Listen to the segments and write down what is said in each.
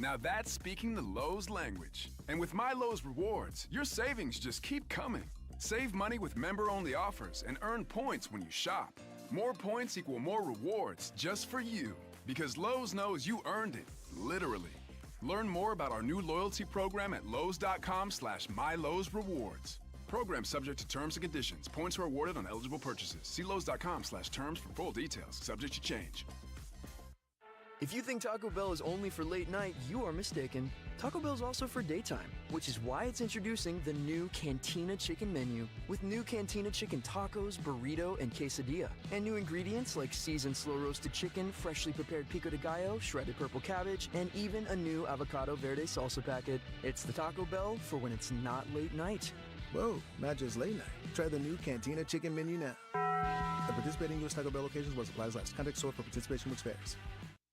Now that's speaking the Lowe's language. And with My Lowe's Rewards, your savings just keep coming. Save money with member-only offers and earn points when you shop. More points equal more rewards just for you. Because Lowe's knows you earned it, literally. Learn more about our new loyalty program at lowes.com/MyLowe'sRewards. Program subject to terms and conditions. Points are awarded on eligible purchases. See lowes.com/terms for full details. Subject to change. If you think Taco Bell is only for late night, you are mistaken. Taco Bell is also for daytime, which is why it's introducing the new Cantina Chicken menu with new Cantina Chicken tacos, burrito, and quesadilla. And new ingredients like seasoned slow-roasted chicken, freshly prepared pico de gallo, shredded purple cabbage, and even a new avocado verde salsa packet. It's the Taco Bell for when it's not late night. Whoa, not just late night. Try the new Cantina Chicken menu now. The participating U.S. Taco Bell locations will supplies last. Contact store for participation with spares.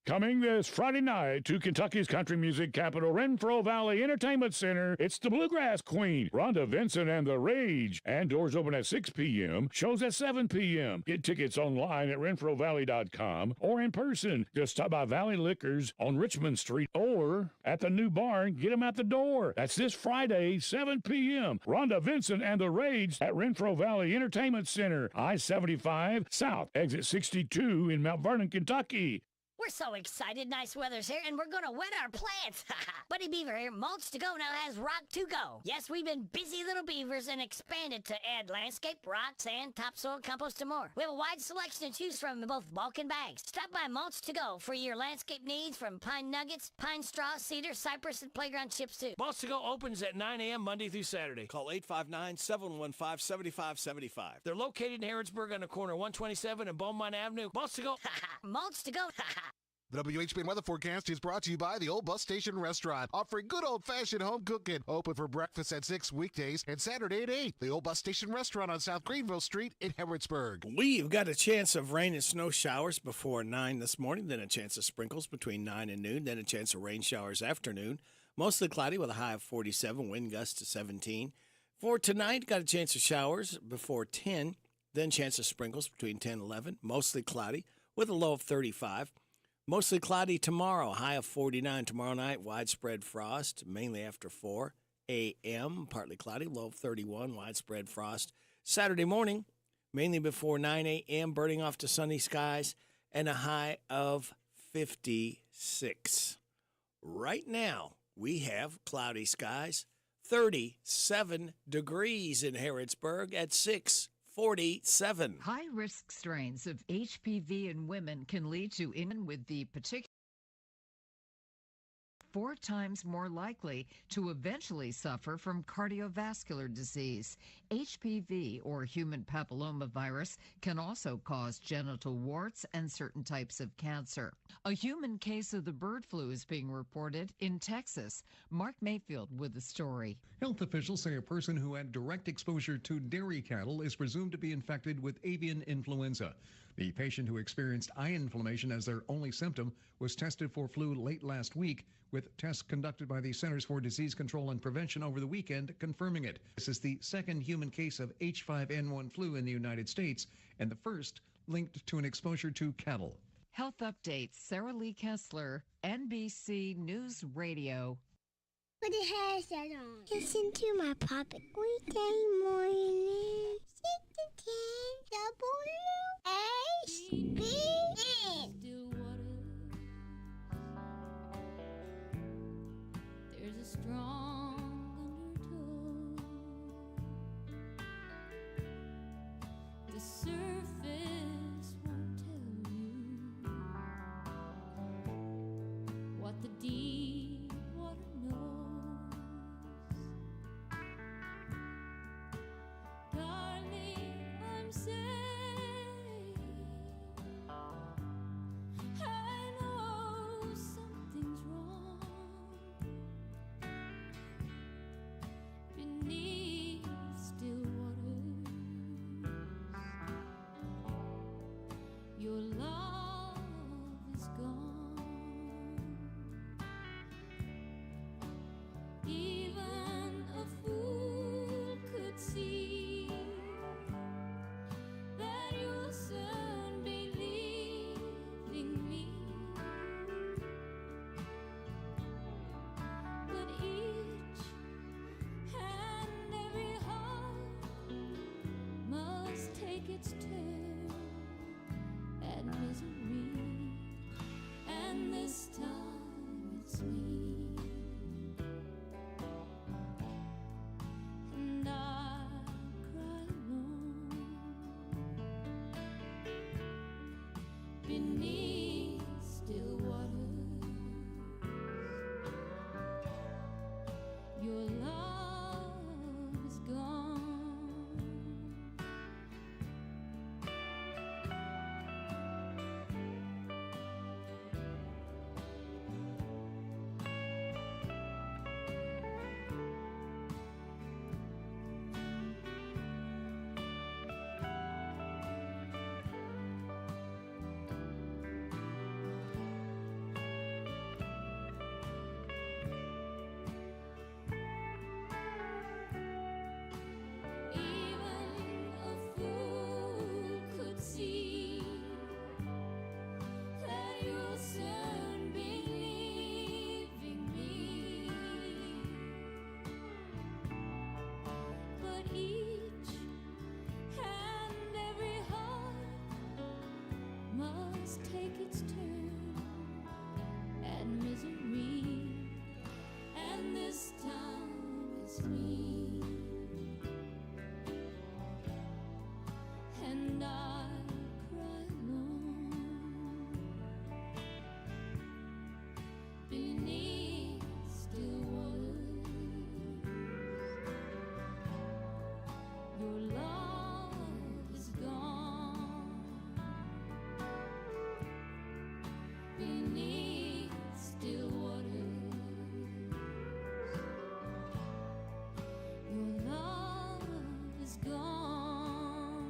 Coming this Friday night to Kentucky's country music capital, Renfro Valley Entertainment Center, it's the Bluegrass Queen, Rhonda Vincent and the Rage. And doors open at 6 p.m., shows at 7 p.m. Get tickets online at renfrovalley.com or in person. Just stop by Valley Liquors on Richmond Street or at the new barn. Get them at the door. That's this Friday, 7 p.m. Rhonda Vincent and the Rage at Renfro Valley Entertainment Center, I-75 South, exit 62 in Mount Vernon, Kentucky. We're so excited. Nice weather's here, and we're going to wet our plants. Buddy Beaver here, Mulch to Go now has Rock to Go. Yes, we've been busy little beavers and expanded to add landscape, rock, sand, topsoil, compost, and more. We have a wide selection to choose from in both bulk and bags. Stop by Mulch to Go for your landscape needs from pine nuggets, pine straw, cedar, cypress, and playground chips, too. Mulch to Go opens at 9 a.m. Monday through Saturday. Call 859-715-7575. They're located in Harrodsburg on the corner of 127 and Beaumont Avenue. Mulch to Go. Mulch to Go. The WHBN weather forecast is brought to you by the Old Bus Station Restaurant, offering good old-fashioned home cooking. Open for breakfast at 6 weekdays and Saturday at 8. The Old Bus Station Restaurant on South Greenville Street in Harrodsburg. We've got a chance of rain and snow showers before 9 this morning, then a chance of sprinkles between 9 and noon, then a chance of rain showers afternoon. Mostly cloudy with a high of 47, wind gusts to 17. For tonight, got a chance of showers before 10, then chance of sprinkles between 10 and 11. Mostly cloudy with a low of 35. Mostly cloudy tomorrow, high of 49. Tomorrow night, widespread frost, mainly after 4 a.m. Partly cloudy, low of 31, widespread frost. Saturday morning, mainly before 9 a.m., burning off to sunny skies, and a high of 56. Right now, we have cloudy skies, 37 degrees in Harrodsburg at 6:47. High-risk strains of HPV in women can lead to with the particular 4 times more likely to eventually suffer from cardiovascular disease. HPV, or human papillomavirus, can also cause genital warts and certain types of cancer. A human case of the bird flu is being reported in Texas. Mark Mayfield with the story. Health officials say a person who had direct exposure to dairy cattle is presumed to be infected with avian influenza. The patient who experienced eye inflammation as their only symptom was tested for flu late last week, with tests conducted by the Centers for Disease Control and Prevention over the weekend confirming it. This is the second human case of H5N1 flu in the United States and the first linked to an exposure to cattle. Health updates. Sarah Lee Kessler, NBC News Radio. Put the headset on. Listen to my puppet weekday morning. 6 to 10 WHBN. There's a strong undertow. The surface won't tell you what the deep water knows. Darling, I'm safe. I know something's wrong. this time it's me, and I cry alone beneath still waters. Your love is gone. Even a fool could see that you'll soon be leaving me, but each and every heart must take its turn at misery, and this time it's me, and I cry alone beneath still waters. Your love is gone beneath still waters. Your love is gone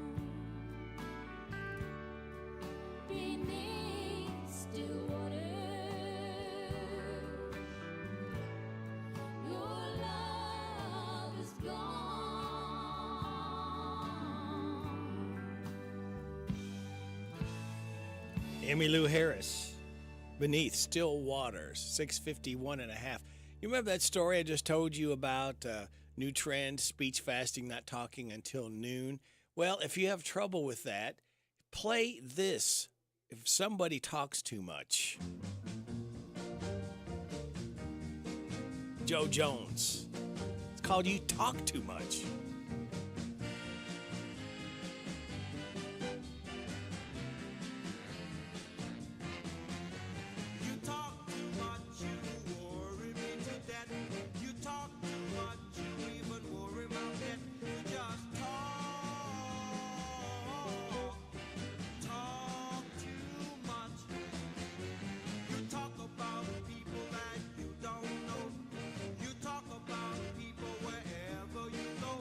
beneath still waters. Your love is gone. Emmylou Harris, Beneath Still Waters, 6:51 and a half. You remember that story I just told you about new trend, speech fasting, not talking until noon? Well, if you have trouble with that, play this. If somebody talks too much. Joe Jones. It's called You Talk Too Much. You talk too much, you worry me to death. You talk too much, you even worry my pet. You just talk too much. You talk about people that you don't know. You talk about people wherever you go.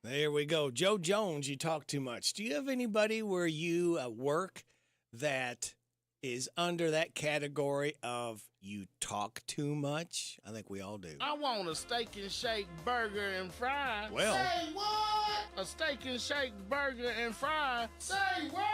There we go. Joe Jones, you talk too much. Do you have anybody where you work that is under that category of you talk too much? I think we all do. I want a steak and shake burger and fries. Well, say what? A steak and shake burger and fries. Say where?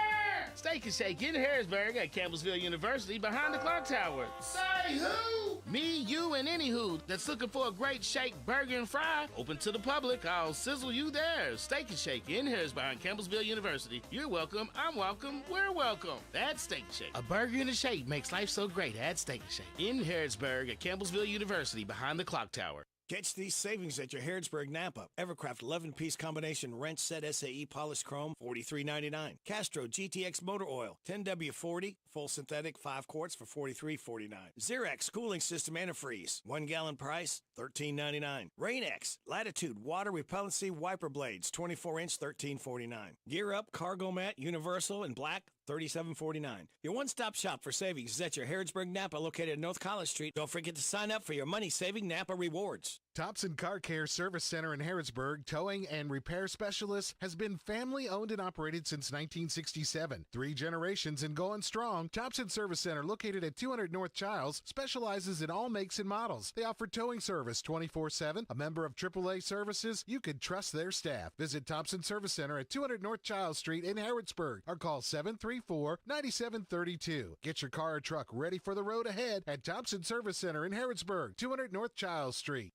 Steak and Shake in Harrisburg at Campbellsville University behind the clock tower. Say who? Me, you, and any who that's looking for a great shake, burger, and fry. Open to the public. I'll sizzle you there. Steak and Shake in Harrisburg behind Campbellsville University. You're welcome. I'm welcome. We're welcome. That's Steak and Shake. A burger and a shake makes life so great at Steak and Shake in Harrisburg at Campbellsville University behind the clock tower. Catch these savings at your Harrodsburg Napa. Evercraft 11-piece combination wrench set SAE polished chrome, $43.99. Castro GTX motor oil, 10W40, full synthetic, 5 quarts for $43.49. Xerox cooling system antifreeze, 1 gallon price, $13.99. Rain-X Latitude water repellency wiper blades, 24-inch, $13.49. Gear Up cargo mat universal in black, $37.49. Your one-stop shop for savings is at your Harrodsburg Napa located at North College Street. Don't forget to sign up for your money-saving Napa rewards. Thompson Car Care Service Center in Harrodsburg, towing and repair specialist, has been family-owned and operated since 1967. 3 generations and going strong. Thompson Service Center, located at 200 North Childs, specializes in all makes and models. They offer towing service 24/7. A member of AAA Services, you can trust their staff. Visit Thompson Service Center at 200 North Childs Street in Harrodsburg or call 734-9732. Get your car or truck ready for the road ahead at Thompson Service Center in Harrodsburg, 200 North Childs Street.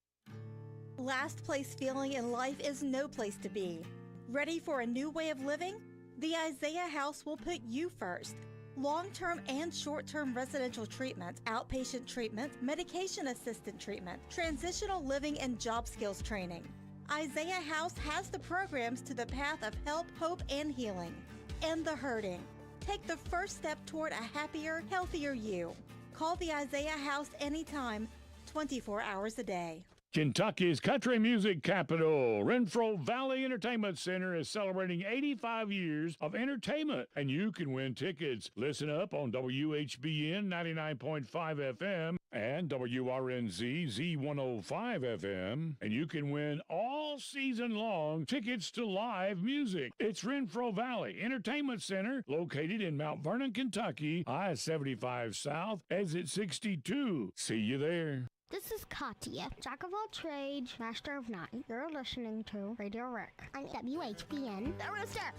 Last place feeling in life is no place to be. Ready for a new way of living? The Isaiah House will put you first. Long-term and short-term residential treatment, outpatient treatment, medication assistant treatment, transitional living and job skills training. Isaiah House has the programs to the path of help, hope, and healing. End the hurting. Take the first step toward a happier, healthier you. Call the Isaiah House anytime, 24 hours a day. Kentucky's country music capital, Renfro Valley Entertainment Center, is celebrating 85 years of entertainment, and you can win tickets. Listen up on WHBN 99.5 FM and WRNZ Z105 FM, and you can win all season long tickets to live music. It's Renfro Valley Entertainment Center, located in Mount Vernon, Kentucky, I-75 South, exit 62. See you there. This is Katya, Jack of all trades, master of none. You're listening to Radio Rick on WHBN. The Rooster!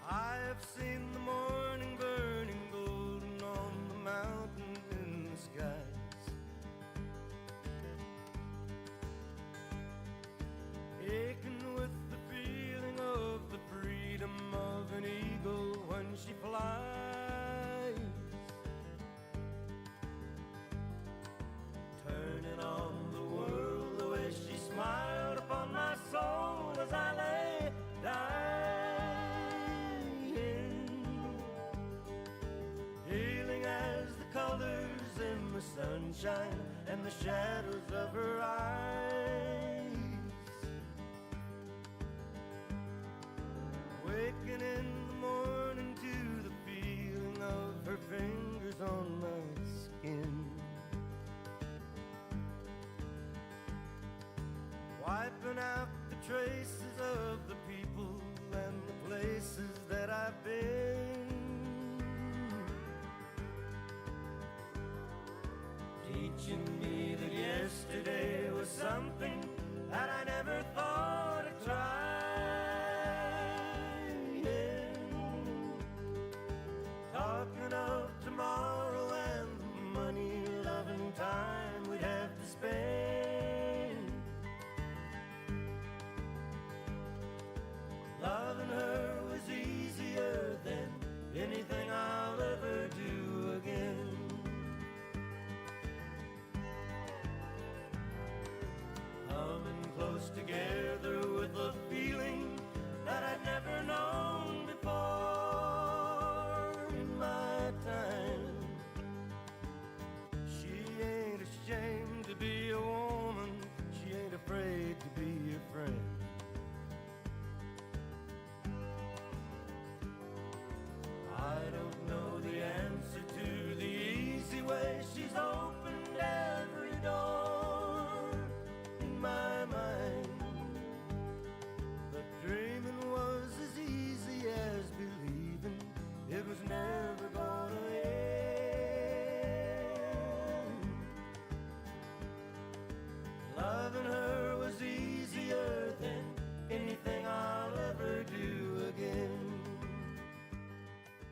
I have seen the morning burning golden on the mountain in the skies. Aching with the feeling of the freedom of an eagle when she flies. Turning on the world the way she smiled upon my soul as I lay dying. Healing as the colors in the sunshine and the shadows of her eyes. Waking in the morning to the feeling of her fingers on my skin. Wiping out the traces of the people and the places that I've been. Teaching me that yesterday was something that I never thought of trying. Talking of tomorrow and the money, love, and time we'd have to spend. Loving her was easier than anything I'll ever do again.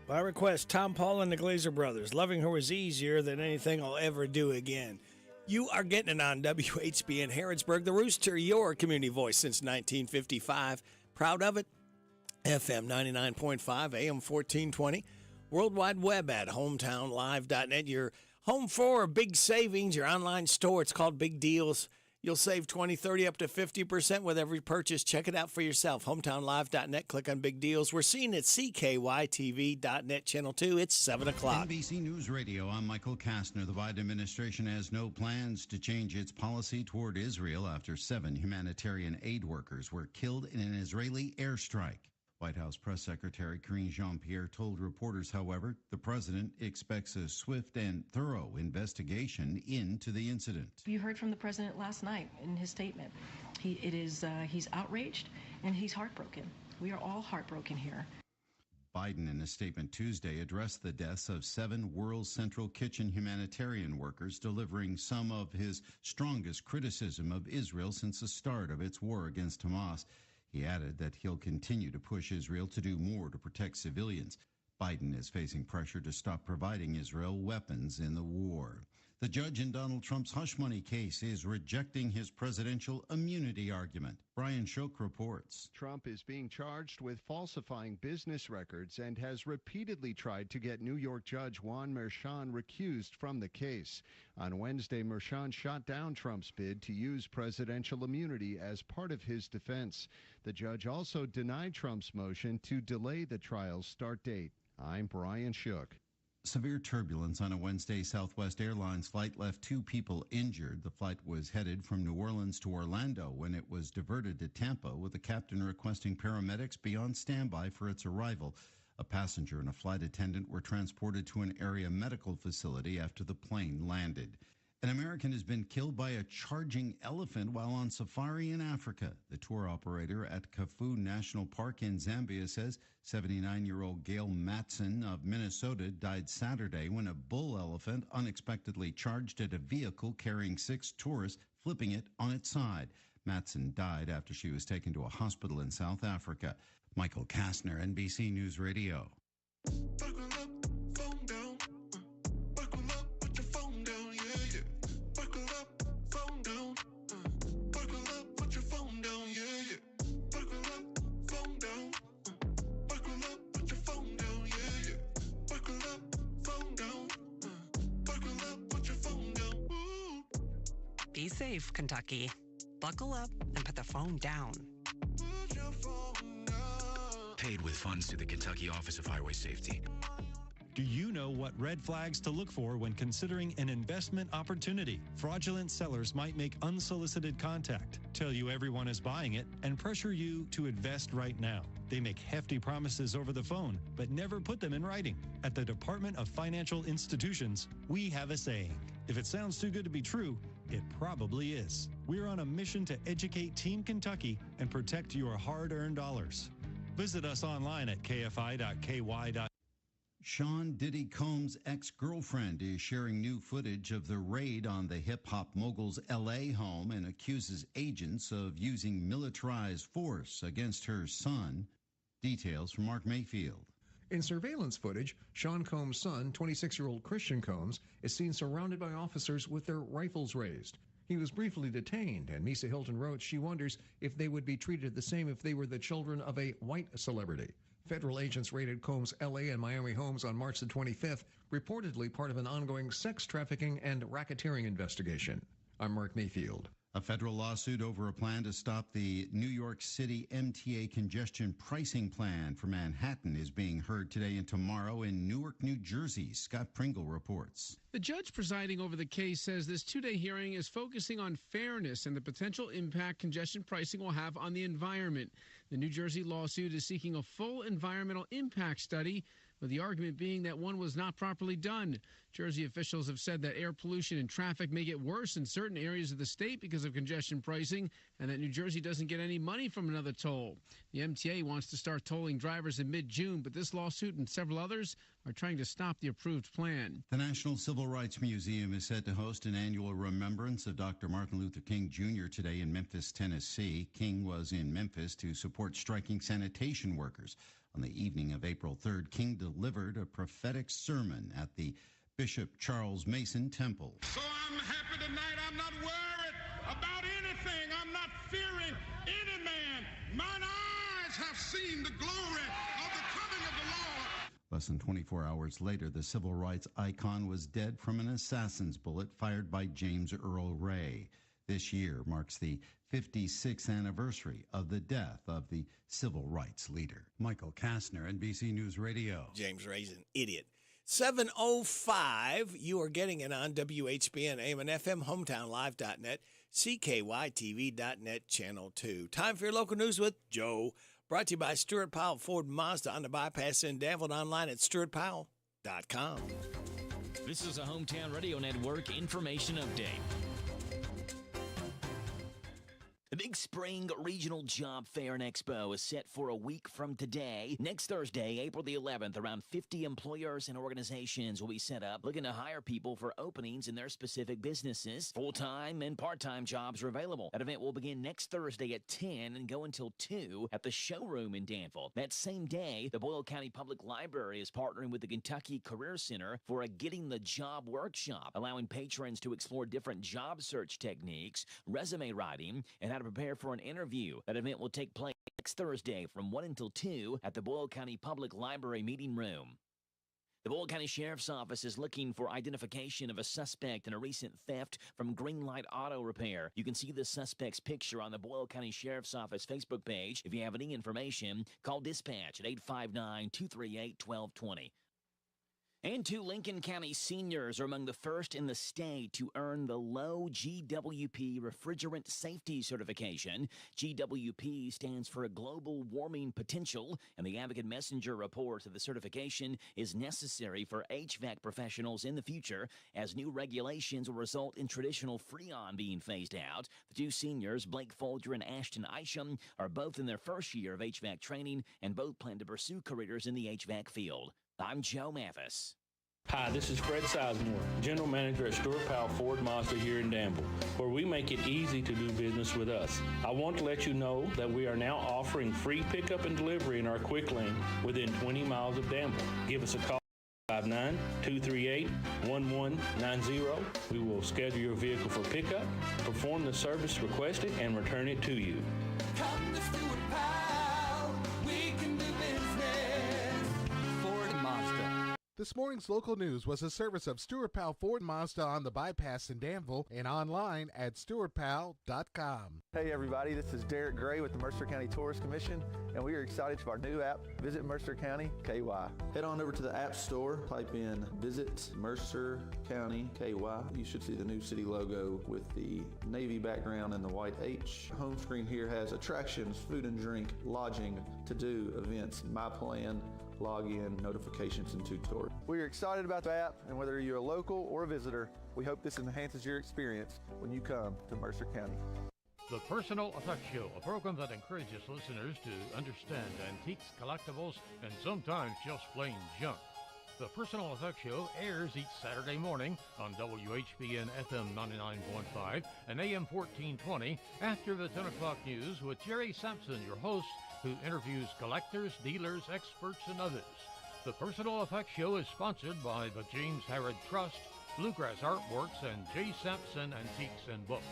By request, Tom Paul and the Glazer Brothers. Loving her was easier than anything I'll ever do again. You are getting it on WHBN Harrodsburg, the Rooster, your community voice since 1955. Proud of it. FM 99.5, AM 1420. World Wide Web at hometownlive.net. Your home for big savings, your online store. It's called Big Deals. You'll save 20, 30, up to 50% with every purchase. Check it out for yourself. Hometownlive.net. Click on Big Deals. We're seeing it CKYTV.net, Channel 2. It's 7 o'clock. NBC News Radio, I'm Michael Kastner. The Biden administration has no plans to change its policy toward Israel after 7 humanitarian aid workers were killed in an Israeli airstrike. White House Press Secretary Karine Jean-Pierre told reporters, however, the president expects a swift and thorough investigation into the incident. You heard from the president last night in his statement. He's outraged and he's heartbroken. We are all heartbroken here. Biden, in a statement Tuesday, addressed the deaths of 7 World Central Kitchen humanitarian workers, delivering some of his strongest criticism of Israel since the start of its war against Hamas. He added that he'll continue to push Israel to do more to protect civilians. Biden is facing pressure to stop providing Israel weapons in the war. The judge in Donald Trump's hush money case is rejecting his presidential immunity argument. Brian Shook reports. Trump is being charged with falsifying business records and has repeatedly tried to get New York Judge Juan Merchan recused from the case. On Wednesday, Merchan shot down Trump's bid to use presidential immunity as part of his defense. The judge also denied Trump's motion to delay the trial's start date. I'm Brian Shook. Severe turbulence on a Wednesday Southwest Airlines flight left 2 people injured. The flight was headed from New Orleans to Orlando when it was diverted to Tampa, with the captain requesting paramedics be on standby for its arrival. A passenger and a flight attendant were transported to an area medical facility after the plane landed. An American has been killed by a charging elephant while on safari in Africa. The tour operator at Kafue National Park in Zambia says 79-year-old Gail Matson of Minnesota died Saturday when a bull elephant unexpectedly charged at a vehicle carrying 6 tourists, flipping it on its side. Matson died after she was taken to a hospital in South Africa. Michael Kastner, NBC News Radio. Be safe, Kentucky. Buckle up and put the phone down. Paid with funds to the Kentucky Office of Highway Safety. Do you know what red flags to look for when considering an investment opportunity? Fraudulent sellers might make unsolicited contact, tell you everyone is buying it, and pressure you to invest right now. They make hefty promises over the phone, but never put them in writing. At the Department of Financial Institutions, we have a saying. If it sounds too good to be true, it probably is. We're on a mission to educate Team Kentucky and protect your hard-earned dollars. Visit us online at kfi.ky. Sean Diddy Combs' ex-girlfriend is sharing new footage of the raid on the hip-hop mogul's L.A. home and accuses agents of using militarized force against her son. Details from Mark Mayfield. In surveillance footage, Sean Combs' son, 26-year-old Christian Combs, is seen surrounded by officers with their rifles raised. He was briefly detained, and Misa Hilton wrote she wonders if they would be treated the same if they were the children of a white celebrity. Federal agents raided Combs' L.A. and Miami homes on March the 25th, reportedly part of an ongoing sex trafficking and racketeering investigation. I'm Mark Mayfield. A federal lawsuit over a plan to stop the New York City MTA congestion pricing plan for Manhattan is being heard today and tomorrow in Newark, New Jersey. Scott Pringle reports. The judge presiding over the case says this 2-day hearing is focusing on fairness and the potential impact congestion pricing will have on the environment. The New Jersey lawsuit is seeking a full environmental impact study, with the argument being that one was not properly done. Jersey officials have said that air pollution and traffic may get worse in certain areas of the state because of congestion pricing, and that New Jersey doesn't get any money from another toll. The MTA wants to start tolling drivers in mid-June, but this lawsuit and several others are trying to stop the approved plan. The National Civil Rights Museum is set to host an annual remembrance of Dr. Martin Luther King Jr. today in Memphis, Tennessee. King was in Memphis to support striking sanitation workers. On the evening of April 3rd, King delivered a prophetic sermon at the Bishop Charles Mason Temple. So I'm happy tonight. I'm not worried about anything. I'm not fearing any man. Mine eyes have seen the glory of the coming of the Lord. Less than 24 hours later, the civil rights icon was dead from an assassin's bullet fired by James Earl Ray. This year marks the 56th anniversary of the death of the civil rights leader. Michael Kastner, NBC News Radio. James Ray's an idiot. 7:05, you are getting it on WHBN, AM and FM, HometownLive.net, CKYTV.net, Channel 2. Time for your local news with Joe. Brought to you by Stuart Powell Ford Mazda on the bypass in Danville, online at stuartpowell.com. This is a Hometown Radio Network information update. The Big Spring Regional Job Fair and Expo is set for a week from today. Next Thursday, April the 11th, around 50 employers and organizations will be set up looking to hire people for openings in their specific businesses. Full-time and part-time jobs are available. That event will begin next Thursday at 10 and go until 2 at the showroom in Danville. That same day, the Boyle County Public Library is partnering with the Kentucky Career Center for a Getting the Job workshop, allowing patrons to explore different job search techniques, resume writing, and how to prepare for an interview. That event will take place next Thursday from 1 until 2 at the Boyle County Public Library meeting room. The Boyle County Sheriff's Office is looking for identification of a suspect in a recent theft from Greenlight Auto Repair. You can see the suspect's picture on the Boyle County Sheriff's Office Facebook page. If you have any information, call dispatch at 859-238-1220. And 2 Lincoln County seniors are among the first in the state to earn the low GWP Refrigerant Safety Certification. GWP stands for Global Warming Potential, and the Advocate Messenger reports that the certification is necessary for HVAC professionals in the future, as new regulations will result in traditional Freon being phased out. The 2 seniors, Blake Folger and Ashton Isham, are both in their first year of HVAC training and both plan to pursue careers in the HVAC field. I'm Joe Mathis. Hi, this is Fred Sizemore, General Manager at Stuart Powell Ford Mazda here in Danville, where we make it easy to do business with us. I want to let you know that we are now offering free pickup and delivery in our quick lane within 20 miles of Danville. Give us a call. 59238-1190. We will schedule your vehicle for pickup, perform the service requested, and return it to you. Come to Stuart Powell, we can do business. Ford Mazda. This morning's local news was a service of Stuart Powell Ford Mazda on the bypass in Danville and online at stuartpowell.com. Hey everybody, this is Derek Gray with the Mercer County Tourist Commission, and we are excited for our new app, Visit Mercer County KY. Head on over to the App Store, type in Visit Mercer County KY. You should see the new city logo with the navy background and the white H. Home screen here has attractions, food and drink, lodging, to-do, events, my plan, login, notifications, and tutorials. We are excited about the app, and whether you're a local or a visitor, we hope this enhances your experience when you come to Mercer County. The Personal Effects Show, a program that encourages listeners to understand antiques, collectibles, and sometimes just plain junk. The Personal Effects Show airs each Saturday morning on WHBN FM 99.5 and AM 1420 after the 10 o'clock news with Jerry Sampson, your host, who interviews collectors, dealers, experts, and others. The Personal Effects Show is sponsored by the James Harrod Trust, Bluegrass Artworks, and J. Sampson Antiques and Books.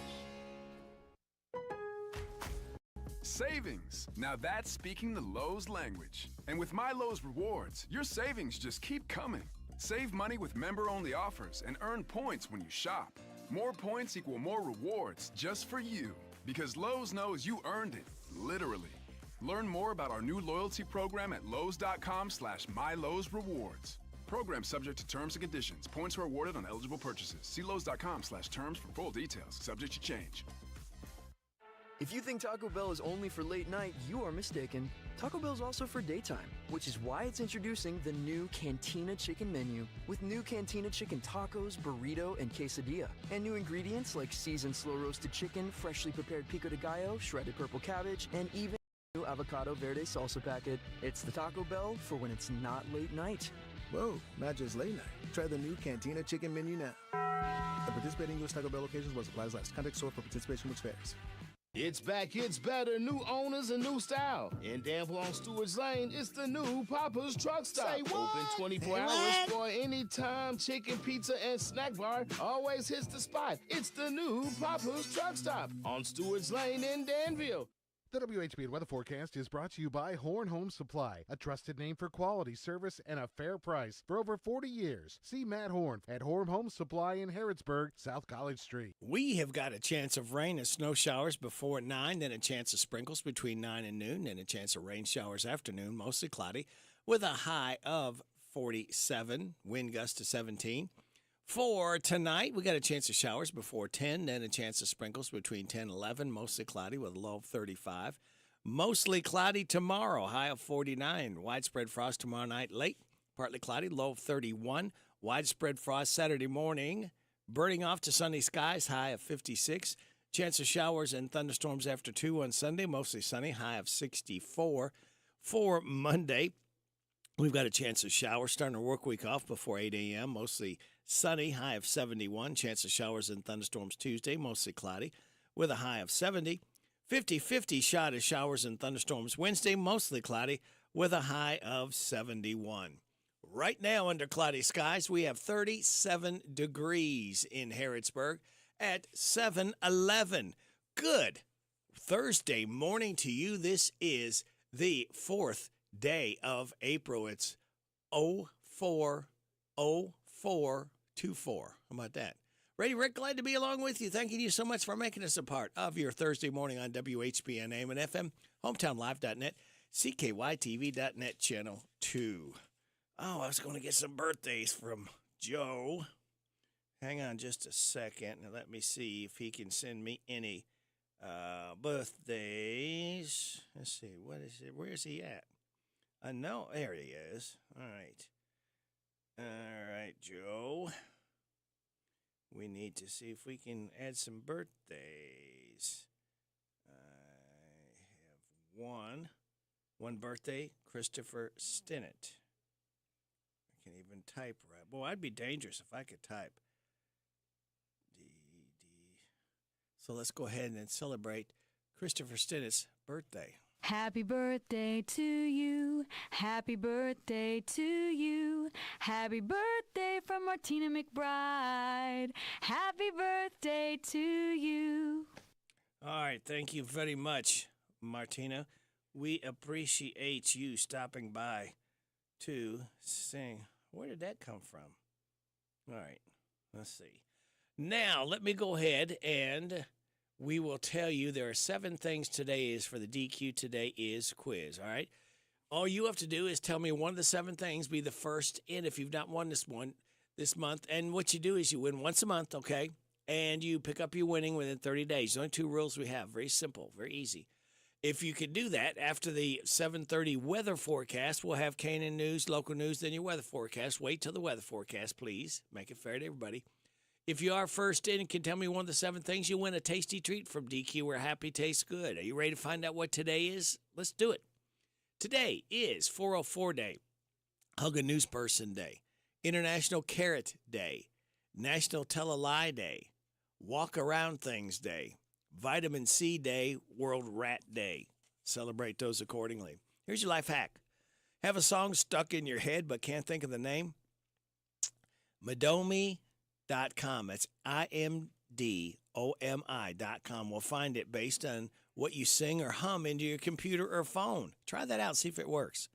Savings. Now that's speaking the Lowe's language. And with My Lowe's Rewards, your savings just keep coming. Save money with member-only offers and earn points when you shop. More points equal more rewards just for you. Because Lowe's knows you earned it, literally. Learn more about our new loyalty program at lowes.com/MyLowe'sRewards. Program subject to terms and conditions. Points are awarded on eligible purchases. See lowes.com/terms for full details. Subject to change. If you think Taco Bell is only for late night, you are mistaken. Taco Bell is also for daytime, which is why it's introducing the new Cantina Chicken menu with new Cantina Chicken tacos, burrito, and quesadilla. And new ingredients like seasoned slow-roasted chicken, freshly prepared pico de gallo, shredded purple cabbage, and even new avocado verde salsa packet. It's the Taco Bell for when it's not late night. Whoa, not just late night. Try the new Cantina Chicken menu now. The participating U.S. Taco Bell locations was applies last. Contact store for participation which varies. It's back, it's better, new owners and new style. In Danville on Stewart's Lane, it's the new Papa's Truck Stop. Say what? Open 24 hours for anytime chicken, pizza, and snack bar. Always hits the spot. It's the new Papa's Truck Stop on Stewart's Lane in Danville. The WHBN weather forecast is brought to you by Horn Home Supply, a trusted name for quality service and a fair price for over 40 years. See Matt Horn at Horn Home Supply in Harrodsburg, South College Street. We have got a chance of rain and snow showers before 9, then a chance of sprinkles between 9 and noon, then a chance of rain showers afternoon, mostly cloudy, with a high of 47, wind gust to 17. For tonight, we got a chance of showers before 10, then a chance of sprinkles between 10 and 11, mostly cloudy with a low of 35. Mostly cloudy tomorrow, high of 49. Widespread frost tomorrow night late, partly cloudy, low of 31. Widespread frost Saturday morning, burning off to sunny skies, high of 56. Chance of showers and thunderstorms after 2 on Sunday, mostly sunny, high of 64. For Monday, we've got a chance of showers starting our work week off before 8 a.m., mostly sunny, high of 71. Chance of showers and thunderstorms Tuesday, mostly cloudy, with a high of 70. 50-50 shot of showers and thunderstorms Wednesday, mostly cloudy, with a high of 71. Right now, under cloudy skies, we have 37 degrees in Harrodsburg at 7:11. Good Thursday morning to you. This is the 4th day of April. It's 04:04:24. How about that? Ready, Rick, glad to be along with you. Thanking you so much for making us a part of your Thursday morning on WHBN AM and FM, hometownlive.net, CKYTV.net, Channel 2. Oh, I was going to get some birthdays from Joe. Hang on just a second and let me see if he can send me any birthdays. Let's see, what is it? Where is he at? No, there he is. All right. All right, Joe. We need to see if we can add some birthdays. I have one birthday, Christopher Stinnett. I can't even type right. Boy, I'd be dangerous if I could type. So let's go ahead and celebrate Christopher Stinnett's birthday. Happy birthday to you. Happy birthday to you. Happy birthday from Martina McBride. Happy birthday to you. All right. Thank you very much, Martina. We appreciate you stopping by to sing. Where did that come from? All right. Let's see. Now, let me go ahead and we will tell you there are 7 things today is for the DQ Today is quiz, all right? All you have to do is tell me one of the 7 things, be the first in if you've not won this month. And what you do is you win once a month, okay? And you pick up your winning within 30 days. There's only 2 rules we have. Very simple, very easy. If you can do that, after the 7:30 weather forecast, we'll have Canaan news, local news, then your weather forecast. Wait till the weather forecast, please. Make it fair to everybody. If you are first in and can tell me one of the 7 things, you win a tasty treat from DQ where happy tastes good. Are you ready to find out what today is? Let's do it. Today is 404 Day, Hug a News Person Day, International Carrot Day, National Tell a Lie Day, Walk Around Things Day, Vitamin C Day, World Rat Day. Celebrate those accordingly. Here's your life hack. Have a song stuck in your head but can't think of the name? Madomi.com. That's IMDOMI.com. We'll find it based on what you sing or hum into your computer or phone. Try that out, see if it works.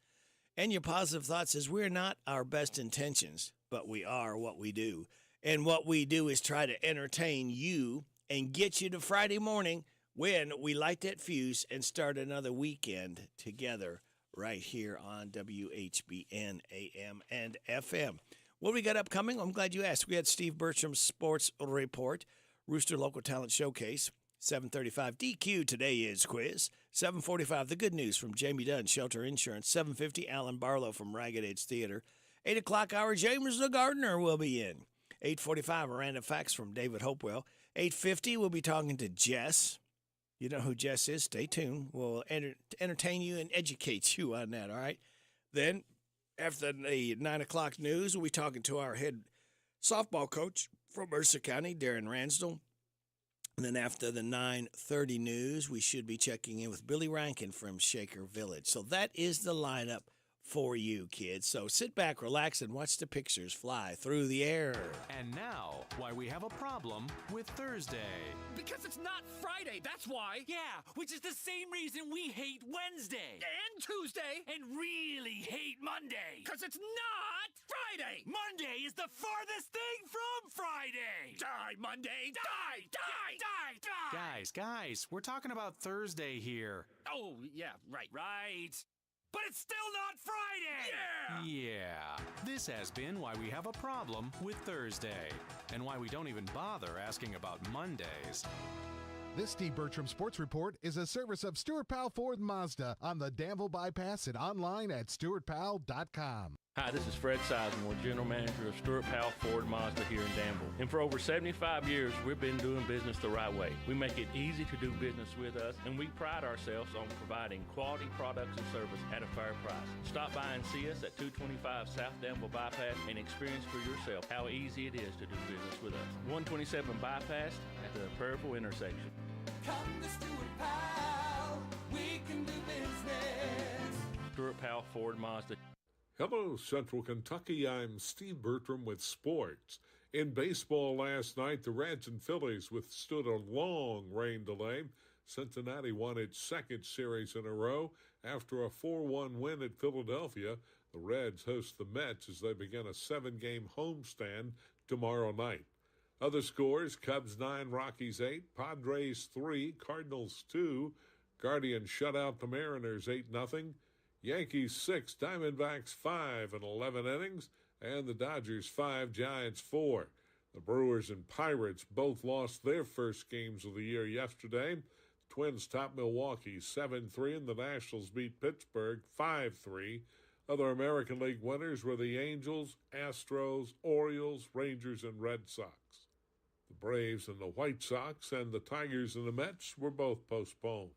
And your positive thought says, we're not our best intentions, but we are what we do. And what we do is try to entertain you and get you to Friday morning when we light that fuse and start another weekend together right here on WHBN AM and FM. What we got upcoming? I'm glad you asked. We had Steve Bertram's Sports Report, Rooster Local Talent Showcase, 7:35 DQ Today is Quiz, 7:45 The Good News from Jamie Dunn, Shelter Insurance, 7:50 Alan Barlow from Ragged Edge Theater, 8 o'clock hour James the Gardener will be in, 8:45 Random Facts from David Hopewell, 8:50 we'll be talking to Jess. You know who Jess is. Stay tuned. We'll entertain you and educate you on that, all right? Then, after the 9 o'clock news, we'll be talking to our head softball coach from Mercer County, Darren Ransdell. And then after the 9:30 news, we should be checking in with Billy Rankin from Shaker Village. So that is the lineup for you, kids. So sit back, relax, and watch the pictures fly through the air. And now, why we have a problem with Thursday. Because it's not Friday, that's why. Yeah, which is the same reason we hate Wednesday. And Tuesday. And really hate Monday. Because it's not Friday. Monday is the farthest thing from Friday. Die, Monday. Die, die, die, die. Guys, we're talking about Thursday here. Oh, yeah, right. But it's still not Friday! Yeah. This has been why we have a problem with Thursday. And why we don't even bother asking about Mondays. This Steve Bertram Sports Report is a service of Stuart Powell Ford Mazda on the Danville Bypass and online at stuartpowell.com. Hi, this is Fred Sizemore, General Manager of Stuart Powell Ford Mazda here in Danville. And for over 75 years, we've been doing business the right way. We make it easy to do business with us, and we pride ourselves on providing quality products and service at a fair price. Stop by and see us at 225 South Danville Bypass and experience for yourself how easy it is to do business with us. 127 Bypass at the Prairieville intersection. Come to Stuart Powell, we can do business. Stuart Powell Ford Mazda. Hello, Central Kentucky. I'm Steve Bertram with sports. In baseball last night, the Reds and Phillies withstood a long rain delay. Cincinnati won its second series in a row. After a 4-1 win at Philadelphia, the Reds host the Mets as they begin a 7-game homestand tomorrow night. Other scores, Cubs 9, Rockies 8, Padres 3, Cardinals 2, Guardians shut out the Mariners 8-0. Yankees 6, Diamondbacks 5 in 11 innings, and the Dodgers 5, Giants 4. The Brewers and Pirates both lost their first games of the year yesterday. Twins topped Milwaukee 7-3, and the Nationals beat Pittsburgh 5-3. Other American League winners were the Angels, Astros, Orioles, Rangers, and Red Sox. The Braves and the White Sox and the Tigers and the Mets were both postponed.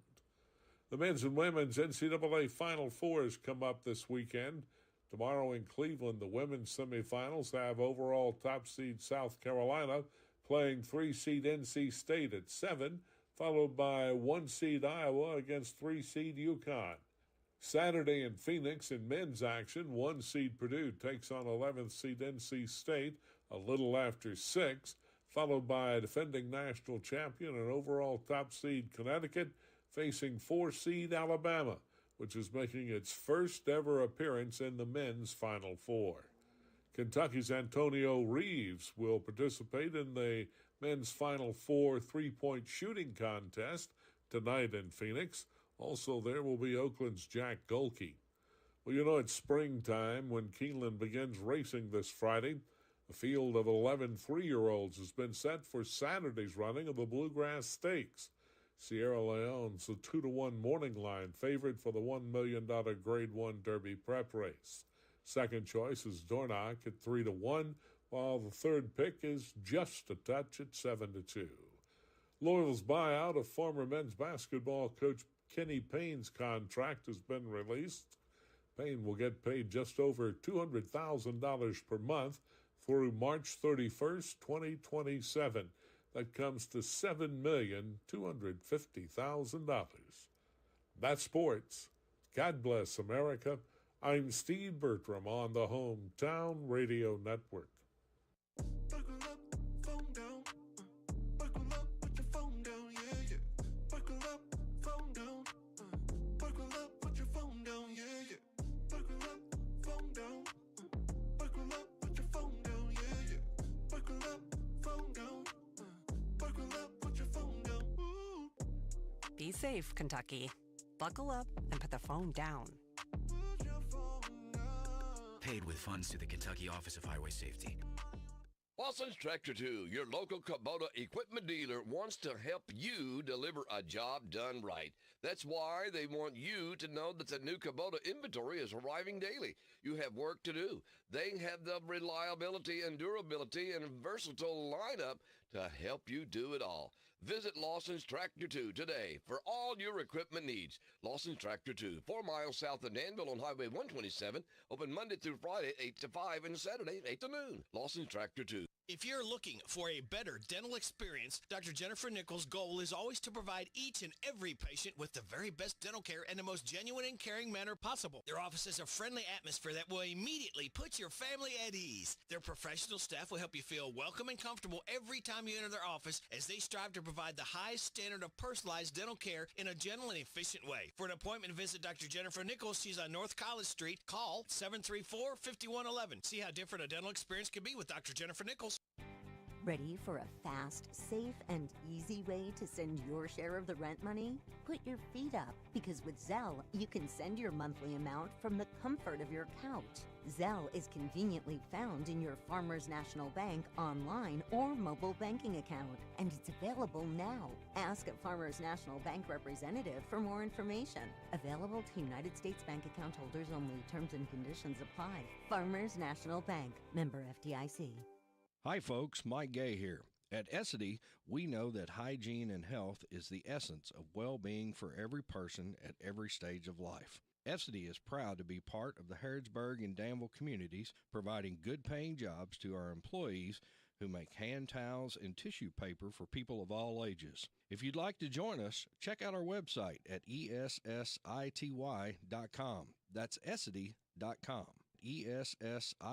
The men's and women's NCAA Final Fours come up this weekend. Tomorrow in Cleveland, the women's semifinals have overall top seed South Carolina playing 3-seed NC State at 7, followed by 1-seed Iowa against 3-seed UConn. Saturday in Phoenix in men's action, 1-seed Purdue takes on 11th-seed NC State a little after 6, followed by defending national champion and overall top seed Connecticut facing 4-seed Alabama, which is making its first ever appearance in the men's Final Four. Kentucky's Antonio Reeves will participate in the men's Final Four three-point shooting contest tonight in Phoenix. Also there will be Oakland's Jack Golke. Well, you know it's springtime when Keeneland begins racing this Friday. A field of 11 3-year-olds has been set for Saturday's running of the Bluegrass Stakes. Sierra Leone's the 2-1 morning line, favored for the $1 million Grade 1 Derby prep race. Second choice is Dornoch at 3-1, while the third pick is just a touch at 7-2. Louisville's buyout of former men's basketball coach Kenny Payne's contract has been released. Payne will get paid just over $200,000 per month through March 31st, 2027. That comes to $7,250,000. That's sports. God bless America. I'm Steve Bertram on the Hometown Radio Network. Be safe, Kentucky. Buckle up and put the phone down. Paid with funds to the Kentucky Office of Highway Safety. Lawson's Tractor 2, your local Kubota equipment dealer, wants to help you deliver a job done right. That's why they want you to know that the new Kubota inventory is arriving daily. You have work to do. They have the reliability and durability and versatile lineup to help you do it all. Visit Lawson's Tractor 2 today for all your equipment needs. Lawson's Tractor 2, 4 miles south of Danville on Highway 127, open Monday through Friday, 8 to 5, and Saturday, 8 to noon. Lawson's Tractor 2. If you're looking for a better dental experience, Dr. Jennifer Nichols' goal is always to provide each and every patient with the very best dental care in the most genuine and caring manner possible. Their office is a friendly atmosphere that will immediately put your family at ease. Their professional staff will help you feel welcome and comfortable every time you enter their office as they strive to provide the highest standard of personalized dental care in a gentle and efficient way. For an appointment, visit Dr. Jennifer Nichols. She's on North College Street. Call 734-5111. See how different a dental experience can be with Dr. Jennifer Nichols. Ready for a fast, safe, and easy way to send your share of the rent money? Put your feet up, because with Zelle, you can send your monthly amount from the comfort of your couch. Zelle is conveniently found in your Farmers National Bank online or mobile banking account, and it's available now. Ask a Farmers National Bank representative for more information. Available to United States Bank account holders only. Terms and conditions apply. Farmers National Bank. Member FDIC. Hi folks, Mike Gay here. At Essity, we know that hygiene and health is the essence of well-being for every person at every stage of life. Essity is proud to be part of the Harrodsburg and Danville communities, providing good-paying jobs to our employees who make hand towels and tissue paper for people of all ages. If you'd like to join us, check out our website at essity.com. That's essity.com.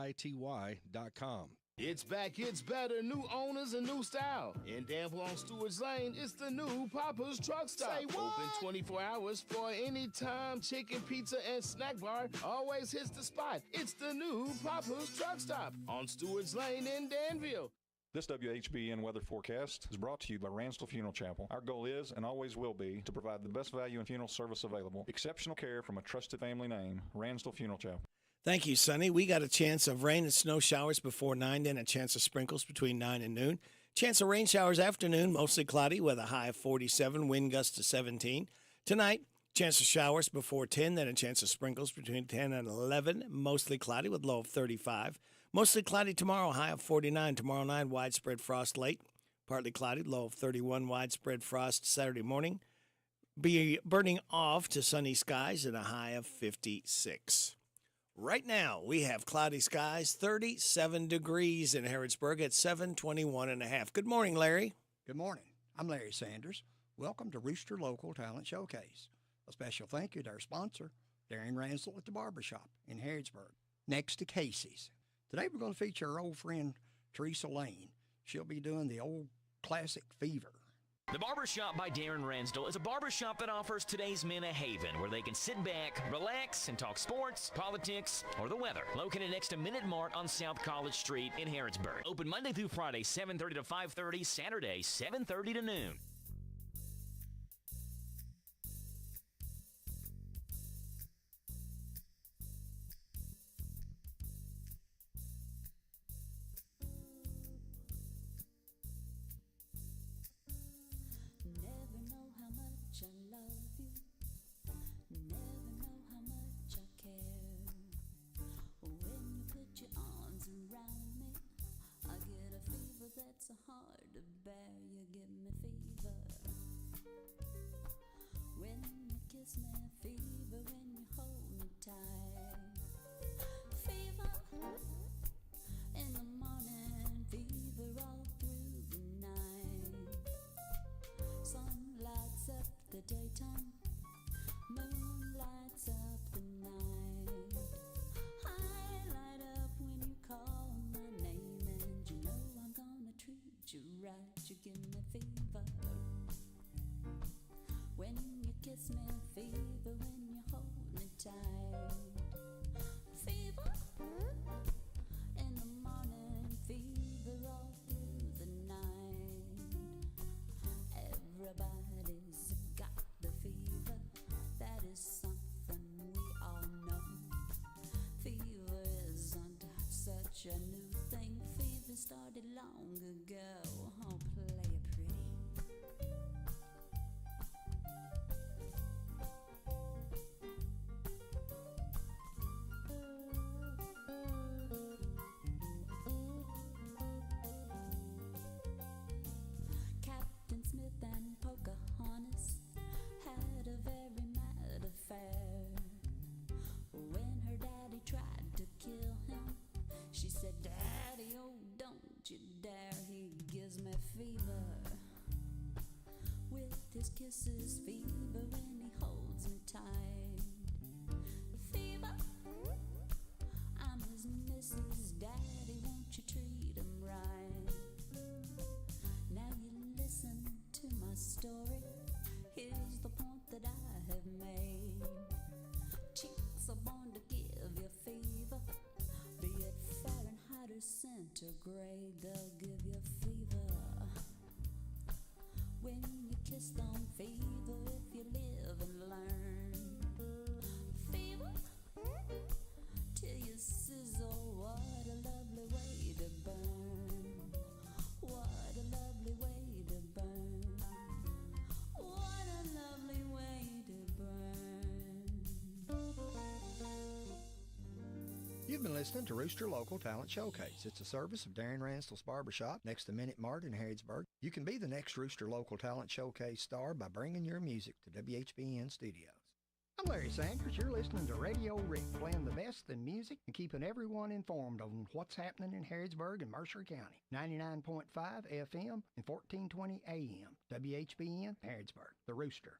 essity.com. It's back, it's better, new owners and new style. In Danville on Stewart's Lane, it's the new Papa's Truck Stop. Say what? Open 24 hours for anytime chicken, pizza, and snack bar. Always hits the spot. It's the new Papa's Truck Stop on Stewart's Lane in Danville. This WHBN weather forecast is brought to you by Ransdell Funeral Chapel. Our goal is and always will be to provide the best value in funeral service available. Exceptional care from a trusted family name, Ransdell Funeral Chapel. Thank you, Sonny. We got a chance of rain and snow showers before 9, then a chance of sprinkles between 9 and noon. Chance of rain showers afternoon, mostly cloudy with a high of 47, wind gusts to 17. Tonight, chance of showers before 10, then a chance of sprinkles between 10 and 11, mostly cloudy with low of 35. Mostly cloudy tomorrow, high of 49. Tomorrow night, widespread frost late, partly cloudy, low of 31, widespread frost Saturday morning. Be burning off to sunny skies and a high of 56. Right now, we have cloudy skies, 37 degrees in Harrodsburg at 721.5. Good morning, Larry. Good morning. I'm Larry Sanders. Welcome to Rooster Local Talent Showcase. A special thank you to our sponsor, Darren Ransdell at the Barbershop in Harrodsburg, next to Casey's. Today we're going to feature our old friend, Teresa Lane. She'll be doing the old classic Fever. The Barbershop by Darren Ransdell is a barbershop that offers today's men a haven where they can sit back, relax, and talk sports, politics, or the weather. Located next to Minute Mart on South College Street in Harrodsburg. Open Monday through Friday, 7:30 to 5:30, Saturday, 7:30 to noon. That's hard to bear, you give me fever. When you kiss me, fever, when you hold me tight. Fever in the morning, fever all through the night. Sun lights up the daytime, moon lights up the night. I light up when you call my name, and you know I'm gonna treat you right. You give me fever when you kiss me, fever when you hold me tight. Fever in the morning, fever all through the night. Everybody's got the fever, that is something we all know. Fever isn't such a new thing, fever started long ago. Oh, play it pretty. Captain Smith and Pocahontas had a very mad affair. When her daddy tried to kill him, she said, Daddy, oh, don't you dare, he gives me fever. With his kisses, fever when he holds me tight. Fever, I'm his Mrs. Daddy, won't you treat him right? Now you listen to my story. Here's the point that I have made. Chicks are born to give you fever. Be it Fahrenheit or centigrade, they'll give you fever. When you kiss them, fever if you live and learn. Fever till you sizzle. What a lovely way to burn. What a lovely way to burn. What a lovely way to burn. You've been listening to Rooster Local Talent Showcase. It's a service of Darren Ranstall's Barbershop next to Minute Mart in Harrodsburg. You can be the next Rooster Local Talent Showcase star by bringing your music to WHBN Studios. I'm Larry Sanders. You're listening to Radio Rick, playing the best in music and keeping everyone informed on what's happening in Harrodsburg and Mercer County. 99.5 FM and 1420 AM. WHBN, Harrodsburg, the Rooster.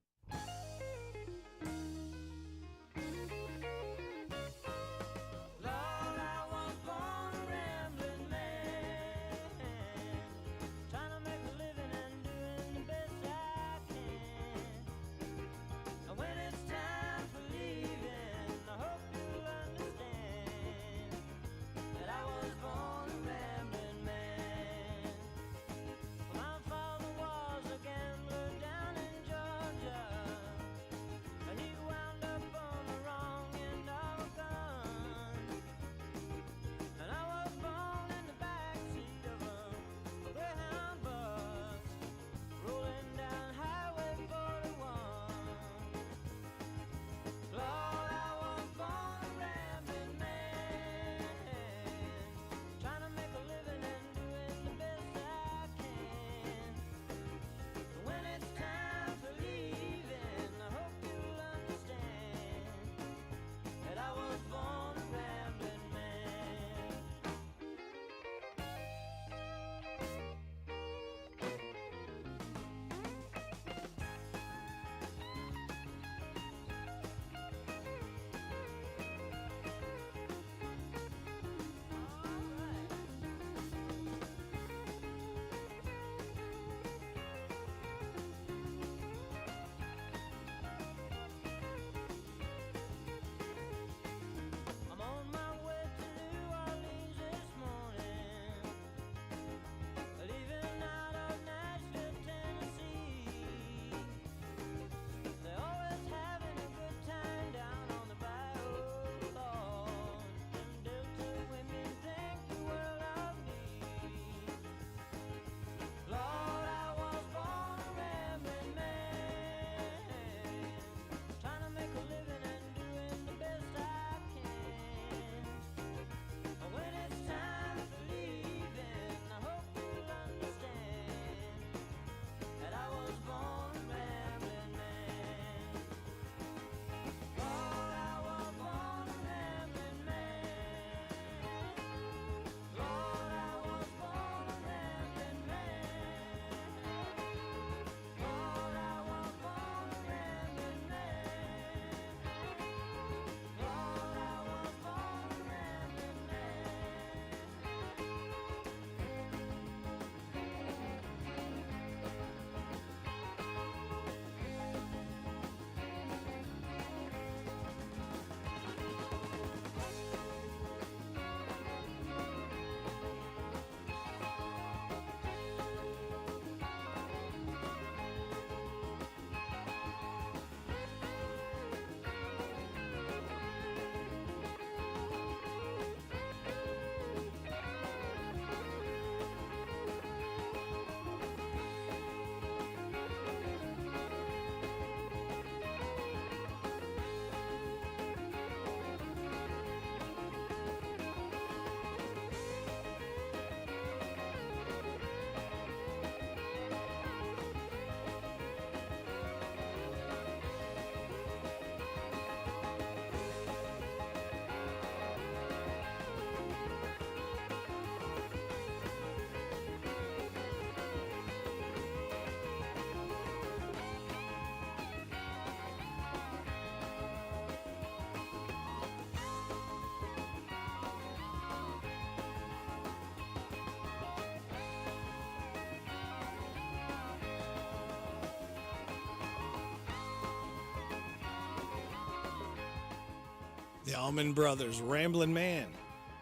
The Allman Brothers, Ramblin' Man.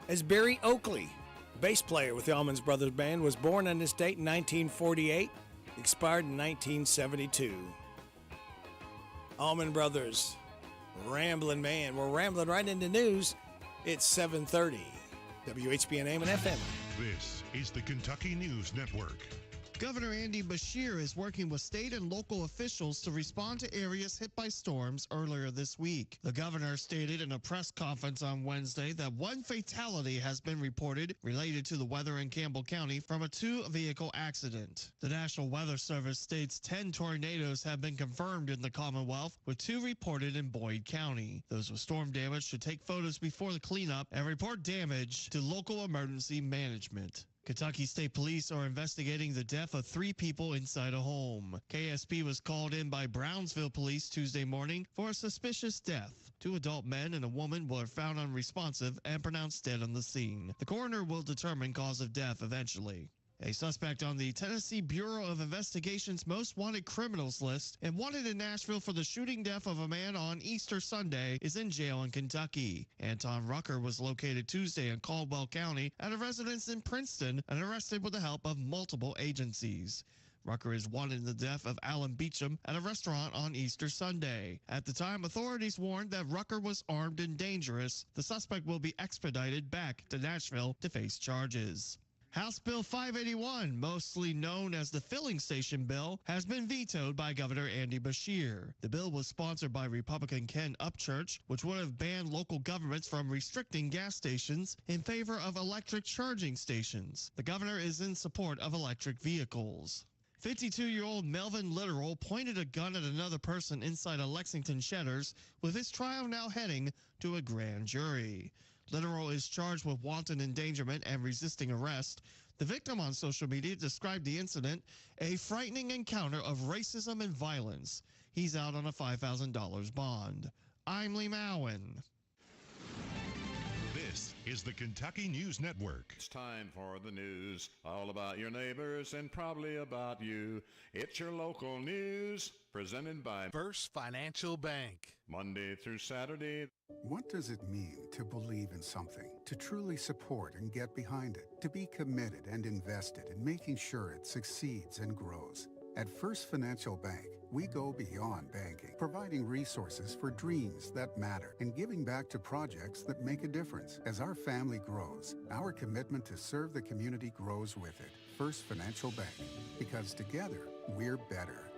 As Barry Oakley, bass player with the Allman Brothers Band, was born on this date in 1948, expired in 1972. Allman Brothers, Ramblin' Man. We're rambling right into news. It's 7:30. WHBN AM and FM. This is the Kentucky News Network. Governor Andy Beshear is working with state and local officials to respond to areas hit by storms earlier this week. The governor stated in a press conference on Wednesday that one fatality has been reported related to the weather in Campbell County from a two-vehicle accident. The National Weather Service states 10 tornadoes have been confirmed in the Commonwealth, with 2 reported in Boyd County. Those with storm damage should take photos before the cleanup and report damage to local emergency management. Kentucky State Police are investigating the death of 3 people inside a home. KSP was called in by Brownsville Police Tuesday morning for a suspicious death. 2 adult men and a woman were found unresponsive and pronounced dead on the scene. The coroner will determine cause of death eventually. A suspect on the Tennessee Bureau of Investigation's most wanted criminals list and wanted in Nashville for the shooting death of a man on Easter Sunday is in jail in Kentucky. Anton Rucker was located Tuesday in Caldwell County at a residence in Princeton and arrested with the help of multiple agencies. Rucker is wanted in the death of Alan Beecham at a restaurant on Easter Sunday. At the time, authorities warned that Rucker was armed and dangerous. The suspect will be expedited back to Nashville to face charges. House Bill 581, mostly known as the filling station bill, has been vetoed by Governor Andy Beshear. The bill was sponsored by Republican Ken Upchurch, which would have banned local governments from restricting gas stations in favor of electric charging stations. The governor is in support of electric vehicles. 52-year-old Melvin Littoral pointed a gun at another person inside a Lexington Shedders, with his trial now heading to a grand jury. Littoral is charged with wanton endangerment and resisting arrest. The victim on social media described the incident a frightening encounter of racism and violence. He's out on a $5,000 bond. I'm Lee Mowen. This is the Kentucky News Network. It's time for the news, all about your neighbors and probably about you. It's your local news, presented by First Financial Bank. Monday through Saturday. What does it mean to believe in something, to truly support and get behind it, to be committed and invested in making sure it succeeds and grows? At First Financial Bank, we go beyond banking, providing resources for dreams that matter and giving back to projects that make a difference. As our family grows, our commitment to serve the community grows with it. First Financial Bank, because together, we're better.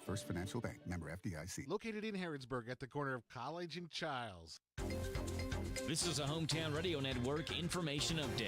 First Financial Bank, member FDIC. Located in Harrodsburg at the corner of College and Childs. This is a Hometown Radio Network information update.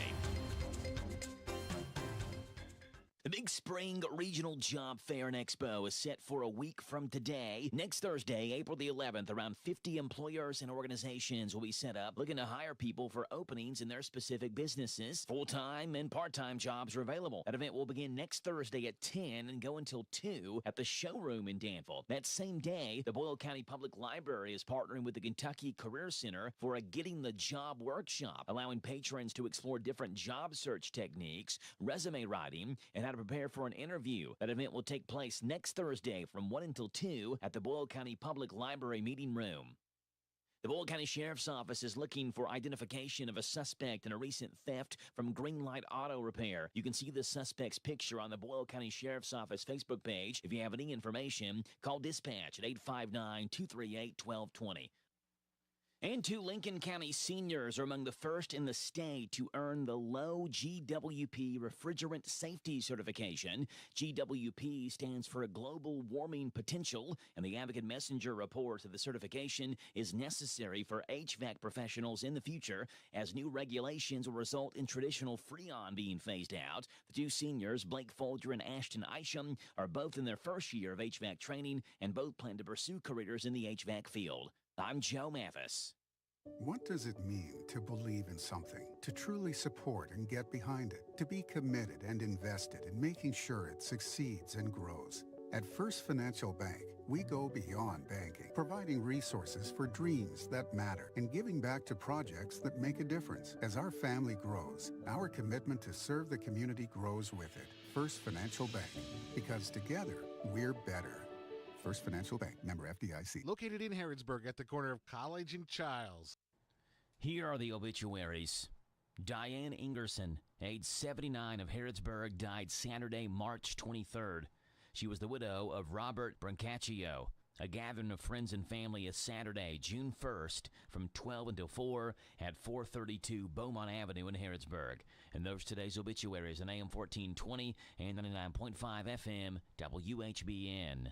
The Big Spring Regional Job Fair and Expo is set for a week from today. Next Thursday, April the 11th, around 50 employers and organizations will be set up looking to hire people for openings in their specific businesses. Full-time and part-time jobs are available. That event will begin next Thursday at 10 and go until 2 at the showroom in Danville. That same day, the Boyle County Public Library is partnering with the Kentucky Career Center for a Getting the Job workshop, allowing patrons to explore different job search techniques, resume writing, and how to prepare for an interview. That event will take place next Thursday from 1 until 2 at the Boyle County Public Library meeting room. The Boyle County Sheriff's Office is looking for identification of a suspect in a recent theft from Greenlight Auto Repair. You can see the suspect's picture on the Boyle County Sheriff's Office Facebook page. If you have any information, call dispatch at 859-238-1220. And 2 Lincoln County seniors are among the first in the state to earn the low GWP Refrigerant Safety Certification. GWP stands for Global Warming Potential, and the Advocate Messenger reports that the certification is necessary for HVAC professionals in the future, as new regulations will result in traditional Freon being phased out. The 2 seniors, Blake Folger and Ashton Isham, are both in their first year of HVAC training and both plan to pursue careers in the HVAC field. I'm Joe Mathis. What does it mean to believe in something, to truly support and get behind it, to be committed and invested in making sure it succeeds and grows? At First Financial Bank, we go beyond banking, providing resources for dreams that matter and giving back to projects that make a difference. As our family grows, our commitment to serve the community grows with it. First Financial Bank, because together, we're better. First Financial Bank, member FDIC. Located in Harrodsburg at the corner of College and Childs. Here are the obituaries. Diane Ingerson, age 79, of Harrodsburg, died Saturday, March 23rd. She was the widow of Robert Brancaccio. A gathering of friends and family is Saturday, June 1st, from 12 until 4 at 432 Beaumont Avenue in Harrodsburg. And those today's obituaries on AM 1420 and 99.5 FM WHBN.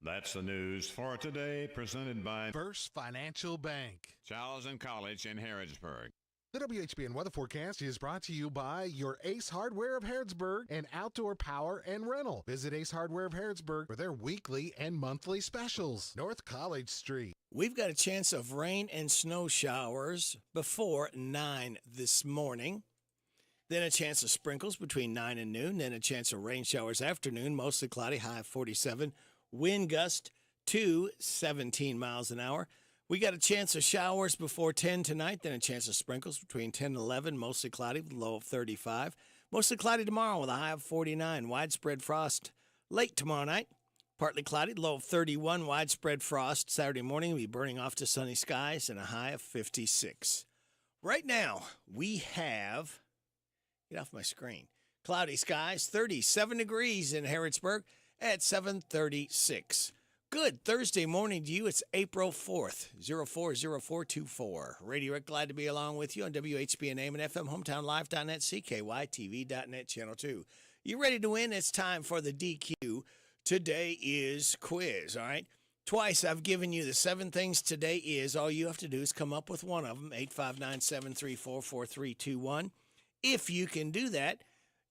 That's the news for today, presented by First Financial Bank. Charles and College in Harrodsburg. The WHBN weather forecast is brought to you by your Ace Hardware of Harrodsburg and Outdoor Power and Rental. Visit Ace Hardware of Harrodsburg for their weekly and monthly specials. North College Street. We've got a chance of rain and snow showers before 9 this morning. Then a chance of sprinkles between 9 and noon. Then a chance of rain showers afternoon, mostly cloudy, high of 47. Wind gust to 17 miles an hour. We got a chance of showers before 10 tonight, then a chance of sprinkles between 10 and 11, mostly cloudy with a low of 35. Mostly cloudy tomorrow with a high of 49. Widespread frost late tomorrow night. Partly cloudy, low of 31. Widespread frost Saturday morning will be burning off to sunny skies and a high of 56. Right now, we have, get off my screen, cloudy skies, 37 degrees in Harrodsburg at 7:36. Good Thursday morning to you. It's April 4th, 040424. Radio Rick, glad to be along with you on WHBN AM and FM, HometownLive.net, CKYTV.net, Channel 2. You ready to win? It's time for the DQ. Today is quiz, all right? Twice I've given you the 7 things today is. All you have to do is come up with one of them, 859-734-4321. If you can do that,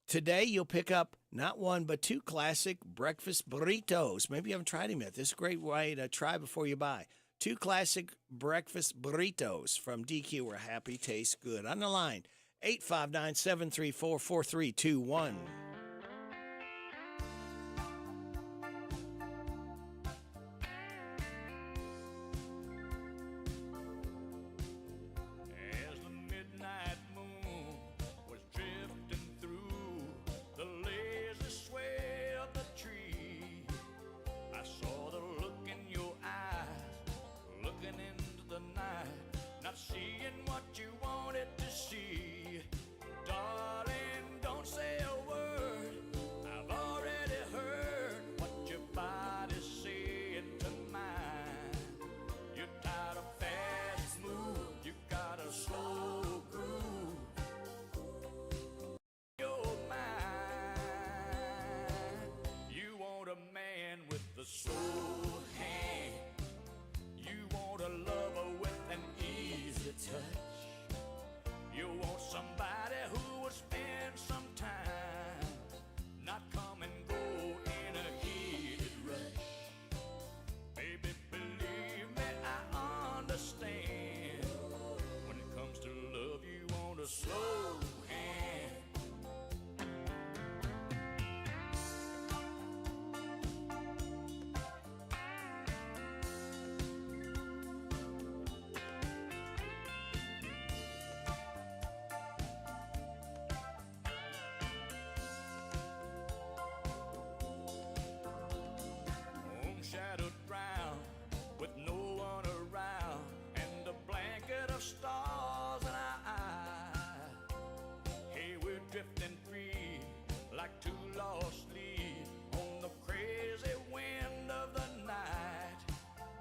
today you'll pick up not one, but 2 classic breakfast burritos. Maybe you haven't tried them yet. This is a great way to try before you buy. 2 classic breakfast burritos from DQ, where happy tastes good. On the line, 859-734-4321. As the midnight moon was drifting through the lazy sway of the tree, I saw the look in your eyes, looking into the night, not seeing what you wanted to see. Darling, don't say a word, I've already heard what your body's saying to mine. You're tired of fast moves, you got a slow groove. Your mind, you want a man with a slow hand. You want a lover with an easy touch. You want somebody who will spend some time, not come and go in a heated rush. Baby, believe me, I understand. When it comes to love, you want a slow hand. Shadowed brown with no one around and a blanket of stars in our eyes. Hey, we're drifting free like 2 lost leaves on the crazy wind of the night.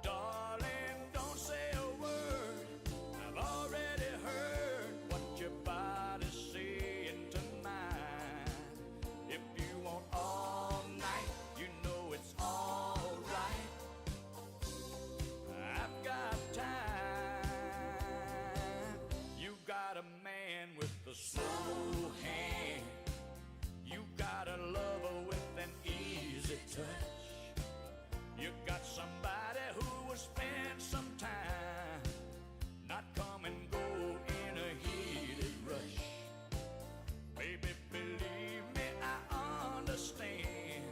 Darling, don't say a word, I've already heard what your body's saying to mine. If you want all night, you know it's all right. I've got time. You got a man with a slow hand. You got a lover with an easy touch. You got somebody who will spend some time, not come and go in a heated rush. Baby, believe me, I understand.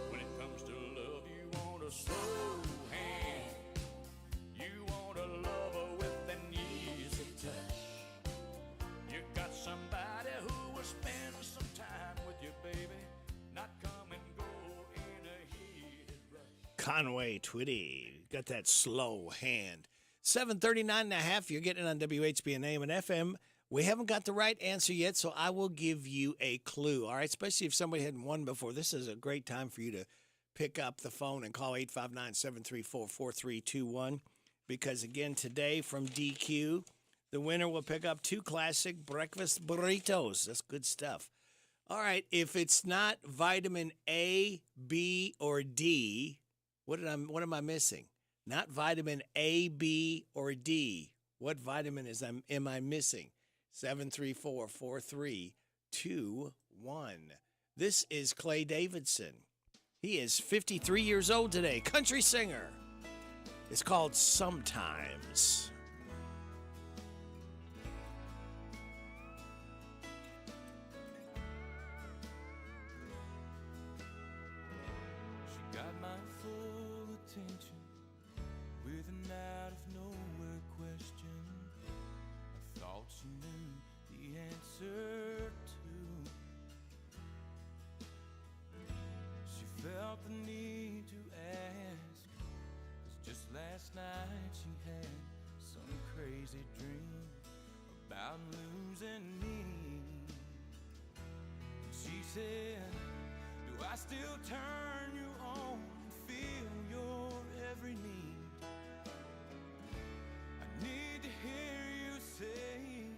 When it comes to love, you want a slow hand. You want a lover with an easy touch. You got somebody who will spend some time with you, baby, not come and go in a heated rush. Conway Twitty got that slow hand. 739 and a half, you're getting it on WHBN AM and FM. We haven't got the right answer yet, so I will give you a clue, all right? Especially if somebody hadn't won before. This is a great time for you to pick up the phone and call 859-734-4321 because, again, today from DQ, the winner will pick up 2 classic breakfast burritos. That's good stuff. All right, if it's not vitamin A, B, or D, what am I missing? Not vitamin A, B, or D. What vitamin am I missing? 734-4321. This is Clay Davidson. He is 53 years old today, country singer. It's called Sometimes. She got my full attention with an out of nowhere question. I thought she knew the answer to. She felt the need to ask, 'cause just last night she had some crazy dream about losing me. She said, do I still turn you on and feel your every need? I need to hear you say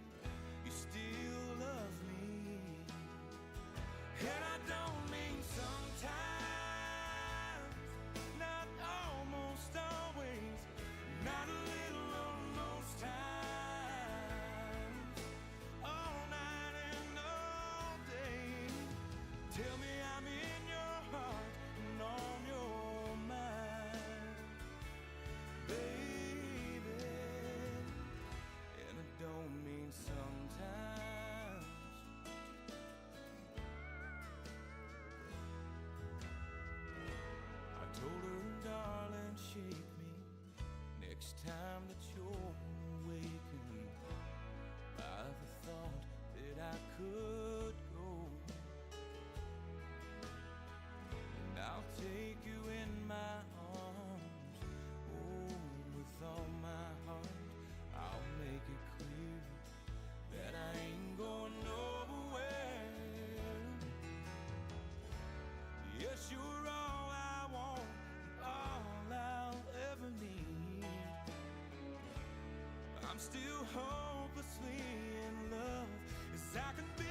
you still love me. And I don't mean sometimes, not almost always, not a little on most times, all night and all day. Tell me I'm in your heart and on your mind, baby. And I don't mean sometimes. I told her, darling, shake me next time that you're awakened by the thought that I could go. And I'll take you in my arms, oh, with all my heart. I'll make it clear that I ain't going nowhere. Yes, you're all I want, all I'll ever need. I'm still hopelessly in love as I can be.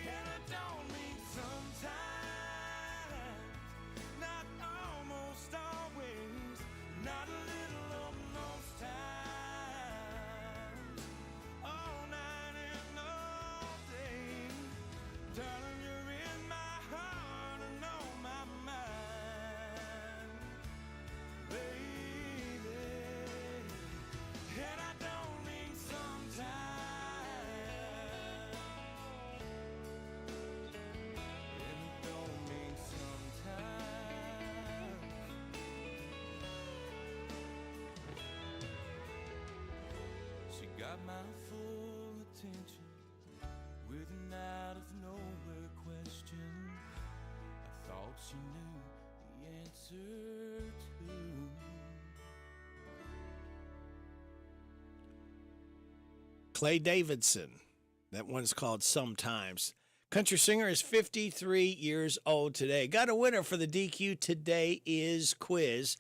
And I don't mean sometimes, not almost always, not a little of most times, all night and all day. Darling, you're in my heart and on my mind, baby. And I don't mean sometimes, and I don't mean sometimes. She got my full attention with an out of nowhere question. I thought she knew the answer to. Clay Davidson. That one's called Sometimes. Country singer is 53 years old today. Got a winner for the DQ Today Is quiz.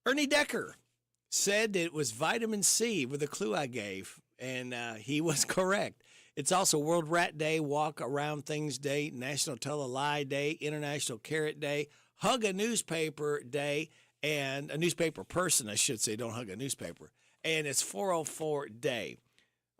Ernie Decker said it was vitamin C with a clue I gave, and he was correct. It's also World Rat Day, Walk Around Things Day, National Tell a Lie Day, International Carrot Day, Hug a Newspaper Day, and a newspaper person, I should say. Don't hug a newspaper. And it's 404 Day.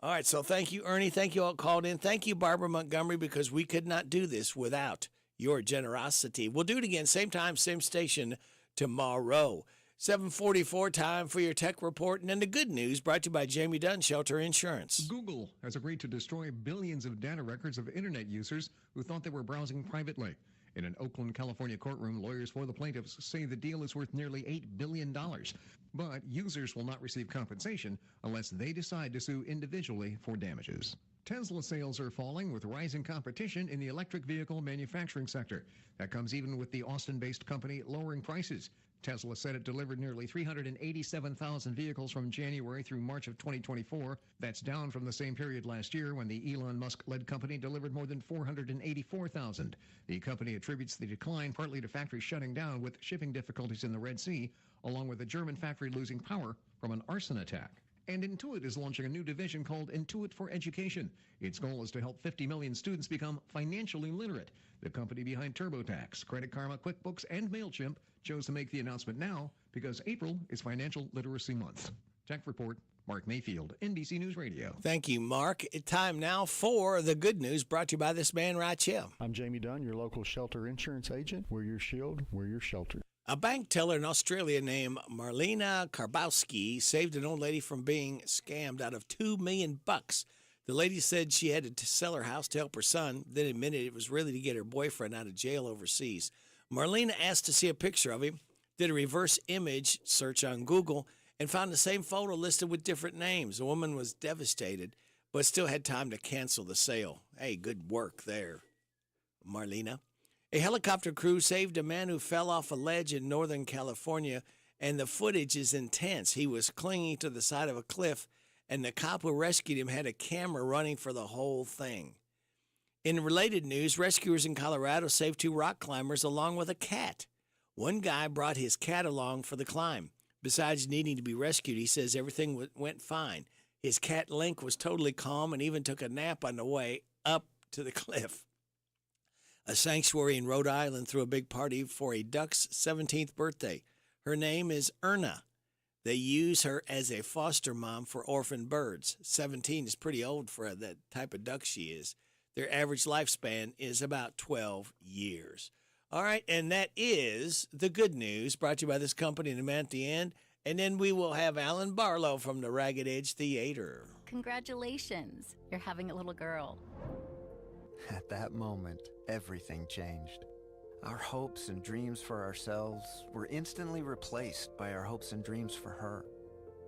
All right, so thank you, Ernie. Thank you all called in. Thank you, Barbara Montgomery, because we could not do this without your generosity. We'll do it again, same time, same station tomorrow. 7:44, time for your tech report. And then the good news brought to you by Jamie Dunn, Shelter Insurance. Google has agreed to destroy billions of data records of Internet users who thought they were browsing privately. In an Oakland, California courtroom, lawyers for the plaintiffs say the deal is worth nearly $8 billion. But users will not receive compensation unless they decide to sue individually for damages. Tesla sales are falling with rising competition in the electric vehicle manufacturing sector. That comes even with the Austin-based company lowering prices. Tesla said it delivered nearly 387,000 vehicles from January through March of 2024. That's down from the same period last year when the Elon Musk-led company delivered more than 484,000. The company attributes the decline partly to factories shutting down with shipping difficulties in the Red Sea, along with a German factory losing power from an arson attack. And Intuit is launching a new division called Intuit for Education. Its goal is to help 50 million students become financially literate. The company behind TurboTax, Credit Karma, QuickBooks, and MailChimp chose to make the announcement now because April is Financial Literacy Month. Tech Report, Mark Mayfield, NBC News Radio. Thank you, Mark. Time now for the good news brought to you by this man right here. I'm Jamie Dunn, your local shelter insurance agent. We're your shield, we're your shelter. A bank teller in Australia named Marlena Karbowski saved an old lady from being scammed out of $2 million. The lady said she had to sell her house to help her son, then admitted it was really to get her boyfriend out of jail overseas. Marlena asked to see a picture of him, did a reverse image search on Google, and found the same photo listed with different names. The woman was devastated, but still had time to cancel the sale. Hey, good work there, Marlena. A helicopter crew saved a man who fell off a ledge in Northern California, and the footage is intense. He was clinging to the side of a cliff, and the cop who rescued him had a camera running for the whole thing. In related news, rescuers in Colorado saved 2 rock climbers along with a cat. One guy brought his cat along for the climb. Besides needing to be rescued, he says everything went fine. His cat Link was totally calm and even took a nap on the way up to the cliff. A sanctuary in Rhode Island threw a big party for a duck's 17th birthday. Her name is Erna. They use her as a foster mom for orphan birds. 17 is pretty old for that type of duck she is. Their average lifespan is about 12 years. All right, and that is the good news brought to you by this company and the man at the end. And then we will have Alan Barlow from the Ragged Edge Theater. Congratulations, you're having a little girl. At that moment, everything changed. Our hopes and dreams for ourselves were instantly replaced by our hopes and dreams for her.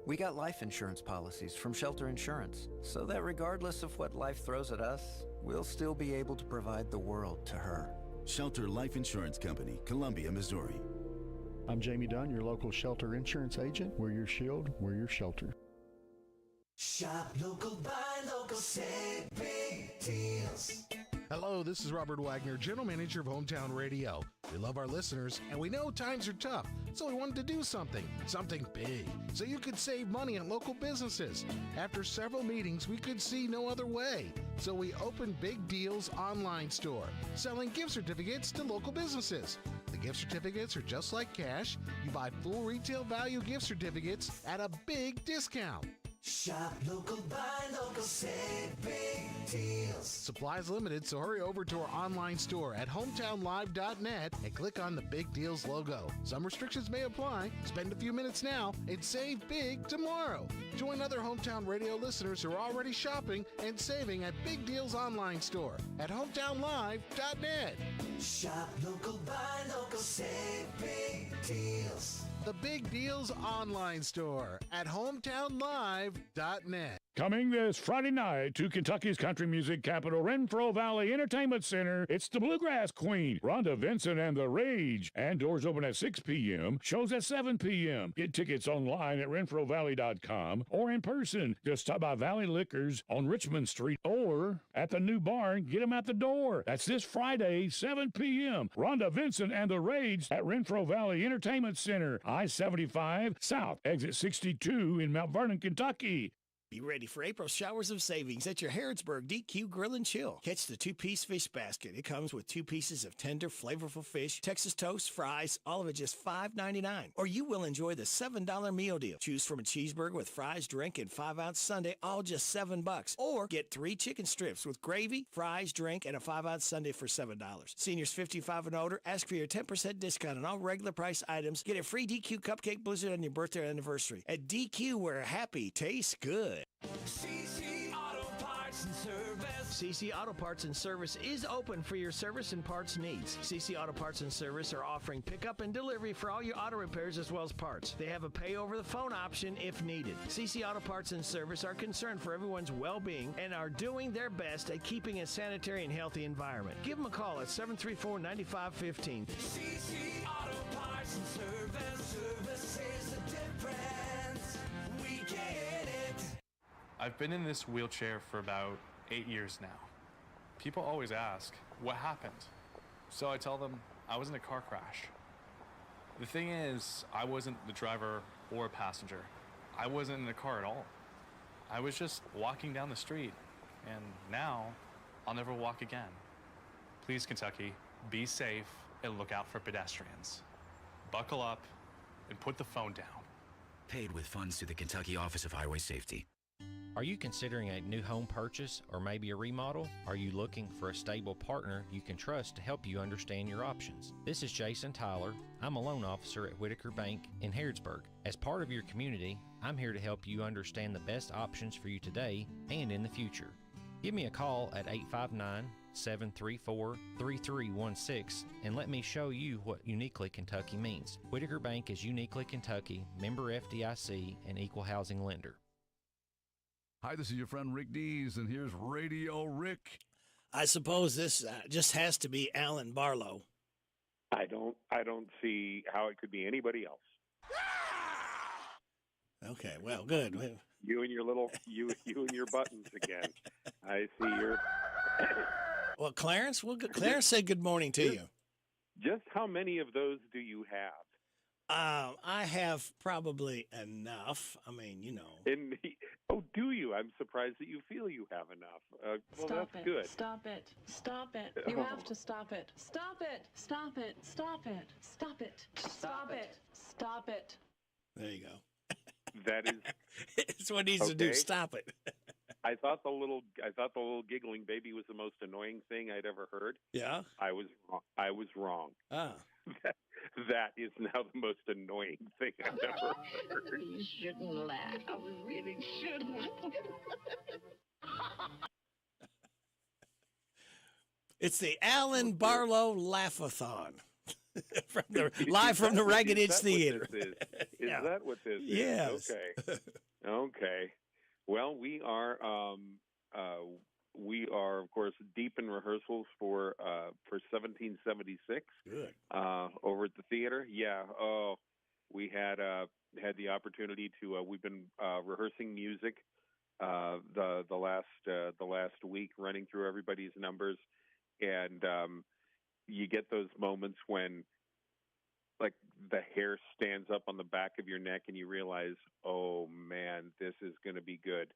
We got life insurance policies from Shelter Insurance, so that regardless of what life throws at us, we'll still be able to provide the world to her. Shelter Life Insurance Company, Columbia, Missouri. I'm Jamie Dunn, your local shelter insurance agent. We're your shield, we're your shelter. Shop local, buy local, save big deals. Hello, this is Robert Wagner, General Manager of Hometown Radio. We love our listeners, and we know times are tough, so we wanted to do something big, so you could save money on local businesses. After several meetings, we could see no other way, so we opened Big Deals Online Store, selling gift certificates to local businesses. The gift certificates are just like cash. You buy full retail value gift certificates at a big discount. Shop local, buy local, save big deals. Supplies limited, so hurry over to our online store at hometownlive.net and click on the Big Deals logo. Some restrictions may apply. Spend a few minutes now and save big tomorrow. Join other Hometown Radio listeners who are already shopping and saving at Big Deals online store at hometownlive.net. Shop local, buy local, save big deals. The Big Deals online store at hometownlive.net. Coming this Friday night to Kentucky's country music capital, Renfro Valley Entertainment Center, it's the Bluegrass Queen, Rhonda Vincent and the Rage. And doors open at 6 p.m., shows at 7 p.m. Get tickets online at renfrovalley.com or in person. Just stop by Valley Liquors on Richmond Street or at the new barn. Get them at the door. That's this Friday, 7 p.m. Rhonda Vincent and the Rage at Renfro Valley Entertainment Center, I-75 South, exit 62 in Mount Vernon, Kentucky. Be ready for April showers of savings at your Harrodsburg DQ Grill and Chill. Catch the 2-piece fish basket. It comes with 2 pieces of tender, flavorful fish, Texas toast, fries, all of it just $5.99. Or you will enjoy the $7 meal deal. Choose from a cheeseburger with fries, drink, and 5-ounce sundae, all just $7. Or get 3 chicken strips with gravy, fries, drink, and a 5-ounce sundae for $7. Seniors 55 and older, ask for your 10% discount on all regular price items. Get a free DQ Cupcake Blizzard on your birthday or anniversary. At DQ, where happy tastes good. CC Auto Parts and Service. CC Auto Parts and Service is open for your service and parts needs. CC Auto Parts and Service are offering pickup and delivery for all your auto repairs as well as parts. They have a pay over the phone option if needed. CC Auto Parts and Service are concerned for everyone's well-being and are doing their best at keeping a sanitary and healthy environment. Give them a call at 734-9515. CC Auto Parts. Passion, service is the difference. We get it. I've been in this wheelchair for about 8 years now. People always ask, what happened? So I tell them, I was in a car crash. The thing is, I wasn't the driver or passenger. I wasn't in the car at all. I was just walking down the street, and now I'll never walk again. Please, Kentucky, be safe and look out for pedestrians. Buckle up and put the phone down. Paid with funds through the Kentucky Office of Highway Safety. Are you considering a new home purchase or maybe a remodel? Are you looking for a stable partner you can trust to help you understand your options? This is Jason Tyler. I'm a loan officer at Whitaker Bank in Harrodsburg. As part of your community, I'm here to help you understand the best options for you today and in the future. Give me a call at 859-734-3316 and let me show you what Uniquely Kentucky means. Whitaker Bank is Uniquely Kentucky, member FDIC, and equal housing lender. Hi, this is your friend Rick Dees, and here's Radio Rick. I suppose this just has to be Alan Barlow. I don't see how it could be anybody else. Okay, well, good. You and your little you and your buttons again. I see your. Well, Clarence, Clarence said good morning to you. Just how many of those do you have? I have probably enough. I mean, you know. Oh, do you? I'm surprised that you feel you have enough. Well, Stop that's it. good. Stop it. Stop it. You have to stop it. Stop it. Stop it. Stop it. Stop it. Stop it. Stop it. There you go. That is. It's what needs to do. Stop it. I thought the little giggling baby was the most annoying thing I'd ever heard. Yeah. I was wrong. Ah. That is now the most annoying thing I've ever heard. You shouldn't laugh. You really shouldn't. It's the Alan Barlow Laugh-a-thon. Live from the Ragged Edge Theater. Is that what this is? Yes. Okay. Okay. Well, we are of course deep in rehearsals for 1776. Good. Over at the theater. Yeah. Oh, we had the opportunity to. We've been rehearsing music the last week, running through everybody's numbers, and you get those moments when, like, the hair stands up on the back of your neck and you realize, oh man, this is going to be good.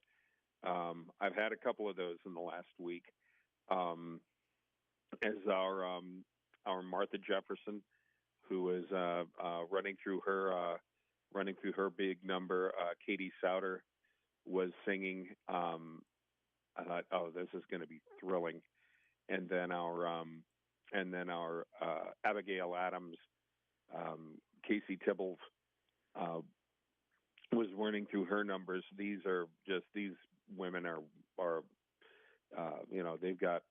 I've had a couple of those in the last week. As our Martha Jefferson, who is running through her big number, Katie Souter was singing. I thought, oh, this is going to be thrilling. And then our Abigail Adams, Casey Tibbles, was running through her numbers. These women are they've got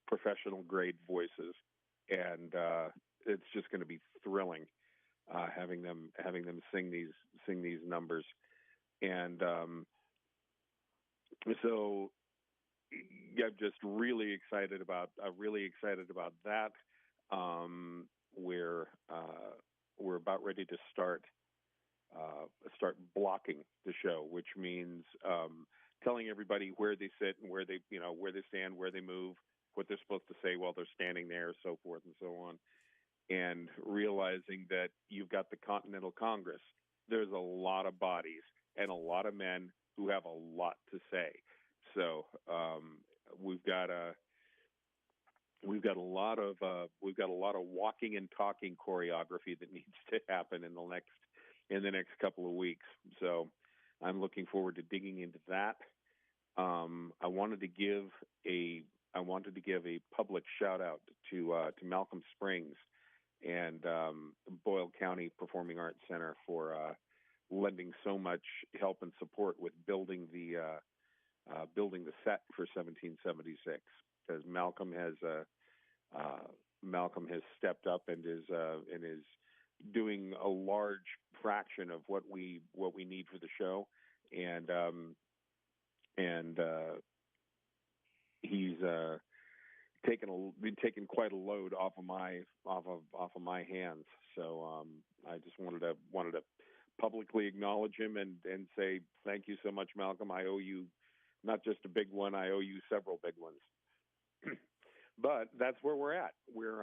professional grade voices, and it's just going to be thrilling having them sing these numbers. And so I'm just really excited about that. We're about ready to start blocking the show, which means telling everybody where they sit and where they stand, where they move, what they're supposed to say while they're standing there, so forth and so on. And realizing that you've got the Continental Congress. There's a lot of bodies and a lot of men who have a lot to say. So we've got a lot of walking and talking choreography that needs to happen in the next couple of weeks. So I'm looking forward to digging into that. I wanted to give a public shout out to Malcolm Springs and Boyle County Performing Arts Center for lending so much help and support with building the set for 1776, because Malcolm has stepped up and is doing a large fraction of what we need for the show, and he's taken quite a load off of my hands. So I just wanted to publicly acknowledge him and say thank you so much, Malcolm. I owe you not just a big one. I owe you several big ones. But that's where we're at. We're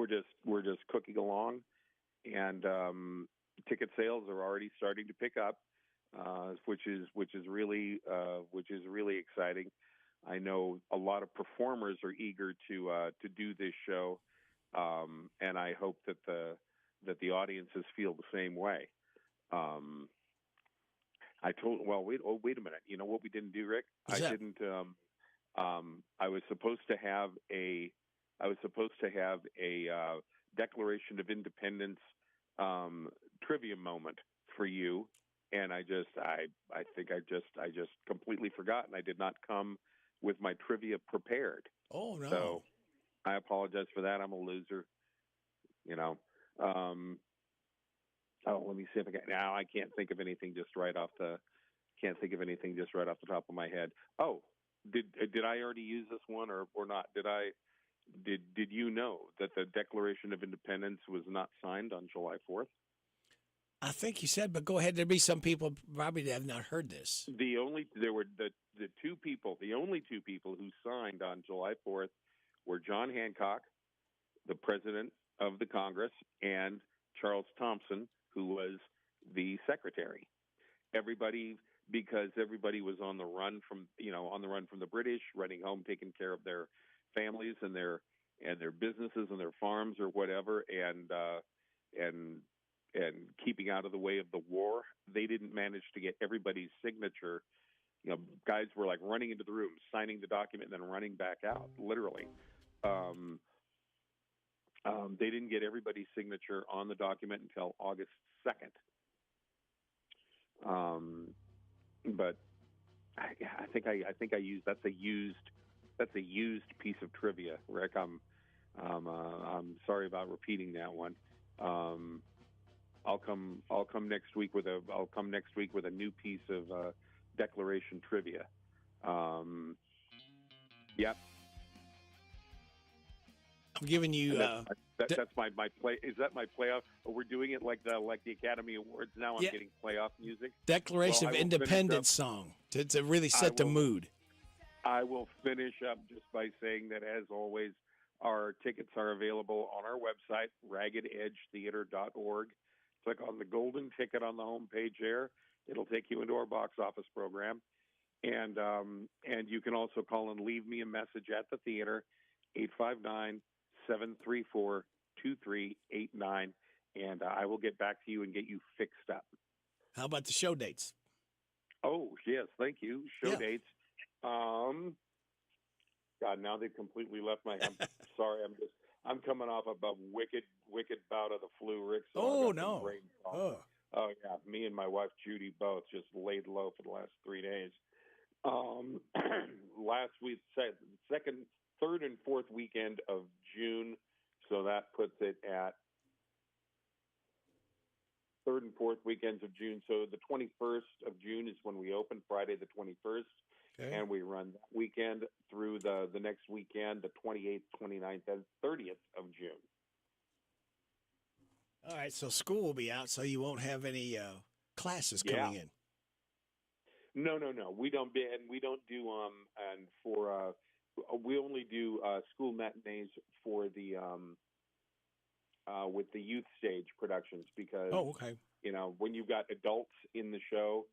just cooking along, and ticket sales are already starting to pick up, which is really exciting. I know a lot of performers are eager to do this show, and I hope that the audiences feel the same way. Wait a minute. You know what we didn't do, Rick? What's that? I was supposed to have a Declaration of Independence trivia moment for you, and I think I just completely forgot, and I did not come with my trivia prepared. Oh no! So I apologize for that. I'm a loser. Let me see if I can. Now I can't think of anything just right off the top of my head. Oh, did I already use this one or not? Did you know that the Declaration of Independence was not signed on July 4th? I think you said, but go ahead. There'd be some people probably that have not heard this. The only two people who signed on July 4th were John Hancock, the president of the Congress, and Charles Thompson, who was the secretary. Because everybody was on the run from the British, running home, taking care of their families and their businesses and their farms or whatever, and keeping out of the way of the war. They didn't manage to get everybody's signature. Guys were like running into the room, signing the document, and then running back out, literally. They didn't get everybody's signature on the document until August 2nd. But I think I used that's a used piece of trivia, Rick. I'm sorry about repeating that one. I'll come next week with a new piece of Declaration trivia. Yep. I'm giving you. That's my play. Is that my playoff? We're doing it like the Academy Awards now. I'm getting playoff music. Declaration of Independence song to really set the mood. I will finish up just by saying that, as always, our tickets are available on our website, raggededgetheater.org. Click on the golden ticket on the homepage there. It'll take you into our box office program, and you can also call and leave me a message at the theater, 859-734-2389, and I will get back to you and get you fixed up. How about the show dates? Oh, yes, thank you. Show dates. God, now they've completely left my. I'm sorry. I'm coming off of a wicked bout of the flu, Rick. So no! Oh yeah, me and my wife Judy both just laid low for the last 3 days. Last week, second, third, and fourth weekend of June. So that puts it at third and fourth weekends of June. So the 21st of June is when we open, Friday the 21st. Okay. And we run that weekend through the next weekend, the 28th, 29th, and 30th of June. All right, so school will be out, so you won't have any classes coming in. No. We don't do we only do school matinees for the with the youth stage productions because when you've got adults in the show,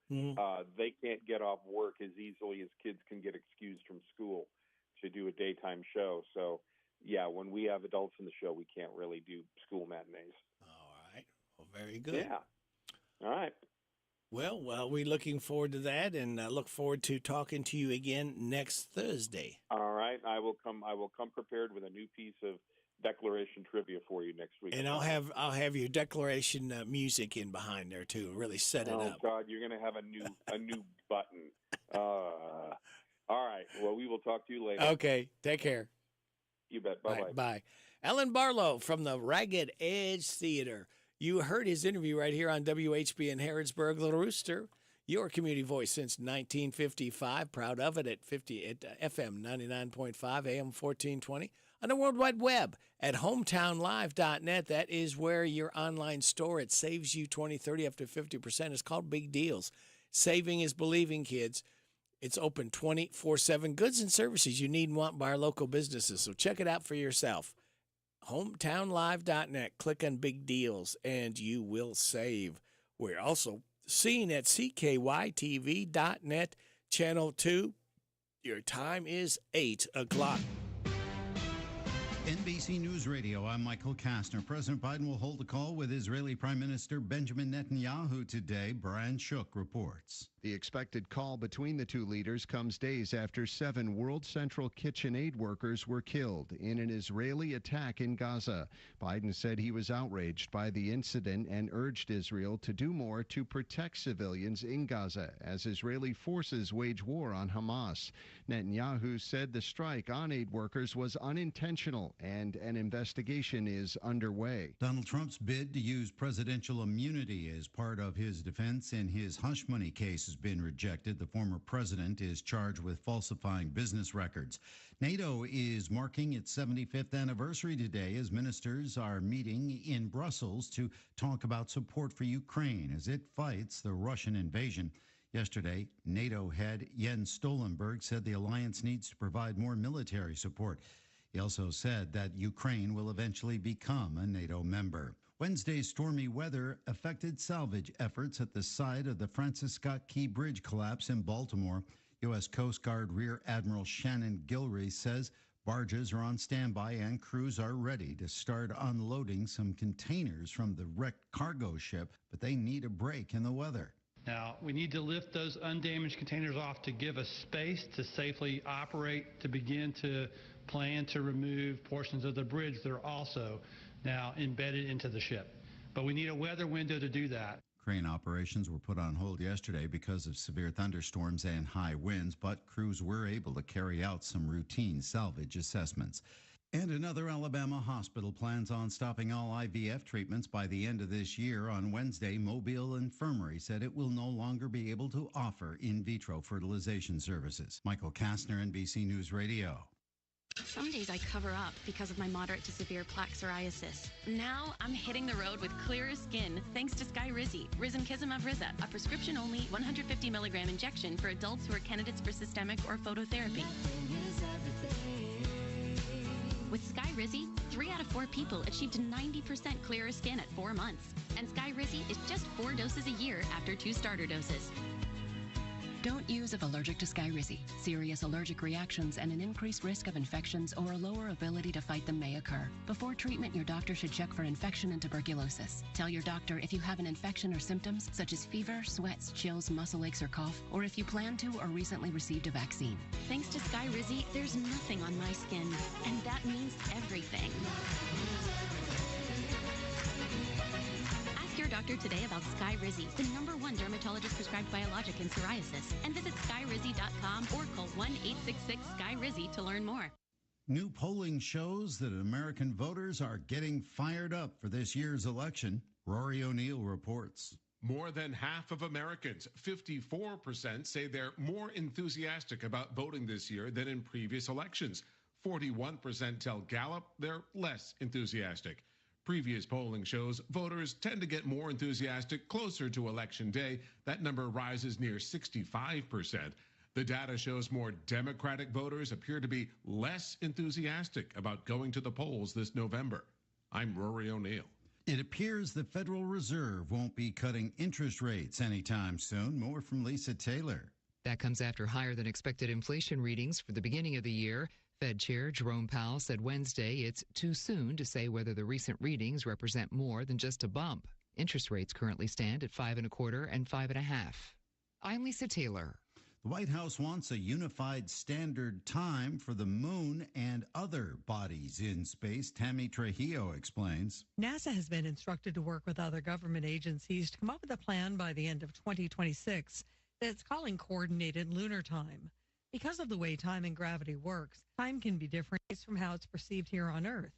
they can't get off work as easily as kids can get excused from school to do a daytime show. So when we have adults in the show, we can't really do school matinees. All right. Well, very good. Yeah. All right. Well, we're looking forward to that, and look forward to talking to you again next Thursday. All right. I will come prepared with a new piece of Declaration trivia for you next week. And I'll have your Declaration music in behind there too. Really set it up. Oh God, you're going to have a new button. All right. Well, we will talk to you later. Okay. Take care. You bet. Bye-bye. Right, bye. Alan Barlow from the Ragged Edge Theater. You heard his interview right here on WHBN Harrodsburg, Little Rooster. Your community voice since 1955. Proud of it at FM 99.5, AM 1420. On the World Wide Web at hometownlive.net. That is where your online store, it saves you 20, 30, up to 50%. It's called Big Deals. Saving is believing, kids. It's open 24/7. Goods and services you need and want by our local businesses. So check it out for yourself. hometownlive.net. Click on Big Deals and you will save. We're also seen at CKYTV.net, Channel 2. Your time is 8 o'clock. NBC News Radio, I'm Michael Kastner. President Biden will hold a call with Israeli Prime Minister Benjamin Netanyahu today, Brian Shook reports. The expected call between the two leaders comes days after 7 World Central Kitchen aid workers were killed in an Israeli attack in Gaza. Biden said he was outraged by the incident and urged Israel to do more to protect civilians in Gaza as Israeli forces wage war on Hamas. Netanyahu said the strike on aid workers was unintentional and an investigation is underway. Donald Trump's bid to use presidential immunity as part of his defense in his hush money case has been rejected. The former president is charged with falsifying business records. NATO is marking its 75th anniversary today as ministers are meeting in Brussels to talk about support for Ukraine as it fights the Russian invasion. Yesterday, NATO head Jens Stoltenberg said the alliance needs to provide more military support. He also said that Ukraine will eventually become a NATO member. Wednesday's stormy weather affected salvage efforts at the site of the Francis Scott Key Bridge collapse in Baltimore. U.S. Coast Guard Rear Admiral Shannon Gilreath says barges are on standby and crews are ready to start unloading some containers from the wrecked cargo ship, but they need a break in the weather. Now, we need to lift those undamaged containers off to give us space to safely operate, to begin to plan to remove portions of the bridge that are also now embedded into the ship. But we need a weather window to do that. Crane operations were put on hold yesterday because of severe thunderstorms and high winds, but crews were able to carry out some routine salvage assessments. And another Alabama hospital plans on stopping all IVF treatments by the end of this year. On Wednesday, Mobile Infirmary said it will no longer be able to offer in vitro fertilization services. Michael Kastner, NBC News Radio. Some days I cover up because of my moderate to severe plaque psoriasis. Now I'm hitting the road with clearer skin thanks to Skyrizi, Risankizumab Riza, a prescription-only 150 milligram injection for adults who are candidates for systemic or phototherapy. With Skyrizi, 3 out of 4 people achieved 90% clearer skin at 4 months. And Skyrizi is just 4 doses a year after 2 starter doses. Don't use if allergic to Skyrizi. Serious allergic reactions and an increased risk of infections or a lower ability to fight them may occur. Before treatment, your doctor should check for infection and tuberculosis. Tell your doctor if you have an infection or symptoms such as fever, sweats, chills, muscle aches, or cough, or if you plan to or recently received a vaccine. Thanks to Skyrizi, there's nothing on my skin, and that means everything. Your doctor today about Skyrizi, the #1 dermatologist prescribed biologic in psoriasis, and visit skyrizi.com or call 1-866-SKYRIZI to learn more. New polling shows that American voters are getting fired up for this year's election. Rory O'Neill reports. More than half of Americans, 54%, say they're more enthusiastic about voting this year than in previous elections. 41% tell Gallup they're less enthusiastic. Previous polling shows voters tend to get more enthusiastic closer to Election Day. That number rises near 65%. The data shows more Democratic voters appear to be less enthusiastic about going to the polls this November. I'm Rory O'Neill. It appears the Federal Reserve won't be cutting interest rates anytime soon. More from Lisa Taylor. That comes after higher than expected inflation readings for the beginning of the year. Fed Chair Jerome Powell said Wednesday it's too soon to say whether the recent readings represent more than just a bump. Interest rates currently stand at 5.25% and 5.5%. I'm Lisa Taylor. The White House wants a unified standard time for the moon and other bodies in space. Tammy Trujillo explains. NASA has been instructed to work with other government agencies to come up with a plan by the end of 2026 that it's calling coordinated lunar time. Because of the way time and gravity works, time can be different from how it's perceived here on Earth.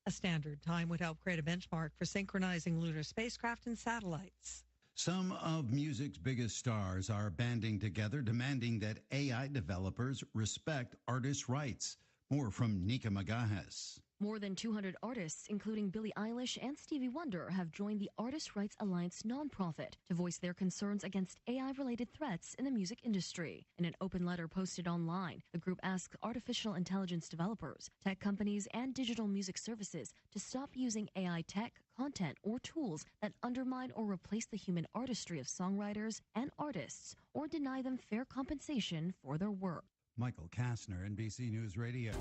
A standard time would help create a benchmark for synchronizing lunar spacecraft and satellites. Some of music's biggest stars are banding together, demanding that AI developers respect artists' rights. More from Nika Magajas. More than 200 artists, including Billie Eilish and Stevie Wonder, have joined the Artists' Rights Alliance nonprofit to voice their concerns against AI-related threats in the music industry. In an open letter posted online, the group asks artificial intelligence developers, tech companies, and digital music services to stop using AI tech, content, or tools that undermine or replace the human artistry of songwriters and artists, or deny them fair compensation for their work. Michael Kastner, NBC News Radio.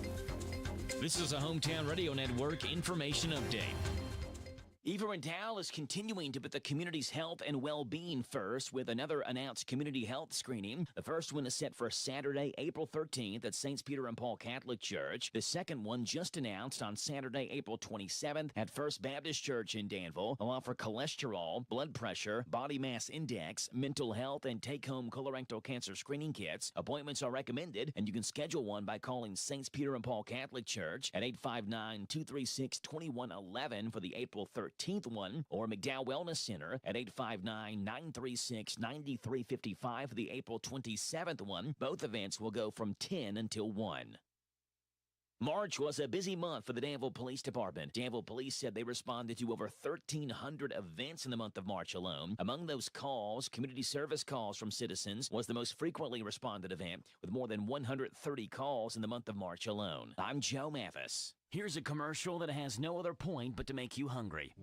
This is a Hometown Radio Network information update. Everendow is continuing to put the community's health and well-being first with another announced community health screening. The first one is set for Saturday, April 13th at St. Peter and Paul Catholic Church. The second one just announced on Saturday, April 27th at First Baptist Church in Danville. They'll offer cholesterol, blood pressure, body mass index, mental health, and take-home colorectal cancer screening kits. Appointments are recommended, and you can schedule one by calling St. Peter and Paul Catholic Church at 859-236-2111 for the April 13th one, or McDowell Wellness Center at 859-936-9355 for the April 27th one. Both events will go from 10 until 1. March was a busy month for the Danville Police Department. Danville Police said they responded to over 1,300 events in the month of March alone. Among those calls, community service calls from citizens was the most frequently responded event, with more than 130 calls in the month of March alone. I'm Joe Mathis. Here's a commercial that has no other point but to make you hungry.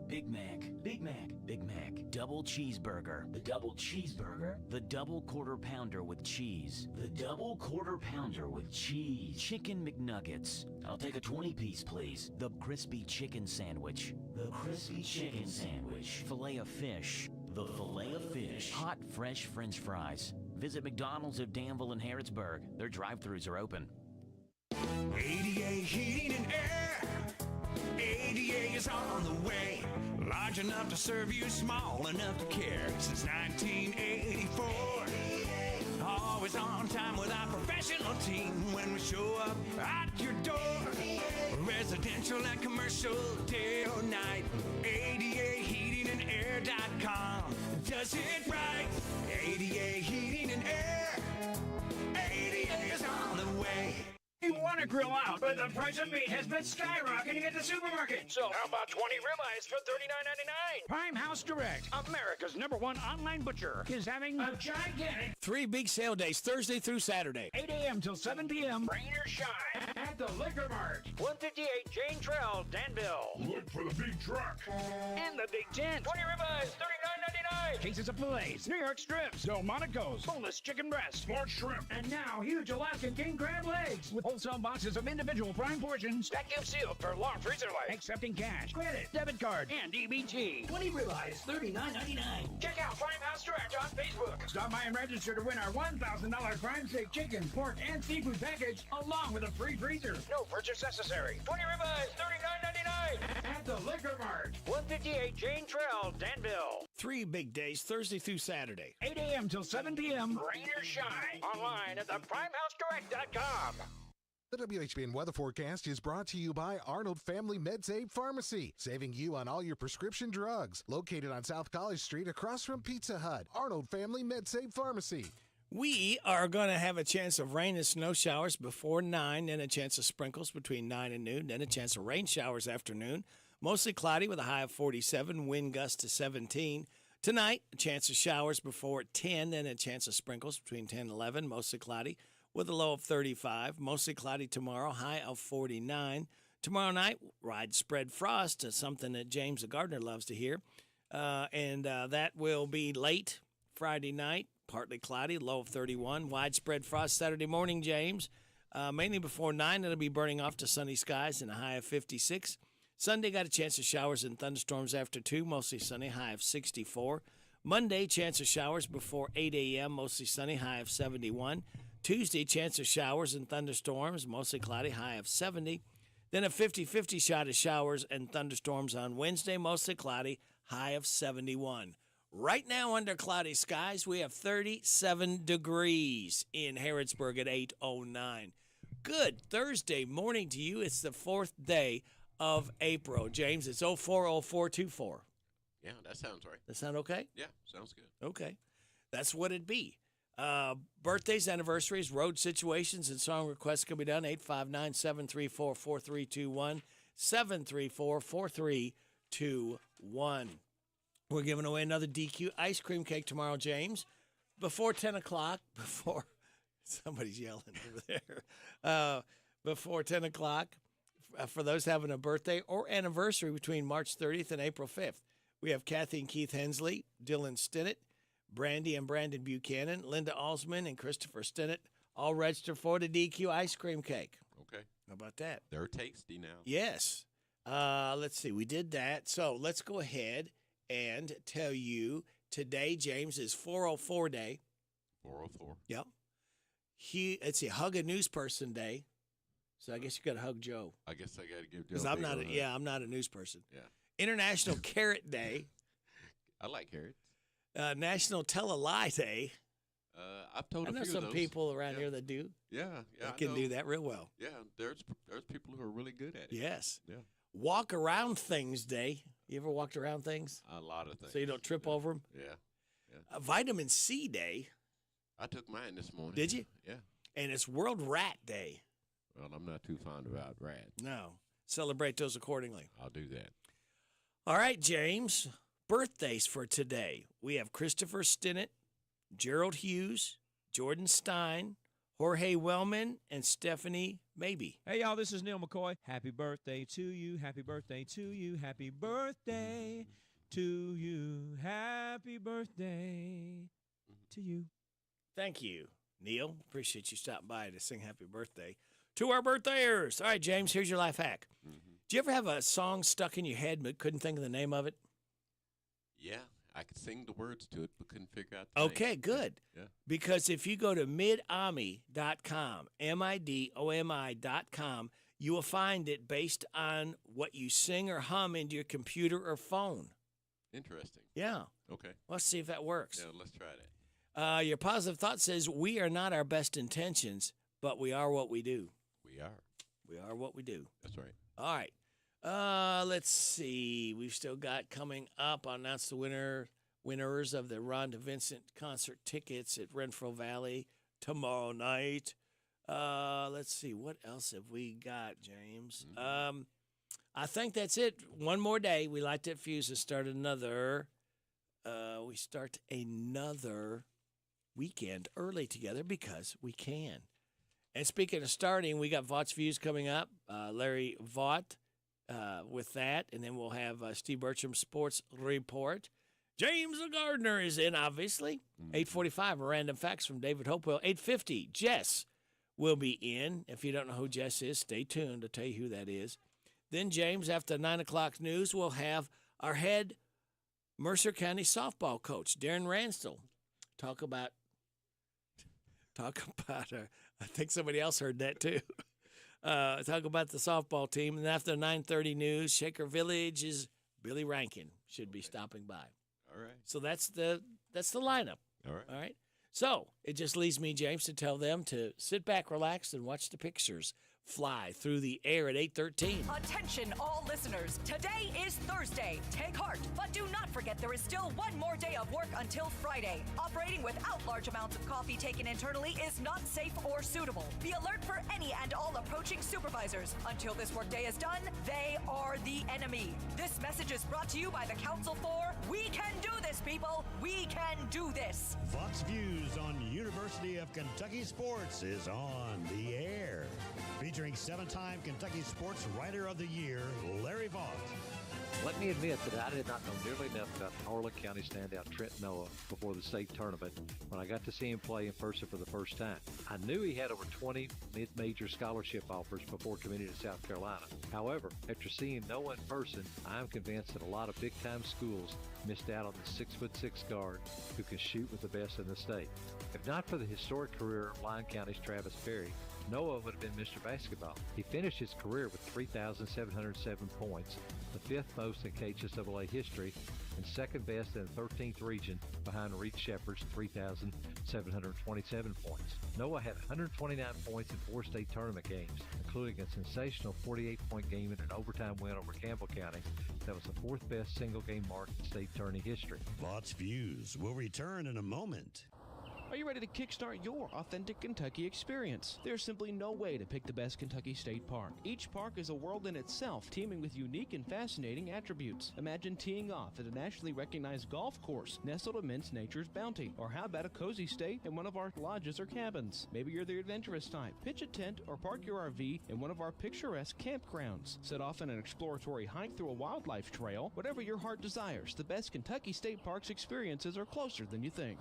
Big Mac, Big Mac, Big Mac, double cheeseburger, the double cheeseburger, the double quarter pounder with cheese, the double quarter pounder with cheese, chicken McNuggets. I'll take a 20-piece, please. The crispy chicken sandwich, the crispy chicken sandwich, filet of fish, the filet of fish, hot fresh French fries. Visit McDonald's of Danville and Harrodsburg. Their drive-thrus are open. ADA Heating and Air. ADA is on the way. Large enough to serve you, small enough to care. Since 1984. Always on time with our professional team when we show up at your door. Residential and commercial, day or night. ADAHeatingandAir.com does it right. ADA Heating and Air. ADA is on the way. You want to grill out, but the price of meat has been skyrocketing at the supermarket. So how about 20 ribeyes for $39.99? Prime House Direct, America's #1 online butcher, is having a gigantic 3 big sale days, Thursday through Saturday. 8 a.m. till 7 p.m. Rain or shine at the Liquor Mart. 158 Jane Trail, Danville. Look for the big truck. And the big tent. 20 ribeyes, $39.99. Cases of fillets, New York strips, Delmonico's, boneless chicken breast, smart shrimp, and now huge Alaskan king crab legs with wholesale boxes of individual prime portions, vacuum sealed for long freezer life. Accepting cash, credit, debit card, and EBT. 20 ribeyes, $39.99. Check out Prime House Direct on Facebook. Stop by and register to win our $1,000 prime steak chicken, pork, and seafood package, along with a free freezer. No purchase necessary. 20 ribeyes, $39.99. At the Liquor Mart, 158 Jane Trail, Danville. 3 big days, Thursday through Saturday. 8 a.m. till 7 p.m. Rain or shine. Online at theprimehousedirect.com. The WHBN weather forecast is brought to you by Arnold Family MedSave Pharmacy, saving you on all your prescription drugs. Located on South College Street across from Pizza Hut. Arnold Family MedSave Pharmacy. We are going to have a chance of rain and snow showers before 9, then a chance of sprinkles between 9 and noon, then a chance of rain showers afternoon. Mostly cloudy with a high of 47, wind gust to 17. Tonight, a chance of showers before 10, then a chance of sprinkles between 10 and 11, mostly cloudy with a low of 35. Mostly cloudy tomorrow, high of 49. Tomorrow night, widespread frost, something that James the gardener loves to hear. And that will be late Friday night, partly cloudy, low of 31. Widespread frost Saturday morning, James. Mainly before 9, it'll be burning off to sunny skies and a high of 56. Sunday, got a chance of showers and thunderstorms after 2, mostly sunny, high of 64. Monday, chance of showers before 8 a.m., mostly sunny, high of 71. Tuesday, chance of showers and thunderstorms, mostly cloudy, high of 70. Then a 50-50 shot of showers and thunderstorms on Wednesday, mostly cloudy, high of 71. Right now, under cloudy skies, we have 37 degrees in Harrodsburg at 8:09. Good Thursday morning to you. It's the 4th day of April. James, it's 040424. Yeah, that sounds right. That sound okay? Yeah, sounds good. Okay. That's what it'd be. Birthdays, anniversaries, road situations, and song requests can be done. 859-734-4321. 734-4321. We're giving away another DQ ice cream cake tomorrow, James. Before 10 o'clock, before somebody's yelling over there, before 10 o'clock, for those having a birthday or anniversary between March 30th and April 5th, we have Kathy and Keith Hensley, Dylan Stinnett, Brandy and Brandon Buchanan, Linda Alsman, and Christopher Stinnett, all registered for the DQ ice cream cake. Okay. How about that? They're tasty now. Yes. Let's see. We did that. So let's go ahead and tell you today, James, is 404 Day. 404. Yep. It's a Hug a News Person Day. So I guess you got to hug Joe. I guess I got to give Joe. Because I'm not a news person. Yeah. International Carrot Day. I like carrots. National Tell a Lie Day. I've told a few of those. I know some people around here that do. Yeah, yeah. That can do that real well. Yeah, there's people who are really good at it. Yes. Yeah. Walk Around Things Day. You ever walked around things? A lot of things. So you don't trip over them? Yeah. Vitamin C Day. I took mine this morning. Did you? Yeah. And it's World Rat Day. Well, I'm not too fond about rats. No. Celebrate those accordingly. I'll do that. All right, James. Birthdays for today. We have Christopher Stinnett, Gerald Hughes, Jordan Stein, Jorge Wellman, and Stephanie Maybe. Hey, y'all, this is Neil McCoy. Happy birthday to you. Happy birthday to you. Happy birthday to you. Happy birthday to you. Thank you, Neil. Appreciate you stopping by to sing happy birthday to our birthdayers. All right, James, here's your life hack. Do you ever have a song stuck in your head but couldn't think of the name of it? Yeah, I could sing the words to it, but couldn't figure out the Okay, name. good. Yeah. Because if you go to midomi.com, midomi.com, you will find it based on what you sing or hum into your computer or phone. Interesting. Yeah. Okay. Let's see if that works. Yeah, let's try that. Your positive thought says, we are not our best intentions, but we are what we do. We are. We are what we do. That's right. All right. Let's see. We've still got coming up. I'll announce the winners of the Rhonda Vincent concert tickets at Renfro Valley tomorrow night. Let's see. What else have we got, James? I think that's it. One more day. We light that fuse and start another. We start another weekend early together because we can. And speaking of starting, we got Vaught's Views coming up. Larry Vaught with that. And then we'll have Steve Bertram Sports Report. James Gardner is in, obviously. 8:45, a random facts from David Hopewell. 8:50, Jess will be in. If you don't know who Jess is, stay tuned to tell you who that is. Then, James, after 9 o'clock news, we'll have our head Mercer County softball coach, Darren Ransdell, talk about I think somebody else heard that too. Talk about the softball team. And after 9:30 news, Shaker Village's Billy Rankin should be stopping by. All right. So that's the lineup. All right. All right. So it just leaves me, James, to tell them to sit back, relax, and watch the pictures fly through the air at 8:13. Attention, all listeners. Today is Thursday. Take heart, but do not forget there is still one more day of work until Friday. Operating without large amounts of coffee taken internally is not safe or suitable. Be alert for any and all approaching supervisors. Until this workday is done, they are the enemy. This message is brought to you by the Council for We Can Do This, people. We can do this. Fox Views on University of Kentucky Sports is on the air. Featuring 7-time Kentucky Sports Writer of the Year, Larry Vaught. Let me admit that I did not know nearly enough about Harlan County standout Trent Noah before the state tournament when I got to see him play in person for the first time. I knew he had over 20 mid-major scholarship offers before committing to South Carolina. However, after seeing Noah in person, I am convinced that a lot of big-time schools missed out on the 6'6" guard who can shoot with the best in the state. If not for the historic career of Lyon County's Travis Berry, Noah would have been Mr. Basketball. He finished his career with 3,707 points, the fifth most in KHSAA history, and second best in the 13th region behind Reed Shepherd's 3,727 points. Noah had 129 points in 4 state tournament games, including a sensational 48-point game in an overtime win over Campbell County. That was the 4th best single-game mark in state tourney history. Lots Views will return in a moment. Are you ready to kickstart your authentic Kentucky experience? There's simply no way to pick the best Kentucky State Park. Each park is a world in itself, teeming with unique and fascinating attributes. Imagine teeing off at a nationally recognized golf course nestled amidst nature's bounty. Or how about a cozy stay in one of our lodges or cabins? Maybe you're the adventurous type. Pitch a tent or park your RV in one of our picturesque campgrounds. Set off on an exploratory hike through a wildlife trail. Whatever your heart desires, the best Kentucky State Parks experiences are closer than you think.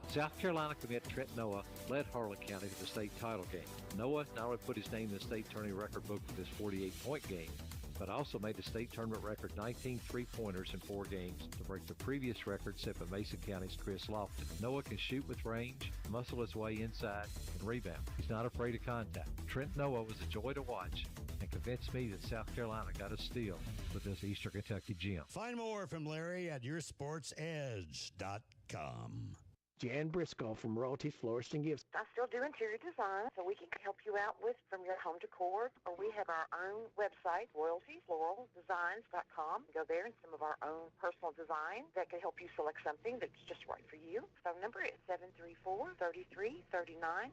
South Carolina commit Trent Noah led Harlan County to the state title game. Noah not only put his name in the state tourney record book with his 48-point game, but also made the state tournament record 19 three-pointers in 4 games to break the previous record set by Mason County's Chris Lofton. Noah can shoot with range, muscle his way inside, and rebound. He's not afraid of contact. Trent Noah was a joy to watch and convinced me that South Carolina got a steal with this Eastern Kentucky gem. Find more from Larry at yoursportsedge.com. Jan Briscoe from Royalty Florist and Gifts. I still do interior design, so we can help you out with from your home decor, or we have our own website, royaltyfloraldesigns.com. Go there and some of our own personal design that can help you select something that's just right for you. Phone number is 734-3339,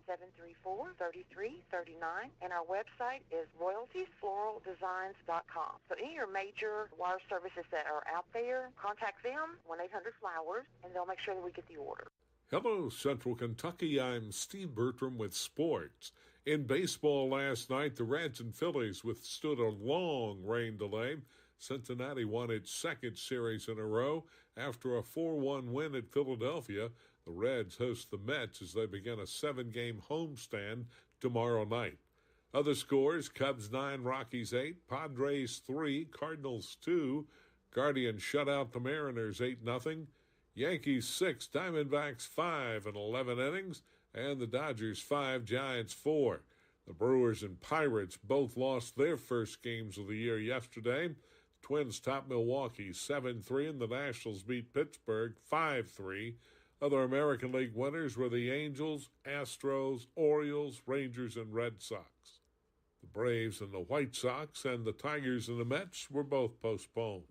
734-3339, and our website is royaltyfloraldesigns.com. So any of your major wire services that are out there, contact them, 1-800-FLOWERS, and they'll make sure that we get the order. Hello, Central Kentucky. I'm Steve Bertram with sports. In baseball last night, the Reds and Phillies withstood a long rain delay. Cincinnati won its second series in a row. After a 4-1 win at Philadelphia, the Reds host the Mets as they begin a 7-game homestand tomorrow night. Other scores, Cubs 9, Rockies 8, Padres 3, Cardinals 2, Guardians shut out the Mariners 8-0. Yankees 6, Diamondbacks 5 in 11 innings, and the Dodgers 5, Giants 4. The Brewers and Pirates both lost their first games of the year yesterday. Twins top Milwaukee 7-3, and the Nationals beat Pittsburgh 5-3. Other American League winners were the Angels, Astros, Orioles, Rangers, and Red Sox. The Braves and the White Sox and the Tigers and the Mets were both postponed.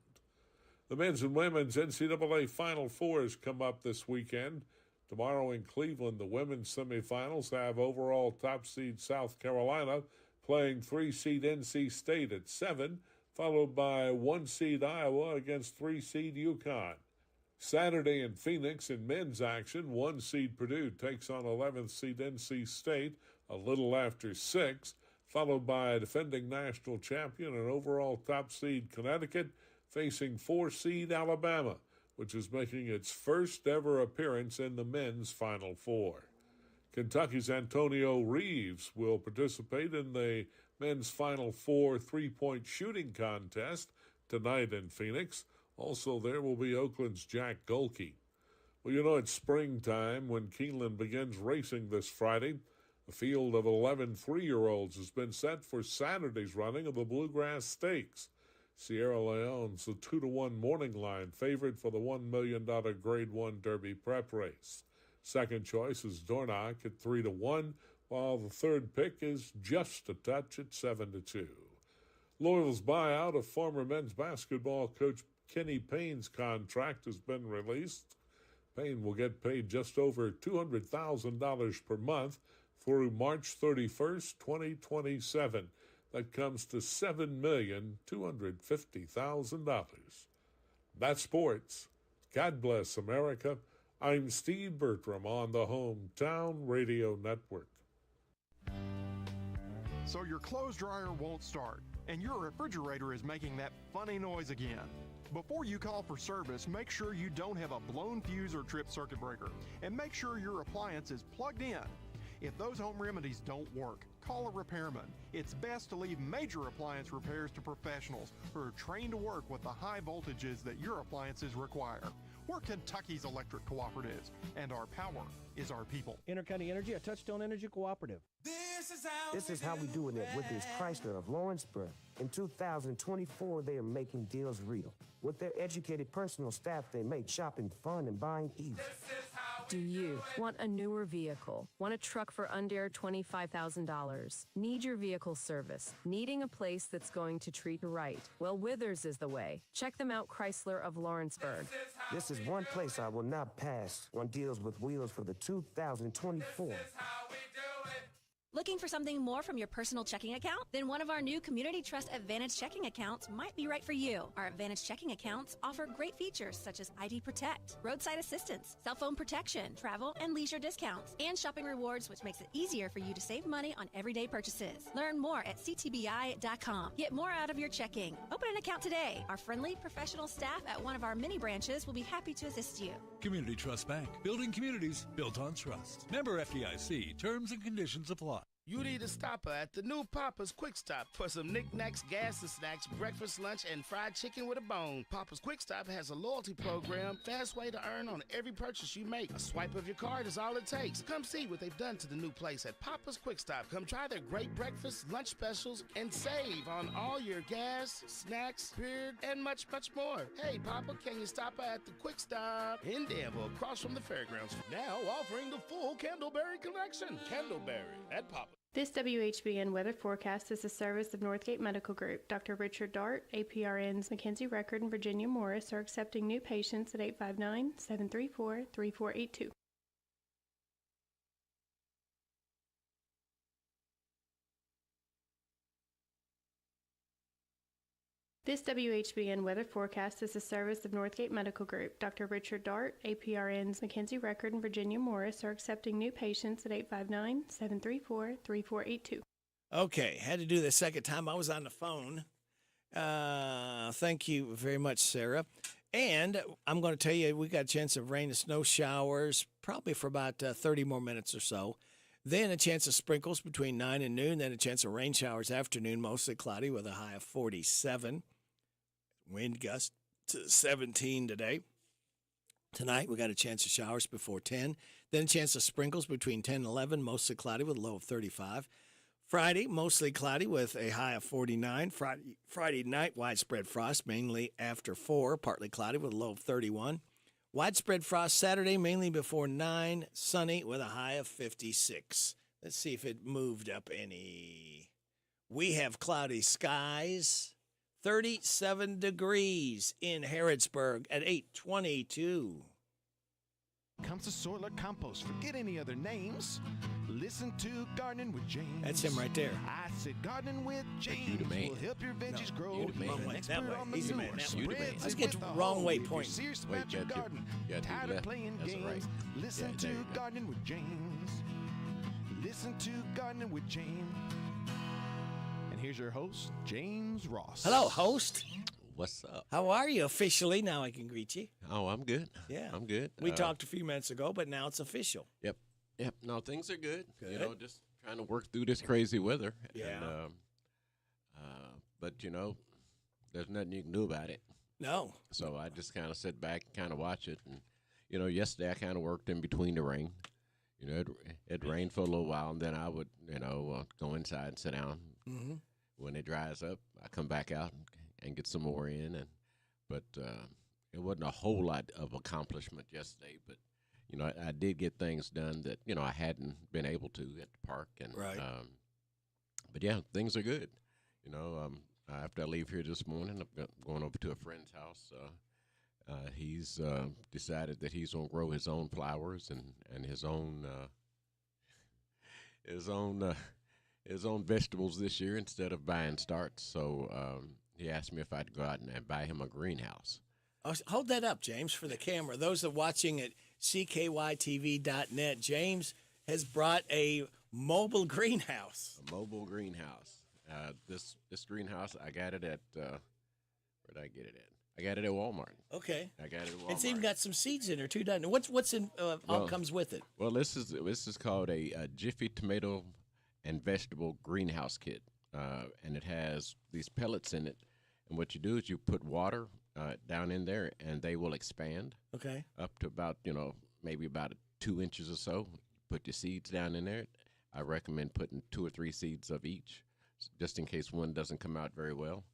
The men's and women's NCAA Final Fours come up this weekend. Tomorrow in Cleveland, the women's semifinals have overall top seed South Carolina playing 3-seed NC State at 7, followed by 1-seed Iowa against 3-seed UConn. Saturday in Phoenix in men's action, 1-seed Purdue takes on 11th-seed NC State a little after 6, followed by defending national champion and overall top seed Connecticut facing 4-seed Alabama, which is making its first ever appearance in the men's Final Four. Kentucky's Antonio Reeves will participate in the men's Final Four three-point shooting contest tonight in Phoenix. Also, there will be Oakland's Jack Golke. Well, you know, it's springtime when Keeneland begins racing this Friday. A field of 11 3-year-olds has been set for Saturday's running of the Bluegrass Stakes. Sierra Leone's the 2-1 morning line favorite for the $1 million Grade 1 Derby prep race. Second choice is Dornoch at 3-1, while the third pick is just a touch at 7-2. Louisville's buyout of former men's basketball coach Kenny Payne's contract has been released. Payne will get paid just over $200,000 per month through March 31st, 2027. That comes to $7,250,000. That's sports. God bless America. I'm Steve Bertram on the Hometown Radio Network. So your clothes dryer won't start, and your refrigerator is making that funny noise again. Before you call for service, make sure you don't have a blown fuse or tripped circuit breaker, and make sure your appliance is plugged in. If those home remedies don't work, call a repairman. It's best to leave major appliance repairs to professionals who are trained to work with the high voltages that your appliances require. We're Kentucky's electric cooperatives, and our power is our people. Intercounty Energy, a Touchstone Energy Cooperative. There This is how we doing it with this Chrysler of Lawrenceburg. In 2024, they are making deals real. With their educated personal staff, they make shopping fun and buying easy. Do you want a newer vehicle? Want a truck for under $25,000? Need your vehicle service? Needing a place that's going to treat you right? Well, Withers is the way. Check them out, Chrysler of Lawrenceburg. This is one place I will not pass on deals with wheels for the 2024. Looking for something more from your personal checking account? Then one of our new Community Trust Advantage checking accounts might be right for you. Our Advantage checking accounts offer great features such as ID Protect, roadside assistance, cell phone protection, travel and leisure discounts, and shopping rewards, which makes it easier for you to save money on everyday purchases. Learn more at ctbi.com. Get more out of your checking. Open an account today. Our friendly, professional staff at one of our many branches will be happy to assist you. Community Trust Bank. Building communities built on trust. Member FDIC. Terms and conditions apply. You need a stopper at the new Papa's Quick Stop for some knickknacks, gas and snacks, breakfast, lunch, and fried chicken with a bone. Papa's Quick Stop has a loyalty program, fast way to earn on every purchase you make. A swipe of your card is all it takes. Come see what they've done to the new place at Papa's Quick Stop. Come try their great breakfast, lunch specials, and save on all your gas, snacks, beer, and much, much more. Hey, Papa, can you stop at the Quick Stop in Danville, across from the fairgrounds? Now offering the full Candleberry collection. Candleberry at Papa. This WHBN weather forecast is a service of Northgate Medical Group. Dr. Richard Dart, APRN's Mackenzie Record, and Virginia Morris are accepting new patients at 859-734-3482. This WHBN weather forecast is a service of Northgate Medical Group. Dr. Richard Dart, APRN's Mackenzie Record, and Virginia Morris are accepting new patients at 859-734-3482. Okay, had to do the second time I was on the phone. Thank you very much, Sarah. And I'm going to tell you, we got a chance of rain and snow showers probably for about 30 more minutes or so. Then a chance of sprinkles between 9 and noon. Then a chance of rain showers afternoon, mostly cloudy with a high of 47. Wind gust to 17 today. Tonight, we got a chance of showers before 10. Then a chance of sprinkles between 10 and 11, mostly cloudy with a low of 35. Friday, mostly cloudy with a high of 49. Friday night, widespread frost, mainly after 4, partly cloudy with a low of 31. Widespread frost Saturday, mainly before 9, sunny with a high of 56. Let's see if it moved up any. We have cloudy skies. 37 degrees in Harrodsburg at 8:22. Comes to soil or compost, forget any other names. Listen to Gardening with James. That's him right there. I said Gardening with James will help your veggies grow. Wrong way, that way. He's a man. Let's get to the wrong way point. Serious about your garden. Tired of playing games. Listen to Gardening with James. Listen to Gardening with James. And here's your host, James Ross. Hello, host. What's up? How are you officially? Now I can greet you. Oh, I'm good. Yeah. I'm good. We talked a few minutes ago, but now it's official. Yep. No, things are good. Good. You know, just trying to work through this crazy weather. Yeah. And, but, you know, there's nothing you can do about it. No. So I just kind of sit back and kind of watch it. And, you know, yesterday I kind of worked in between the rain. You know, it rained for a little while, and then I would, you know, go inside and sit down. Mm-hmm. When it dries up, I come back out and get some more in. But it wasn't a whole lot of accomplishment yesterday. But, you know, I did get things done that, you know, I hadn't been able to at the park. And, right. But, yeah, things are good. You know, after I leave here this morning, I'm going over to a friend's house. He's decided that he's going to grow his own flowers and his own vegetables this year instead of buying starts. So he asked me if I'd go out and buy him a greenhouse. Oh, hold that up, James, for the camera. Those that are watching at ckytv.net, James has brought a mobile greenhouse. A mobile greenhouse. This greenhouse, I got it at, where did I get it at? I got it at Walmart. Okay. I got it at Walmart. It's even got some seeds in there, too, doesn't it? What's in, all comes with it? Well, this is called a Jiffy Tomato and Vegetable Greenhouse Kit. And it has these pellets in it. And what you do is you put water down in there, and they will expand. Okay. Up to about, you know, maybe about 2 inches or so. Put your seeds down in there. I recommend putting 2 or 3 seeds of each, just in case one doesn't come out very well.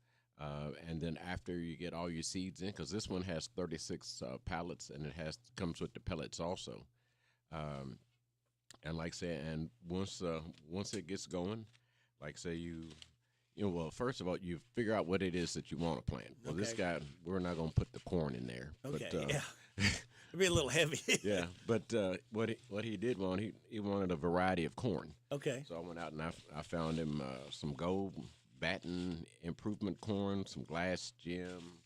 And then after you get all your seeds in, because this one has 36 pallets, and it comes with the pellets also. And like I say, and once it gets going, like say well, first of all, you figure out what it is that you want to plant. Well, this guy, we're not going to put the corn in there. Okay, but, yeah. It'd be a little heavy. Yeah, but what he did want, he wanted a variety of corn. Okay. So I went out and I found him some gold batten improvement corn, some glass gem,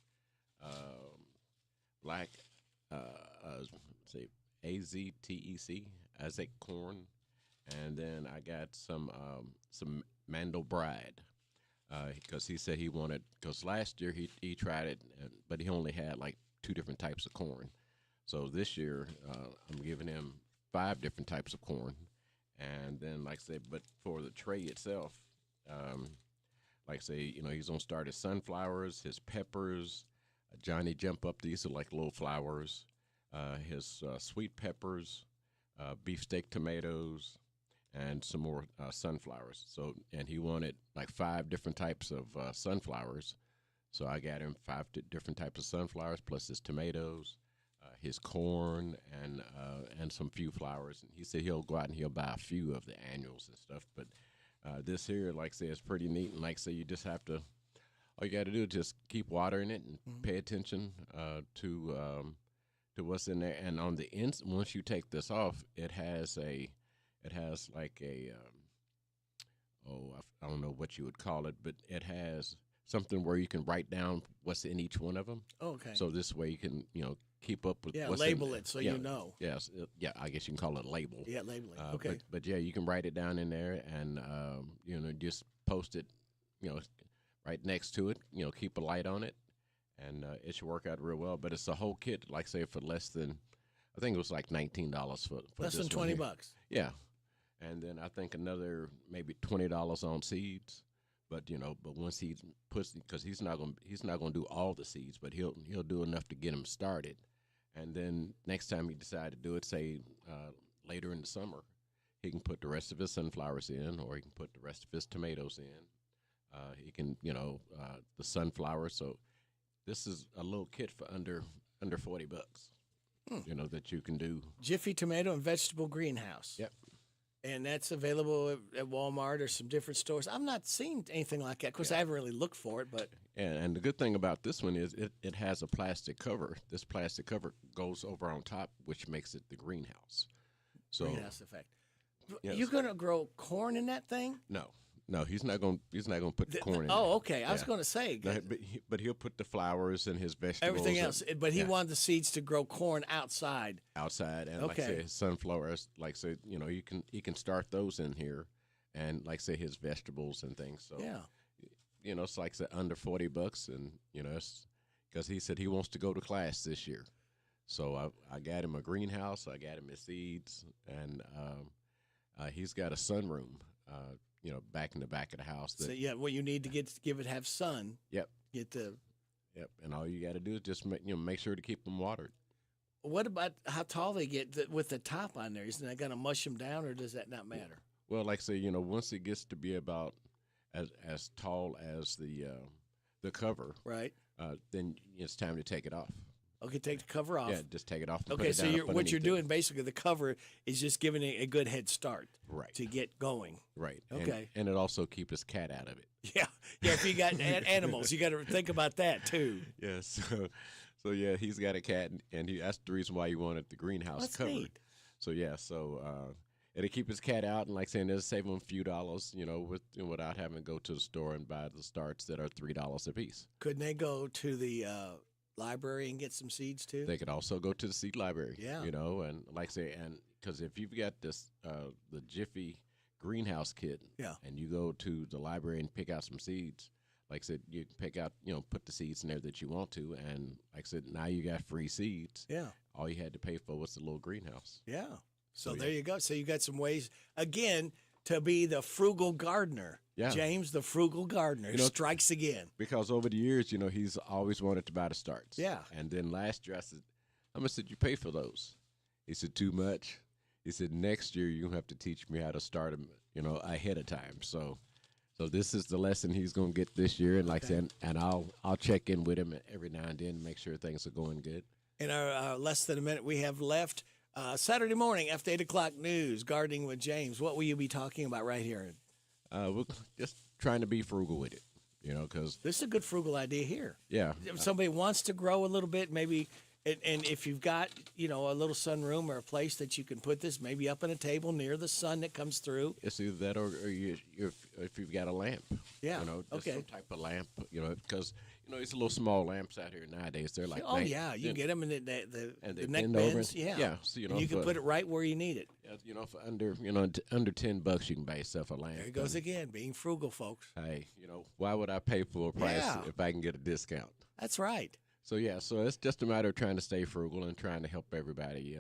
black, say AZTEC, Aztec corn, and then I got some Mandel Bride, because he said he wanted, because last year he tried it, but he only had like 2 different types of corn. So this year I'm giving him 5 different types of corn, and then like I say, but for the tray itself, like I say, he's gonna start his sunflowers, his peppers, Johnny Jump Up. These are like little flowers. His sweet peppers, beefsteak tomatoes, and some more sunflowers. So, and he wanted like 5 different types of sunflowers. So I got him 5 different types of sunflowers, plus his tomatoes, his corn, and some few flowers. And he said he'll go out and he'll buy a few of the annuals and stuff. But this here, like I say, is pretty neat. And like I say, you just have to, all you got to do is just keep watering it and pay attention to what's in there. And on the once you take this off, it has like a I don't know what you would call it, but it has something where you can write down what's in each one of them. Okay. So this way you can keep up with yeah, what's label in, it so you know. Yes, I guess you can call it a label. Yeah, labeling. Okay. But yeah, you can write it down in there and just post it, right next to it. Keep a light on it, and it should work out real well. But it's a whole kit, like say for less than, I think it was like $19 for less this than one $20. here. Yeah, and then I think another maybe $20 on seeds. But but once he puts, because he's not gonna do all the seeds, but he'll do enough to get him started, and then next time he decide to do it, say later in the summer, he can put the rest of his sunflowers in, or he can put the rest of his tomatoes in. He can the sunflowers. So this is a little kit for under $40. That you can do. Jiffy Tomato and Vegetable Greenhouse. Yep. And that's available at Walmart or some different stores. I've not seen anything like that. Of course, I haven't really looked for it, but. And the good thing about this one is it has a plastic cover. This plastic cover goes over on top, which makes it the greenhouse. So greenhouse effect. Yes. You going to grow corn in that thing? No, he's not going to put the corn in. Oh, okay. I was going to say. No, but he'll put the flowers and his vegetables. Everything else. But he wanted the seeds to grow corn outside. Outside. And okay. like I say, his sunflowers, like say, he can start those in here. And like say his vegetables and things. So, yeah. It's like say under $40. And, it's because he said he wants to go to class this year. So I got him a greenhouse. I got him his seeds. And he's got a sunroom. Back in the back of the house. So what you need to have sun. Yep. Get the. Yep, and all you got to do is just make sure to keep them watered. What about how tall they get with the top on there? Isn't that going to mush them down, or does that not matter? Well, like I say, once it gets to be about as tall as the cover, right? Then it's time to take it off. Okay, take the cover off. Yeah, just take it off. And okay, put it so down what you're doing basically, the cover is just giving it a good head start, right, to get going. Right. Okay. And it also keeps his cat out of it. Yeah. If you got animals, you got to think about that too. Yes. So yeah, he's got a cat, and that's the reason why he wanted the greenhouse covered. Neat. So yeah, it'll keep his cat out, and like saying, it'll save him a few dollars, without having to go to the store and buy the starts that are $3 a piece. Couldn't they go to the library and get some seeds too? They could also go to the seed library. Yeah. And like say, and because if you've got this the Jiffy greenhouse kit, yeah, and you go to the library and pick out some seeds, like I said, you can pick out, put the seeds in there that you want to, and like I said, now you got free seeds. Yeah. All you had to pay for was the little greenhouse. Yeah. So there you go. So you got some ways again to be the frugal gardener. Yeah. James, the frugal gardener, strikes again. Because over the years, he's always wanted to buy the starts. Yeah. And then last year I said, how much did you pay for those? He said, too much. he said, next year you're going to have to teach me how to start them, ahead of time. So this is the lesson he's going to get this year. And like I said, and I'll check in with him every now and then to make sure things are going good. In our less than a minute we have left, Saturday morning after 8 o'clock news, Gardening with James, what will you be talking about right here? We're just trying to be frugal with it, because this is a good frugal idea here. Yeah. If somebody wants to grow a little bit, maybe, and if you've got, a little sunroom or a place that you can put this, maybe up on a table near the sun that comes through. It's either that or if you've got a lamp. Yeah. Just some type of lamp, because, these little small lamps out here nowadays, they're like. Oh, yeah. You get them in the neck bend bends. over. Yeah. So, and you can put it right where you need it. For under $10, you can buy yourself a lamp. There it goes again, being frugal, folks. Hey, why would I pay full price if I can get a discount? That's right. So it's just a matter of trying to stay frugal and trying to help everybody,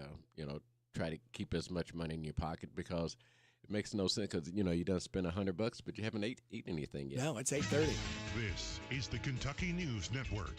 try to keep as much money in your pocket, because it makes no sense because, you done spend $100, but you haven't eaten anything yet. No, it's 8:30. This is the Kentucky News Network.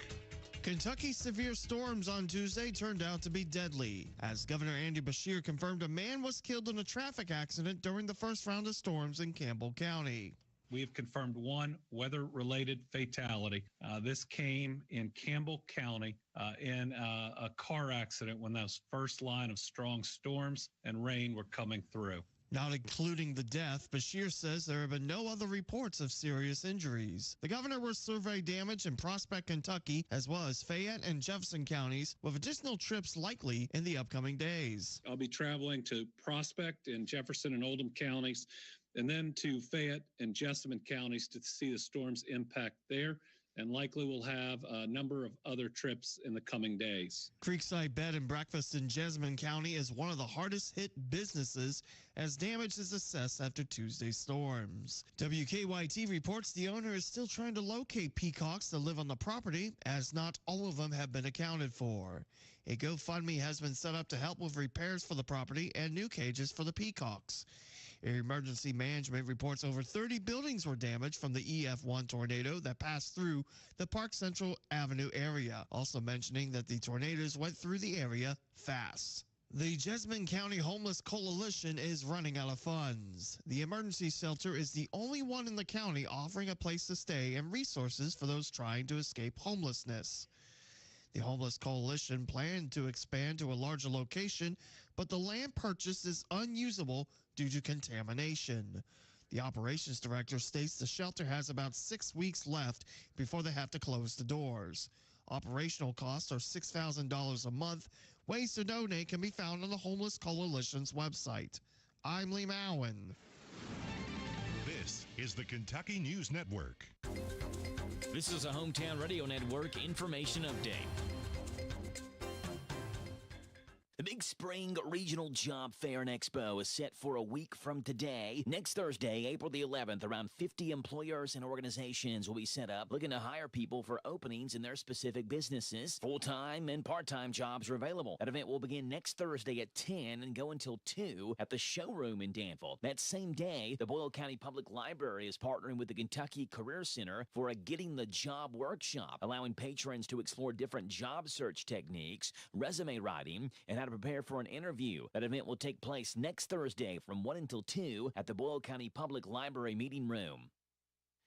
Kentucky's severe storms on Tuesday turned out to be deadly, as Governor Andy Beshear confirmed a man was killed in a traffic accident during the first round of storms in Campbell County. We have confirmed one weather-related fatality. This came in Campbell County in a car accident when those first line of strong storms and rain were coming through. Not including the death, Beshear says there have been no other reports of serious injuries. The governor will survey damage in Prospect, Kentucky, as well as Fayette and Jefferson counties, with additional trips likely in the upcoming days. I'll be traveling to Prospect and Jefferson and Oldham counties, and then to Fayette and Jessamine counties to see the storm's impact there. And likely we'll have a number of other trips in the coming days. Creekside Bed and Breakfast in Jessamine County is one of the hardest hit businesses as damage is assessed after Tuesday's storms. WKYT reports the owner is still trying to locate peacocks that live on the property, as not all of them have been accounted for. A GoFundMe has been set up to help with repairs for the property and new cages for the peacocks. Emergency Management reports over 30 buildings were damaged from the EF1 tornado that passed through the Park Central Avenue area, also mentioning that the tornadoes went through the area fast. The Jessamine County Homeless Coalition is running out of funds. The emergency shelter is the only one in the county offering a place to stay and resources for those trying to escape homelessness. The Homeless Coalition planned to expand to a larger location, but the land purchased is unusable due to contamination. The operations director states the shelter has about 6 weeks left before they have to close the doors. Operational costs are $6,000 a month. Ways to donate can be found on the Homeless Coalition's website. I'm Lee Mowen. This is the Kentucky News Network. This is a Hometown Radio Network information update. The Big Spring Regional Job Fair and Expo is set for a week from today. Next Thursday, April the 11th, around 50 employers and organizations will be set up looking to hire people for openings in their specific businesses. Full-time and part-time jobs are available. That event will begin next Thursday at 10 and go until 2 at the showroom in Danville. That same day, the Boyle County Public Library is partnering with the Kentucky Career Center for a Getting the Job workshop, allowing patrons to explore different job search techniques, resume writing, and how to prepare for an interview. That event will take place next Thursday from 1 until 2 at the Boyle County Public Library meeting room.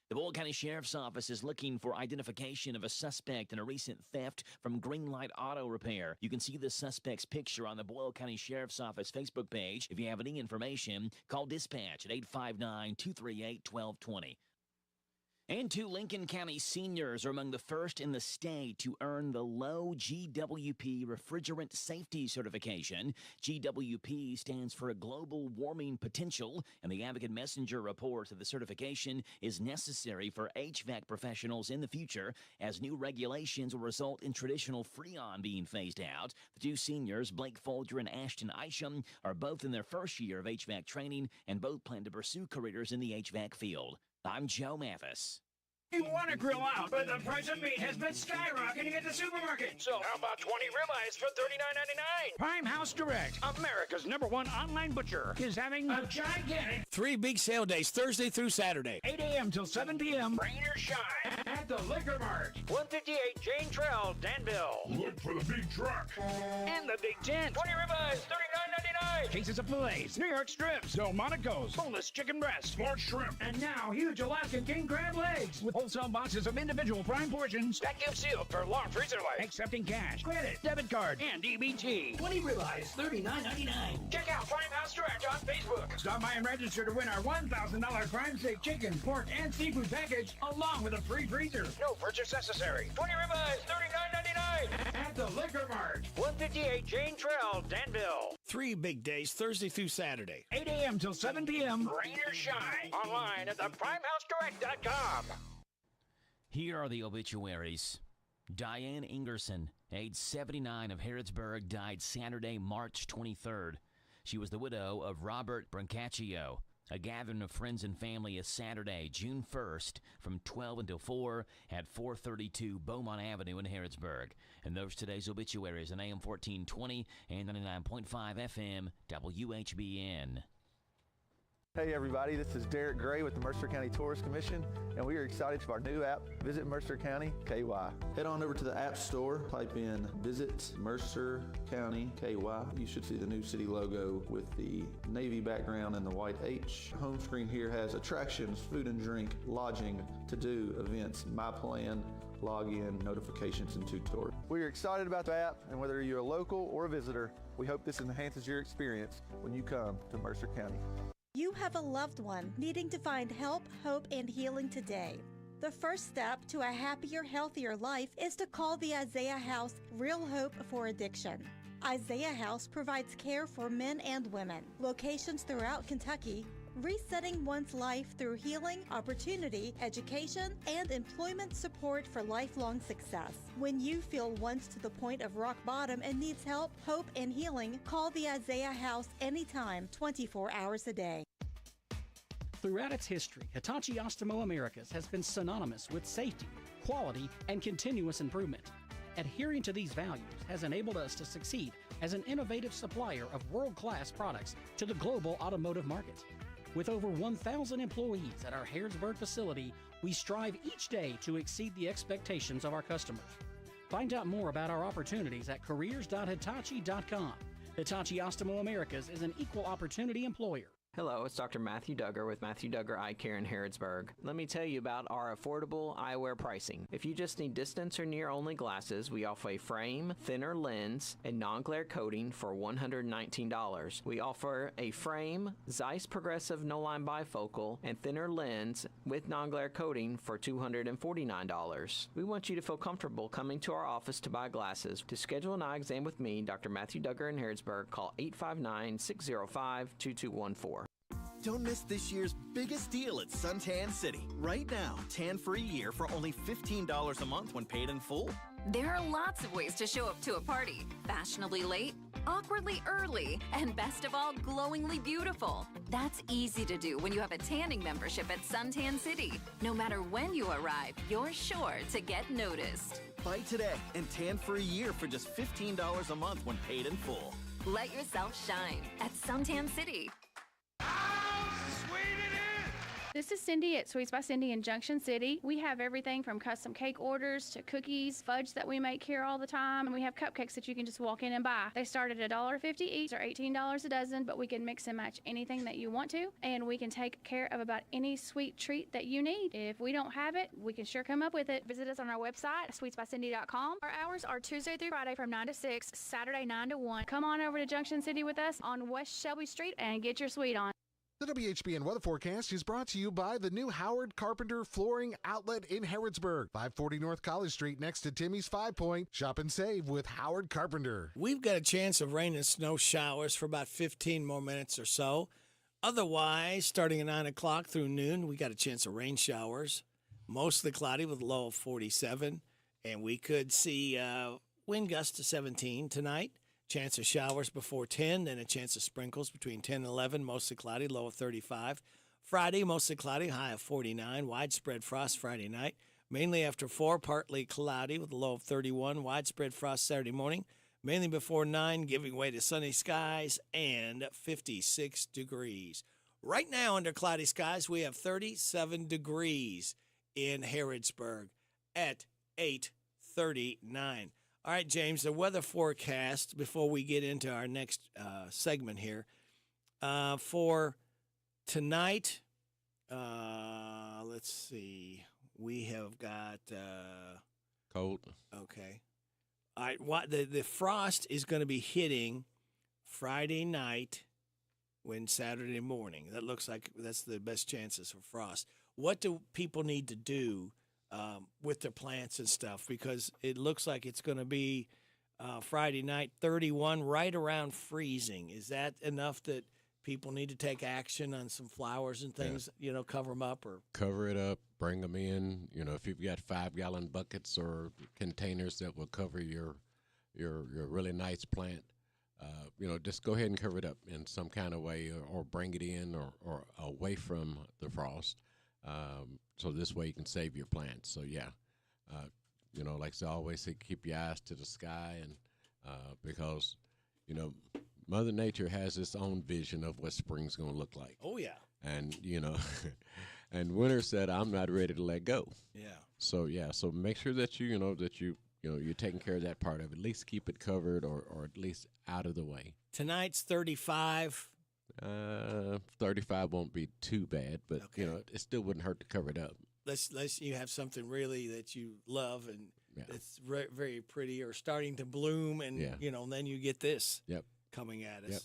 The Boyle County Sheriff's Office is looking for identification of a suspect in a recent theft from Greenlight Auto Repair. You can see the suspect's picture on the Boyle County Sheriff's Office Facebook page. If you have any information, call dispatch at 859-238-1220. And 2 Lincoln County seniors are among the first in the state to earn the low GWP Refrigerant Safety Certification. GWP stands for Global Warming Potential, and the Advocate Messenger reports that the certification is necessary for HVAC professionals in the future, as new regulations will result in traditional Freon being phased out. The 2 seniors, Blake Folger and Ashton Isham, are both in their first year of HVAC training and both plan to pursue careers in the HVAC field. I'm Joe Mathis. You want to grill out, but the price of meat has been skyrocketing at the supermarket. So how about 20 ribeyes for $39.99? Prime House Direct, America's #1 online butcher, is having a gigantic 3 big sale days, Thursday through Saturday. 8 a.m. till 7 p.m. rain or shine at the Liquor Mart. 158 Jane Trail, Danville. Look for the big truck. And the Big Tent. 20 ribeyes, $39.99. Cases of fillets, New York strips, Delmonico's, boneless chicken breast, smart shrimp. And now huge Alaskan king crab legs with wholesale boxes of individual prime portions, vacuum sealed for long freezer life. Accepting cash, credit, debit card, and EBT. 20 ribeyes, $39.99. Check out Prime House Direct on Facebook. Stop by and register to win our $1,000 prime steak chicken, pork, and seafood package, along with a free freezer. No purchase necessary. 20 ribeyes, $39.99 at the Liquor Mart. 158 Jane Trail, Danville. 3 big days, Thursday through Saturday. 8 a.m. till 7 p.m. Rain or shine. Online at theprimehousedirect.com. Here are the obituaries. Diane Ingerson, age 79, of Harrodsburg, died Saturday, March 23rd. She was the widow of Robert Brancaccio. A gathering of friends and family is Saturday, June 1st, from 12 until 4 at 432 Beaumont Avenue in Harrodsburg. And those today's obituaries on AM 1420 and 99.5 FM WHBN. Hey everybody, this is Derek Gray with the Mercer County Tourist Commission, and we are excited for our new app, Visit Mercer County KY. Head on over to the App Store, type in Visit Mercer County KY. You should see the new city logo with the navy background and the white H. Home screen here has attractions, food and drink, lodging, to-do, events, my plan, login, notifications, and tutorials. We are excited about the app, and whether you're a local or a visitor, we hope this enhances your experience when you come to Mercer County. You have a loved one needing to find help, hope, and healing today. The first step to a happier, healthier life is to call the Isaiah House Real Hope for Addiction. Isaiah House provides care for men and women. Locations throughout Kentucky, resetting one's life through healing, opportunity, education, and employment support for lifelong success. When you feel once to the point of rock bottom and needs help, hope, and healing, call the Isaiah House anytime, 24 hours a day. Throughout its history, Hitachi Astemo Americas has been synonymous with safety, quality, and continuous improvement. Adhering to these values has enabled us to succeed as an innovative supplier of world-class products to the global automotive market. With over 1,000 employees at our Harrodsburg facility, we strive each day to exceed the expectations of our customers. Find out more about our opportunities at careers.hitachi.com. Hitachi Astemo Americas is an equal opportunity employer. Hello, it's Dr. Matthew Duggar with Matthew Duggar Eye Care in Harrodsburg. Let me tell you about our affordable eyewear pricing. If you just need distance or near only glasses, we offer a frame, thinner lens, and non-glare coating for $119. We offer a frame, Zeiss Progressive No-Line Bifocal, and thinner lens with non-glare coating for $249. We want you to feel comfortable coming to our office to buy glasses. To schedule an eye exam with me, Dr. Matthew Duggar in Harrodsburg, call 859-605-2214. Don't miss this year's biggest deal at Suntan City. Right now, tan for a year for only $15 a month when paid in full. There are lots of ways to show up to a party. Fashionably late, awkwardly early, and best of all, glowingly beautiful. That's easy to do when you have a tanning membership at Suntan City. No matter when you arrive, you're sure to get noticed. Buy today and tan for a year for just $15 a month when paid in full. Let yourself shine at Suntan City. This is Cindy at Sweets by Cindy in Junction City. We have everything from custom cake orders to cookies, fudge that we make here all the time, and we have cupcakes that you can just walk in and buy. They start at $1.50 each or $18 a dozen, but we can mix and match anything that you want to, and we can take care of about any sweet treat that you need. If we don't have it, we can sure come up with it. Visit us on our website, sweetsbycindy.com. Our hours are Tuesday through Friday from 9 to 6, Saturday 9 to 1. Come on over to Junction City with us on West Shelby Street and get your sweet on. The WHBN weather forecast is brought to you by the new Howard Carpenter Flooring Outlet in Harrodsburg, 540 North College Street next to Timmy's 5 Point. Shop and save with Howard Carpenter. We've got a chance of rain and snow showers for about 15 more minutes or so. Otherwise, starting at 9 o'clock through noon, we got a chance of rain showers. Mostly cloudy with a low of 47. And we could see wind gusts to 17 tonight. Chance of showers before 10, then a chance of sprinkles between 10 and 11, mostly cloudy, low of 35. Friday, mostly cloudy, high of 49. Widespread frost Friday night. Mainly after 4, partly cloudy with a low of 31. Widespread frost Saturday morning. Mainly before 9, giving way to sunny skies and 56 degrees. Right now, under cloudy skies, we have 37 degrees in Harrodsburg at 8:39. All right, James, the weather forecast before we get into our next segment here. For tonight, let's see. We have got cold. Okay. All right. The frost is going to be hitting Friday night when Saturday morning. That looks like that's the best chances for frost. What do people need to do with their plants and stuff? Because it looks like it's going to be Friday night 31, right around freezing. Is that enough that people need to take action on some flowers and things, cover them up? Or cover it up, bring them in. If you've got 5-gallon buckets or containers that will cover your really nice plant, just go ahead and cover it up in some kind of way, or bring it in or away from the frost. So this way you can save your plants. So like I always say, keep your eyes to the sky, and because Mother Nature has its own vision of what spring's going to look like. Oh, yeah. And, and winter said, I'm not ready to let go. Yeah. So make sure that you're taking care of that part of it. At least keep it covered or at least out of the way. Tonight's 35. 35 won't be too bad, but, it still wouldn't hurt to cover it up. Let's you have something really that you love and it's very pretty or starting to bloom, and, then you get this. Yep. Coming at us. Yep.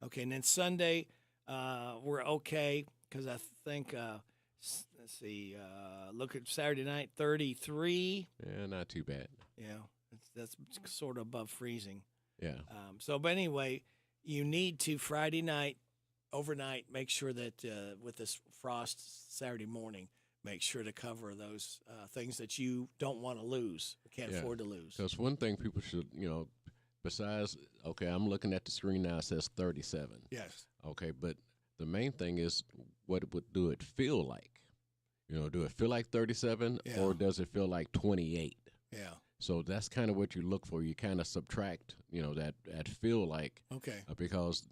Okay, and then Sunday, we're okay because I think, let's see, look at Saturday night, 33. Yeah, not too bad. Yeah, that's sort of above freezing. Yeah. But anyway, you need to Friday night, overnight, make sure that with this frost Saturday morning, make sure to cover those things that you don't want to lose, can't afford to lose. Because one thing people should, besides, okay, I'm looking at the screen now, it says 37. Yes. Okay, but the main thing is what do it feel like? Do it feel like 37 or does it feel like 28? Yeah. So that's kind of what you look for. You kind of subtract, that feel like. Okay. Because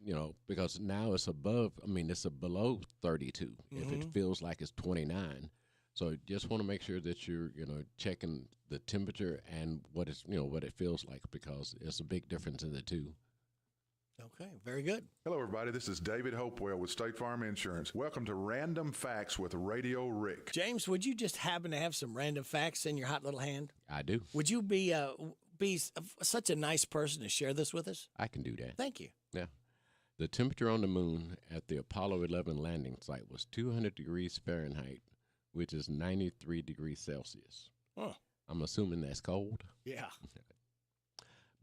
now it's it's below 32 if it feels like it's 29. So just want to make sure that you're, checking the temperature and what it feels like, because it's a big difference in the two. Okay, very good. Hello, everybody. This is David Hopewell with State Farm Insurance. Welcome to Random Facts with Radio Rick. James, would you just happen to have some random facts in your hot little hand? I do. Would you be such a nice person to share this with us? I can do that. Thank you. Yeah. The temperature on the moon at the Apollo 11 landing site was 200 degrees Fahrenheit, which is 93 degrees Celsius. Huh. I'm assuming that's cold. Yeah.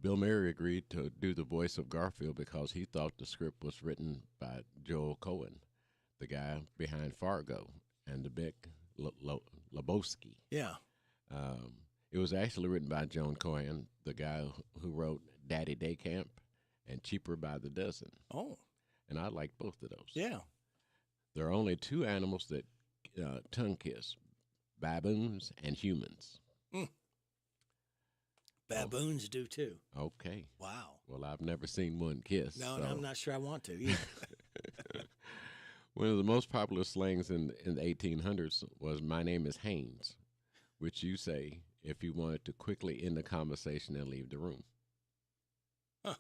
Bill Murray agreed to do the voice of Garfield because he thought the script was written by Joel Cohen, the guy behind Fargo and the Big Lebowski. Yeah. It was actually written by Joan Cohen, the guy who wrote Daddy Day Camp and Cheaper by the Dozen. Oh. And I like both of those. Yeah. There are only two animals that tongue kiss, baboons and humans. Baboons do too. Okay. Wow. Well, I've never seen one kiss. No, so. I'm not sure I want to either. One of the most popular slangs in the 1800s was "My name is Haynes," which you say if you wanted to quickly end the conversation and leave the room. Huh.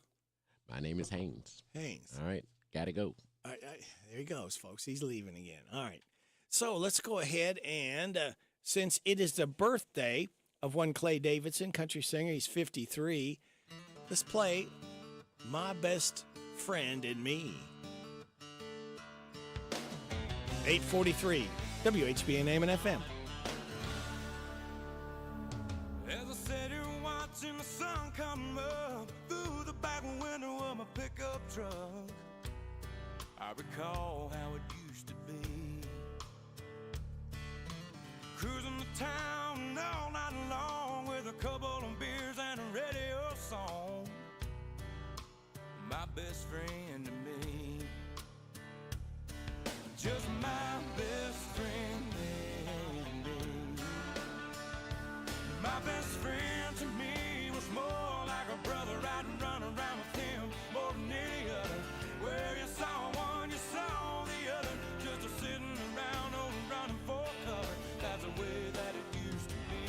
My name is Haynes. Haynes. All right. Gotta go. All right, there he goes, folks. He's leaving again. All right. So let's go ahead and since it is the birthday of one Clay Davidson, country singer, he's 53, let's play My Best Friend and Me. 8:43, WHBN AM and FM. As I sat here watching the sun come up through the back window of my pickup truck, I recall how it used to be. Cruising the town all night long with a couple of beers and a radio song. My best friend and me. just my best friend and me. My best friend to me was more like a brother. I'd run around with him more than any other. Where you saw one, you saw the other, just a sitting around over running for cover. That's the way that it used to be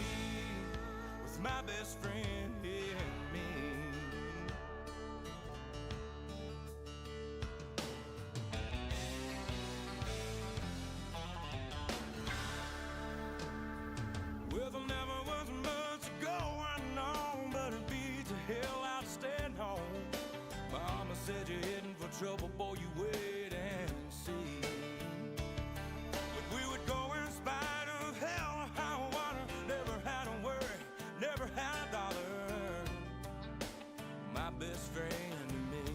with my best friend and me. Well, there never was much going on, but it beats the hell out of staying home. Mama said you're heading for trouble, boy, you wait and see. But we would go in spite of hell or high water, never had a worry, never had a dollar. My best friend and me.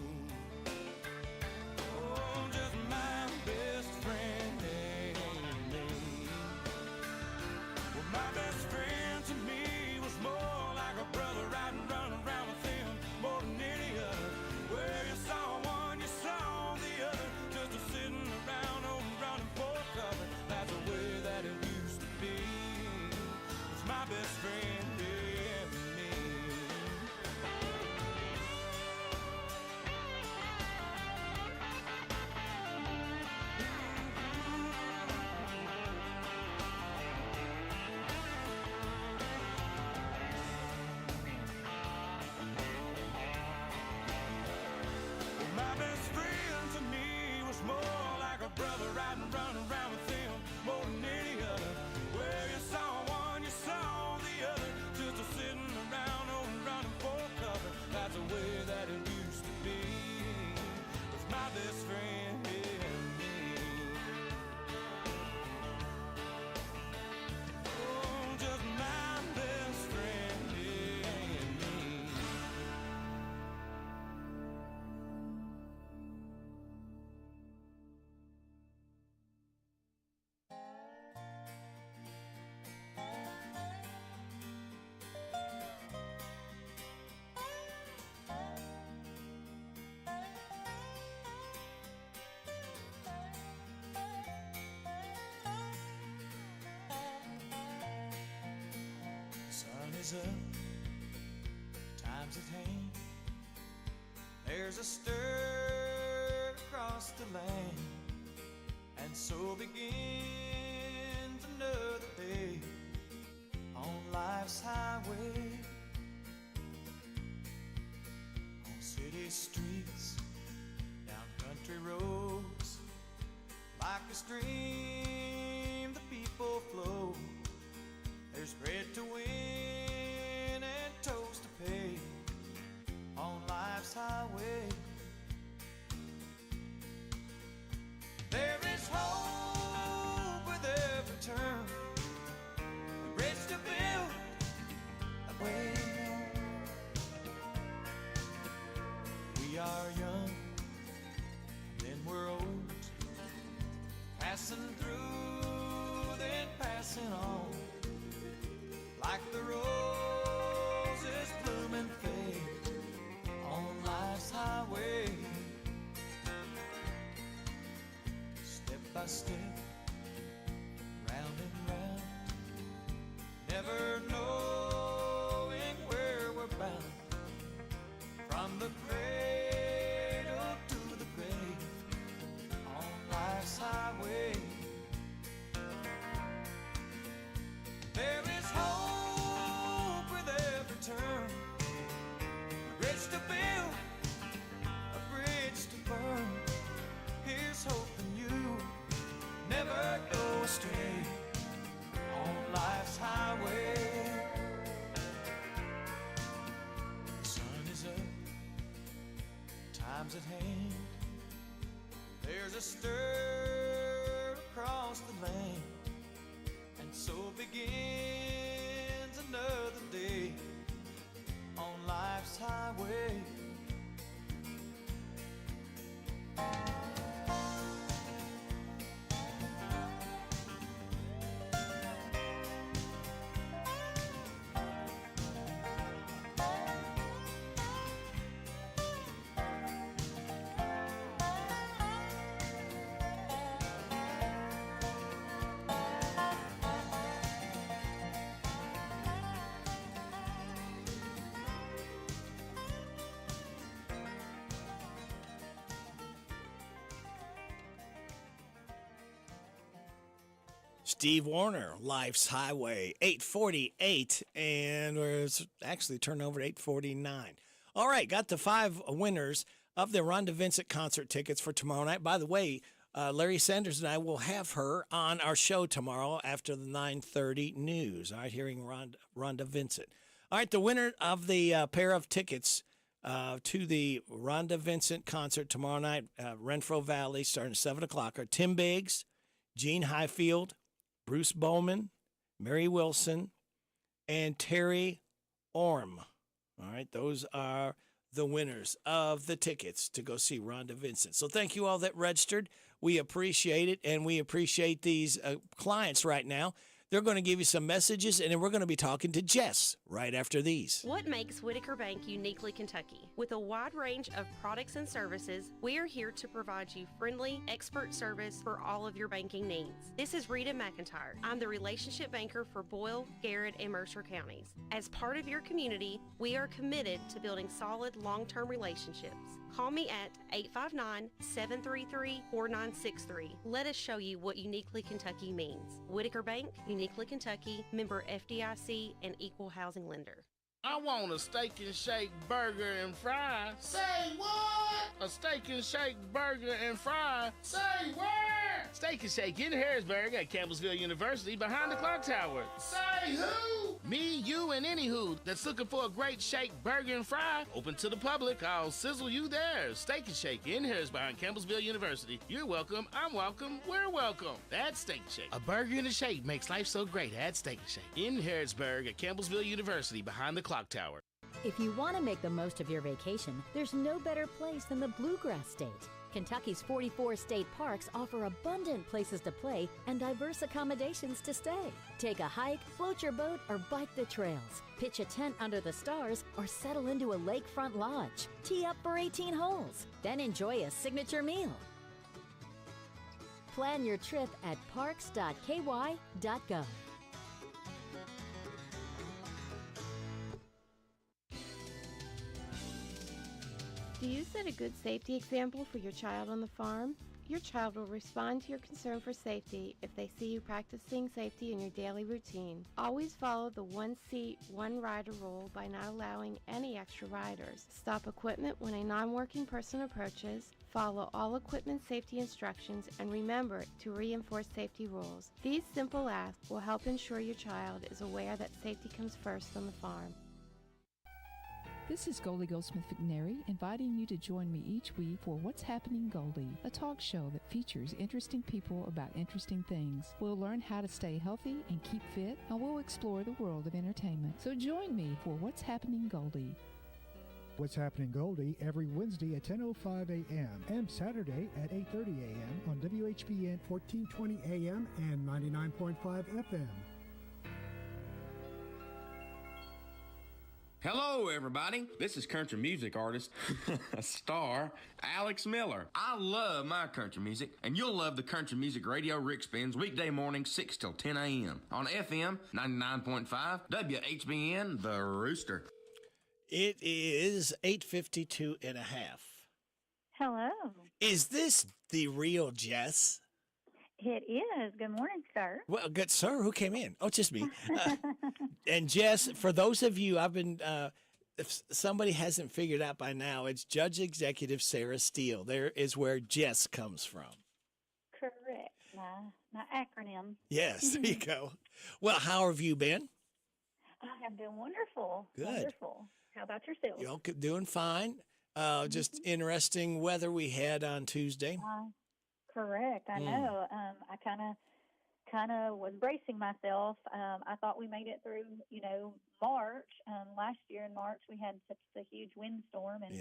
Oh, just my best friend and me. Well, my best friend to me was more like a brother. I'd run around with him more than any other. Where you saw one, you saw the other, just a sitting around over running for cover. That's the way that it used to be. It's my best friend and me. My best friend to me was more like a brother. I'd run around with him more than any other. Where you saw one, you saw the other, just a sitting around over running for cover. That's the way that it used to be with my best friend and me. Oh, just my best friend and me. The sun is up, time's at hand. There's a stir across the land, and so begins another day on life's highway. On city streets, down country roads, like a stream the people flow. There's bread to win and toast to pay on life's highway. There is hope with every turn, a bridge to build, a way home. We are young, then we're old, passing through, then passing on. Like the roses bloom and fade on life's highway. Step by step, round and round, never knowing where we're bound. From the cradle to the grave on life's highway. There is hope with every turn, a bridge to build, a bridge to burn. Here's hoping you never go astray on life's highway. The sun is up, time's at hand. There's a stir across the land, and so begins another day on life's highway. Steve Warner, Life's Highway, 848, and we're actually turned over to 849. All right, got the 5 winners of the Rhonda Vincent concert tickets for tomorrow night. By the way, Larry Sanders and I will have her on our show tomorrow after the 9:30 news. All right, hearing Rhonda Vincent. All right, the winner of the pair of tickets to the Rhonda Vincent concert tomorrow night, Renfro Valley, starting at 7 o'clock, are Tim Biggs, Gene Highfield, Bruce Bowman, Mary Wilson, and Terry Orm. All right, those are the winners of the tickets to go see Rhonda Vincent. So thank you all that registered. We appreciate it, and we appreciate these clients right now. They're going to give you some messages, and then we're going to be talking to Jess right after these. What makes Whitaker Bank uniquely Kentucky? With a wide range of products and services, we are here to provide you friendly, expert service for all of your banking needs. This is Rita McIntyre. I'm the relationship banker for Boyle, Garrett, and Mercer counties. As part of your community, we are committed to building solid, long-term relationships. Call me at 859-733-4963. Let us show you what uniquely Kentucky means. Whitaker Bank, uniquely Kentucky, member FDIC, and equal housing lender. I want a steak and shake burger and fries. Say what? A steak and shake burger and fries. Say where? Steak and Shake in Harrisburg at Campbellsville University behind the clock tower. Say who? Me, you, and any who that's looking for a great shake burger and fry. Open to the public. I'll sizzle you there. Steak and Shake in Harrisburg behind Campbellsville University. You're welcome. I'm welcome. We're welcome. That's Steak and Shake. A burger and a shake makes life so great at Steak and Shake in Harrisburg at Campbellsville University behind the clock tower. If you want to make the most of your vacation, there's no better place than the Bluegrass State. Kentucky's 44 state parks offer abundant places to play and diverse accommodations to stay. Take a hike, float your boat, or bike the trails. Pitch a tent under the stars or settle into a lakefront lodge. Tee up for 18 holes. Then enjoy a signature meal. Plan your trip at parks.ky.gov. Do you set a good safety example for your child on the farm? Your child will respond to your concern for safety if they see you practicing safety in your daily routine. Always follow the one seat, one rider rule by not allowing any extra riders. Stop equipment when a non-working person approaches. Follow all equipment safety instructions and remember to reinforce safety rules. These simple acts will help ensure your child is aware that safety comes first on the farm. This is Goldie Goldsmith McNary, inviting you to join me each week for What's Happening Goldie, a talk show that features interesting people about interesting things. We'll learn how to stay healthy and keep fit, and we'll explore the world of entertainment. So join me for What's Happening Goldie. What's Happening Goldie every Wednesday at 10:05 a.m. and Saturday at 8:30 a.m. on WHBN 1420 a.m. and 99.5 FM. Hello, everybody. This is country music artist, star, Alex Miller. I love my country music, and you'll love the country music radio Rick spins weekday mornings 6 till 10 a.m. on FM 99.5 WHBN, The Rooster. It is 8:52 and a half. Hello. Is this the real Jess? It is. Good morning, sir. Well, good, sir. Who came in? Oh, just me. And Jess, for those of you, if somebody hasn't figured out by now, it's Judge Executive Sarah Steele. There is where Jess comes from. Correct. My acronym. Yes, there you go. Well, how have you been? I have been wonderful. Good. Wonderful. How about yourself? You're doing fine. Just interesting weather we had on Tuesday. Correct. I know. I kind of was bracing myself. I thought we made it through, March. Last year in March, we had such a huge windstorm. And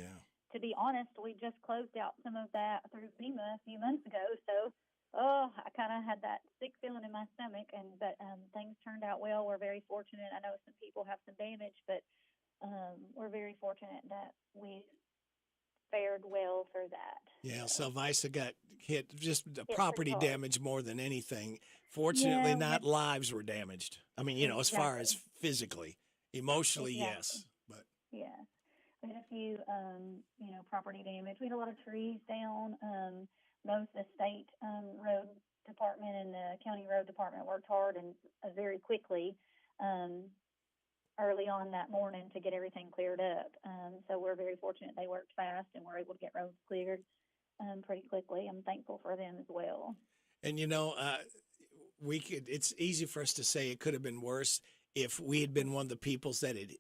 to be honest, we just closed out some of that through FEMA a few months ago. So, I kind of had that sick feeling in my stomach. But things turned out well. We're very fortunate. I know some people have some damage, but we're very fortunate that we fared well for that. Yeah, Salvisa got hit, just the property damage more than anything. Fortunately, not lives were damaged. I mean, as far as physically, emotionally, yes. But yeah, we had a few, property damage. We had a lot of trees down. Most of the state road department and the county road department worked hard and very quickly early on that morning to get everything cleared up. So we're very fortunate they worked fast and were able to get roads cleared pretty quickly. I'm thankful for them as well. And it's easy for us to say it could have been worse if we had been one of the peoples that had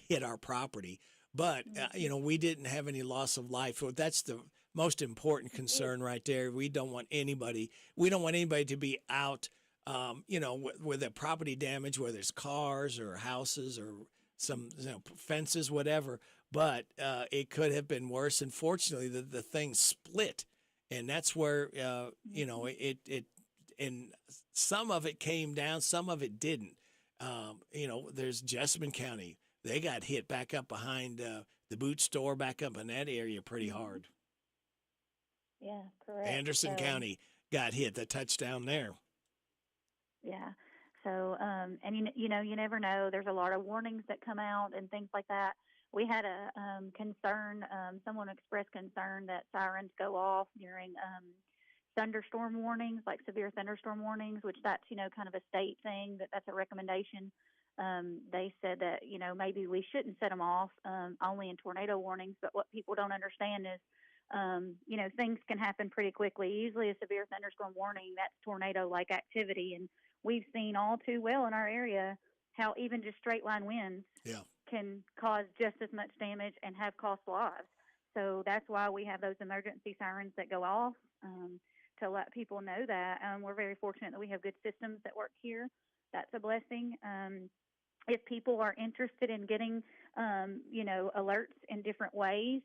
hit our property. But we didn't have any loss of life. So that's the most important concern right there. We don't want anybody to be out with a property damage, whether it's cars or houses or some fences, whatever. But it could have been worse. And fortunately, the thing split, and that's where it and some of it came down, some of it didn't. There's Jessamine County. They got hit back up behind the boot store, back up in that area pretty hard. Yeah, correct. Anderson County got hit, the touchdown there. Yeah. So, and you never know. There's a lot of warnings that come out and things like that. We had a concern, someone expressed concern that sirens go off during thunderstorm warnings, like severe thunderstorm warnings, which that's, kind of a state thing, that's a recommendation. They said that, maybe we shouldn't set them off only in tornado warnings. But what people don't understand is, things can happen pretty quickly. Usually a severe thunderstorm warning, that's tornado-like activity. And we've seen all too well in our area how even just straight line winds can cause just as much damage and have cost lives. So that's why we have those emergency sirens that go off to let people know that. We're very fortunate that we have good systems that work here. That's a blessing. If people are interested in getting, alerts in different ways,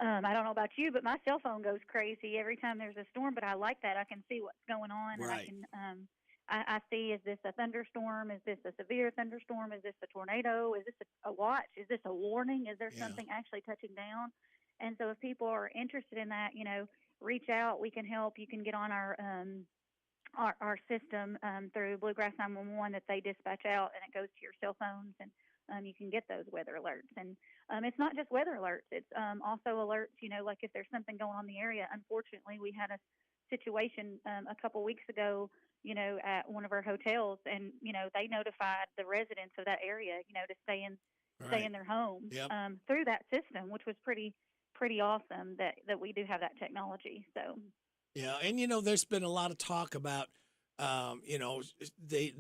I don't know about you, but my cell phone goes crazy every time there's a storm, but I like that. I can see what's going on. Right. And I see, is this a thunderstorm? Is this a severe thunderstorm? Is this a tornado? Is this a watch? Is this a warning? Is there something actually touching down? And so if people are interested in that, reach out. We can help. You can get on our system through Bluegrass 911 that they dispatch out, and it goes to your cell phones, and you can get those weather alerts. And it's not just weather alerts. It's also alerts, like if there's something going on in the area. Unfortunately, we had a situation a couple weeks ago, at one of our hotels, and, they notified the residents of that area, to stay in their homes through that system, which was pretty awesome that we do have that technology. So. Yeah, and there's been a lot of talk about, they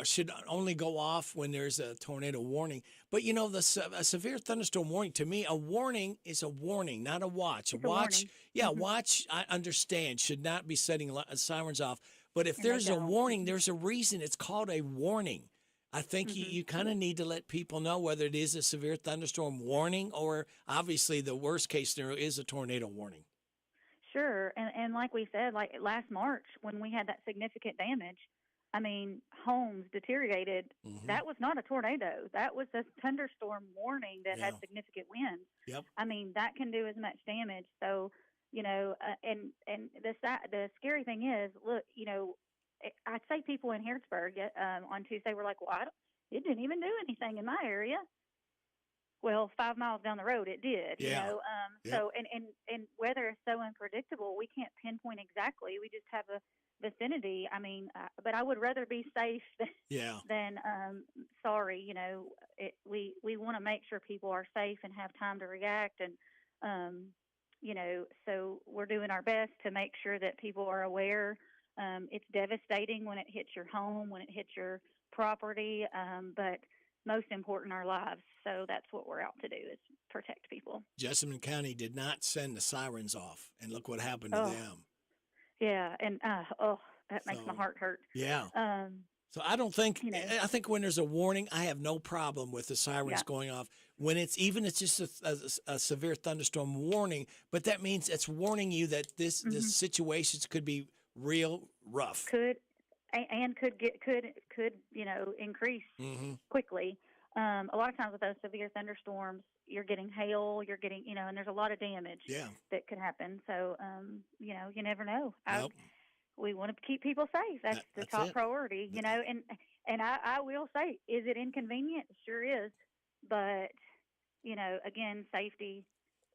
should only go off when there's a tornado warning. But a severe thunderstorm warning, to me, a warning is a warning, not a watch. It's a watch, watch. I understand should not be setting sirens off. But if there's a warning, there's a reason it's called a warning. I think you kind of need to let people know whether it is a severe thunderstorm warning or obviously the worst case scenario is a tornado warning. Sure. And like we said, like last March when we had that significant damage, homes deteriorated. That was not a tornado. That was a thunderstorm warning that had significant winds. Yep. That can do as much damage. So, and the scary thing is, look, I'd say people in Harrodsburg on Tuesday were like, well, it didn't even do anything in my area. Well, 5 miles down the road, it did. So, and weather is so unpredictable, we can't pinpoint exactly. We just have a vicinity. But I would rather be safe than sorry. We want to make sure people are safe and have time to react, and so we're doing our best to make sure that people are aware. It's devastating when it hits your home, when it hits your property, but most important, our lives. So that's what we're out to do, is protect people. Jessamine County did not send the sirens off, and look what happened to them. Yeah, and that makes my heart hurt. Yeah. So I don't think, I think when there's a warning, I have no problem with the sirens going off. When it's just a severe thunderstorm warning, but that means it's warning you that this situations could be real rough. Could increase quickly. A lot of times with those severe thunderstorms, you're getting hail, and there's a lot of damage that could happen. So, you never know. We want to keep people safe. That's the top priority, and I will say, is it inconvenient? Sure is. But, again, safety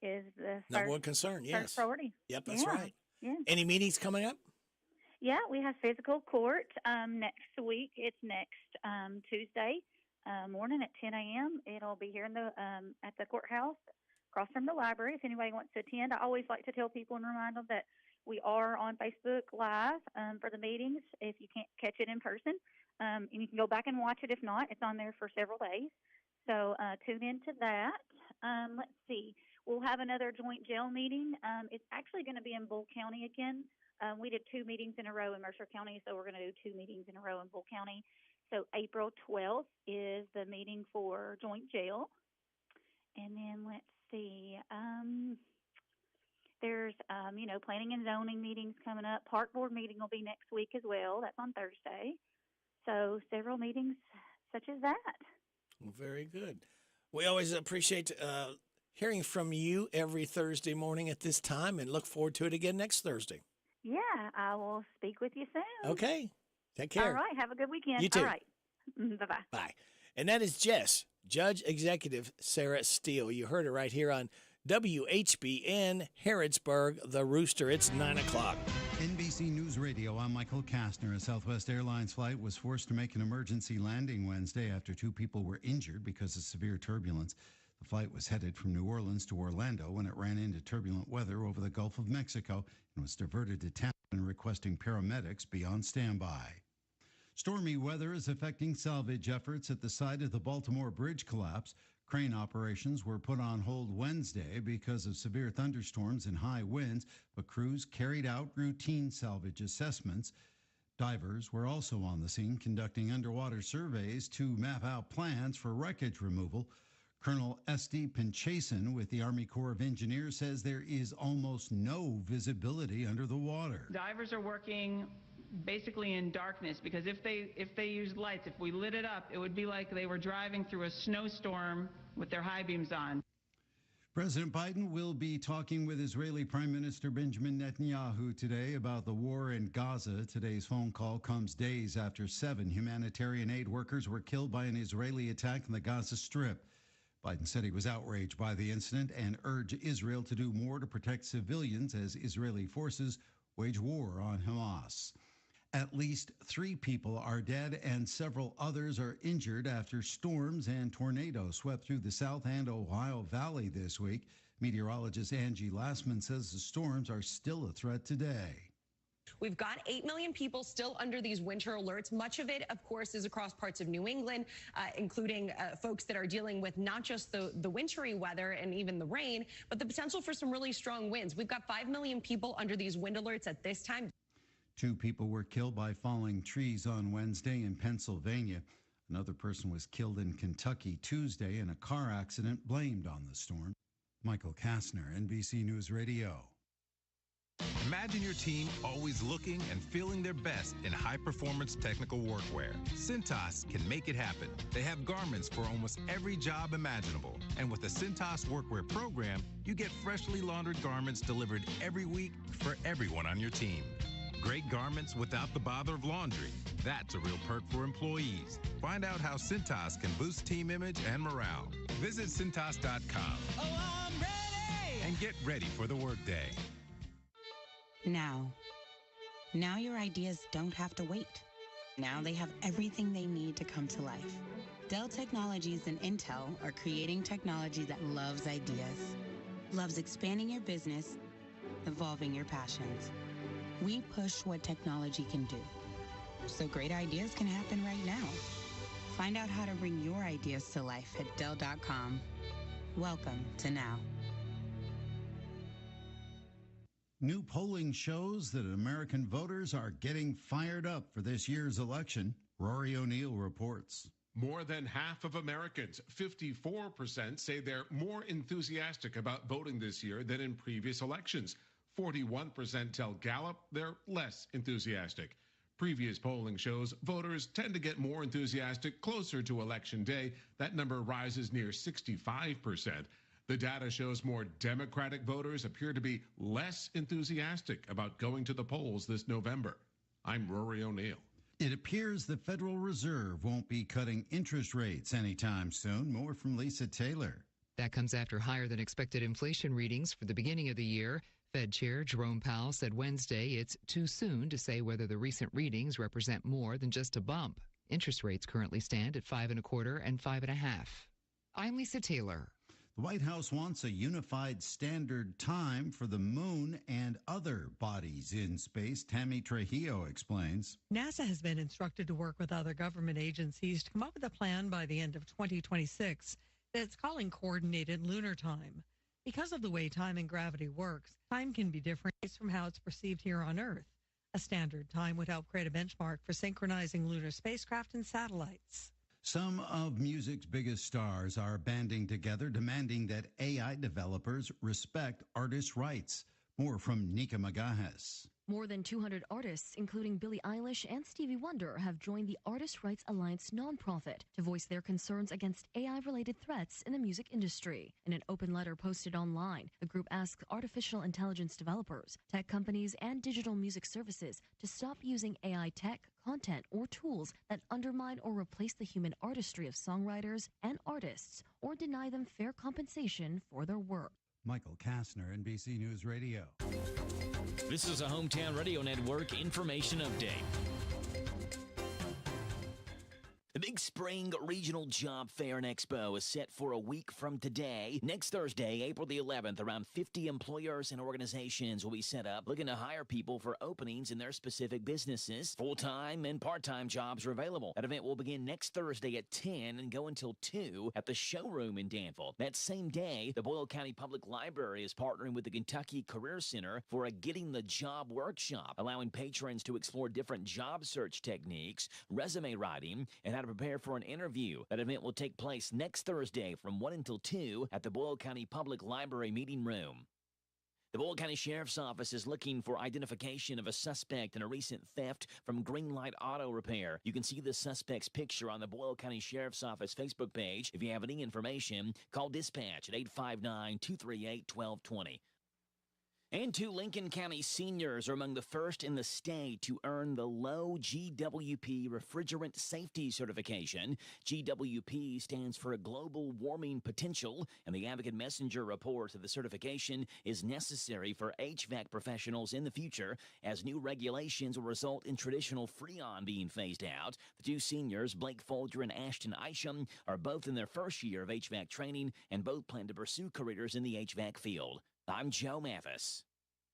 is the number one concern. Yes. First priority. Yep. That's right. Yeah. Any meetings coming up? Yeah, we have physical court next week. It's next Tuesday morning at 10 a.m. It'll be here in the at the courthouse, across from the library. If anybody wants to attend, I always like to tell people and remind them that we are on Facebook Live for the meetings if you can't catch it in person. And you can go back and watch it if not. It's on there for several days. So tune in to that. Let's see. We'll have another joint jail meeting. It's actually going to be in Bull County again. We did 2 meetings in a row in Mercer County, so we're going to do 2 meetings in a row in Bull County. So April 12th is the meeting for joint jail. And then let's see. There's, planning and zoning meetings coming up. Park board meeting will be next week as well. That's on Thursday. So several meetings such as that. Well, very good. We always appreciate hearing from you every Thursday morning at this time and look forward to it again next Thursday. Yeah, I will speak with you soon. Okay. Take care. All right. Have a good weekend. You too. All right. Bye-bye. Bye. And that is Judge Executive Sarah Steele. You heard it right here on WHBN Harrodsburg, The Rooster. It's 9 o'clock. NBC News Radio, I'm Michael Kastner. A Southwest Airlines flight was forced to make an emergency landing Wednesday after 2 people were injured because of severe turbulence. The flight was headed from New Orleans to Orlando when it ran into turbulent weather over the Gulf of Mexico and was diverted to Tampa, requesting paramedics be on standby. Stormy weather is affecting salvage efforts at the site of the Baltimore Bridge collapse. Crane operations were put on hold Wednesday because of severe thunderstorms and high winds, but crews carried out routine salvage assessments. Divers were also on the scene conducting underwater surveys to map out plans for wreckage removal. Colonel S.D. Pinchason with the Army Corps of Engineers says there is almost no visibility under the water. Divers are working basically in darkness because if they use lights, if we lit it up, it would be like they were driving through a snowstorm with their high beams on. President Biden will be talking with Israeli Prime Minister Benjamin Netanyahu today about the war in Gaza. Today's phone call comes days after 7 humanitarian aid workers were killed by an Israeli attack in the Gaza Strip. Biden said he was outraged by the incident and urged Israel to do more to protect civilians as Israeli forces wage war on Hamas. At least 3 people are dead and several others are injured after storms and tornadoes swept through the South and Ohio Valley this week. Meteorologist Angie Lassman says the storms are still a threat today. We've got 8 million people still under these winter alerts. Much of it, of course, is across parts of New England, including folks that are dealing with not just the wintry weather and even the rain, but the potential for some really strong winds. We've got 5 million people under these wind alerts at this time. 2 people were killed by falling trees on Wednesday in Pennsylvania. Another person was killed in Kentucky Tuesday in a car accident blamed on the storm. Michael Kastner, NBC News Radio. Imagine your team always looking and feeling their best in high-performance technical workwear. Cintas can make it happen. They have garments for almost every job imaginable. And with the Cintas Workwear program, you get freshly laundered garments delivered every week for everyone on your team. Great garments without the bother of laundry. That's a real perk for employees. Find out how Cintas can boost team image and morale. Visit Cintas.com. Oh, I'm ready! And get ready for the workday. Now your ideas don't have to wait. Now they have everything they need to come to life. Dell Technologies and Intel are creating technology that loves ideas, loves expanding your business, evolving your passions. We push what technology can do, so great ideas can happen right now. Find out how to bring your ideas to life at Dell.com. Welcome to Now. New polling shows that American voters are getting fired up for this year's election. Rory O'Neill reports. More than half of Americans, 54%, say they're more enthusiastic about voting this year than in previous elections. 41% tell Gallup they're less enthusiastic. Previous polling shows voters tend to get more enthusiastic closer to Election Day. That number rises near 65%. The data shows more Democratic voters appear to be less enthusiastic about going to the polls this November. I'm Rory O'Neill. It appears the Federal Reserve won't be cutting interest rates anytime soon. More from Lisa Taylor. That comes after higher than expected inflation readings for the beginning of the year. Fed Chair Jerome Powell said Wednesday it's too soon to say whether the recent readings represent more than just a bump. Interest rates currently stand at 5.25% and 5.5%. I'm Lisa Taylor. The White House wants a unified standard time for the moon and other bodies in space. Tammy Trujillo explains. NASA has been instructed to work with other government agencies to come up with a plan by the end of 2026 that it's calling coordinated lunar time. Because of the way time and gravity works, time can be different from how it's perceived here on Earth. A standard time would help create a benchmark for synchronizing lunar spacecraft and satellites. Some of music's biggest stars are banding together, demanding that AI developers respect artists' rights. More from Nika Magajes. More than 200 artists, including Billie Eilish and Stevie Wonder, have joined the Artists' Rights Alliance nonprofit to voice their concerns against AI-related threats in the music industry. In an open letter posted online, the group asks artificial intelligence developers, tech companies, and digital music services to stop using AI tech, content, or tools that undermine or replace the human artistry of songwriters and artists, or deny them fair compensation for their work. Michael Kastner, NBC News Radio. This is a Hometown Radio Network information update. The Big Spring Regional Job Fair and Expo is set for a week from today. Next Thursday, April the 11th, around 50 employers and organizations will be set up looking to hire people for openings in their specific businesses. Full-time and part-time jobs are available. That event will begin next Thursday at 10 and go until 2 at the showroom in Danville. That same day, the Boyle County Public Library is partnering with the Kentucky Career Center for a Getting the Job workshop, allowing patrons to explore different job search techniques, resume writing, and how to prepare for an interview. That event will take place next Thursday from 1 until 2 at the Boyle County Public Library meeting room. The Boyle County Sheriff's Office is looking for identification of a suspect in a recent theft from Greenlight Auto Repair. You can see the suspect's picture on the Boyle County Sheriff's Office Facebook page. If you have any information, call dispatch at 859-238-1220. And 2 Lincoln County seniors are among the first in the state to earn the low GWP Refrigerant Safety Certification. GWP stands for Global Warming Potential, and the Advocate Messenger reports that the certification is necessary for HVAC professionals in the future, as new regulations will result in traditional Freon being phased out. The 2 seniors, Blake Folger and Ashton Isham, are both in their first year of HVAC training and both plan to pursue careers in the HVAC field. I'm Joe Mathis.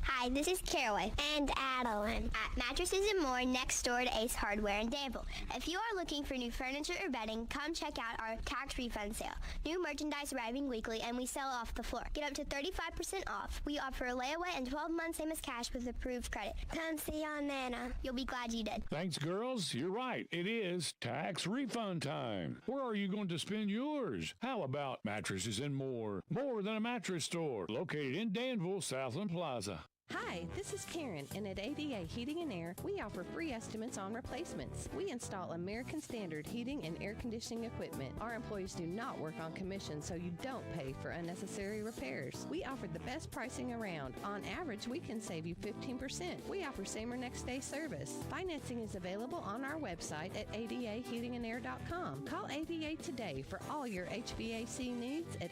Hi, this is Caraway and Adeline at Mattresses and More next door to Ace Hardware in Danville. If you are looking for new furniture or bedding, come check out our tax refund sale. New merchandise arriving weekly and we sell off the floor. Get up to 35% off. We offer a layaway and 12 months same as cash with approved credit. Come see Aunt Nana. You'll be glad you did. Thanks, girls. You're right. It is tax refund time. Where are you going to spend yours? How about Mattresses and More? More than a mattress store. Located in Danville, Southland Plaza. Hi, this is Karen, and at ADA Heating and Air, we offer free estimates on replacements. We install American Standard heating and air conditioning equipment. Our employees do not work on commission, so you don't pay for unnecessary repairs. We offer the best pricing around. On average, we can save you 15%. We offer same or next day service. Financing is available on our website at adaheatingandair.com. Call ADA today for all your HVAC needs at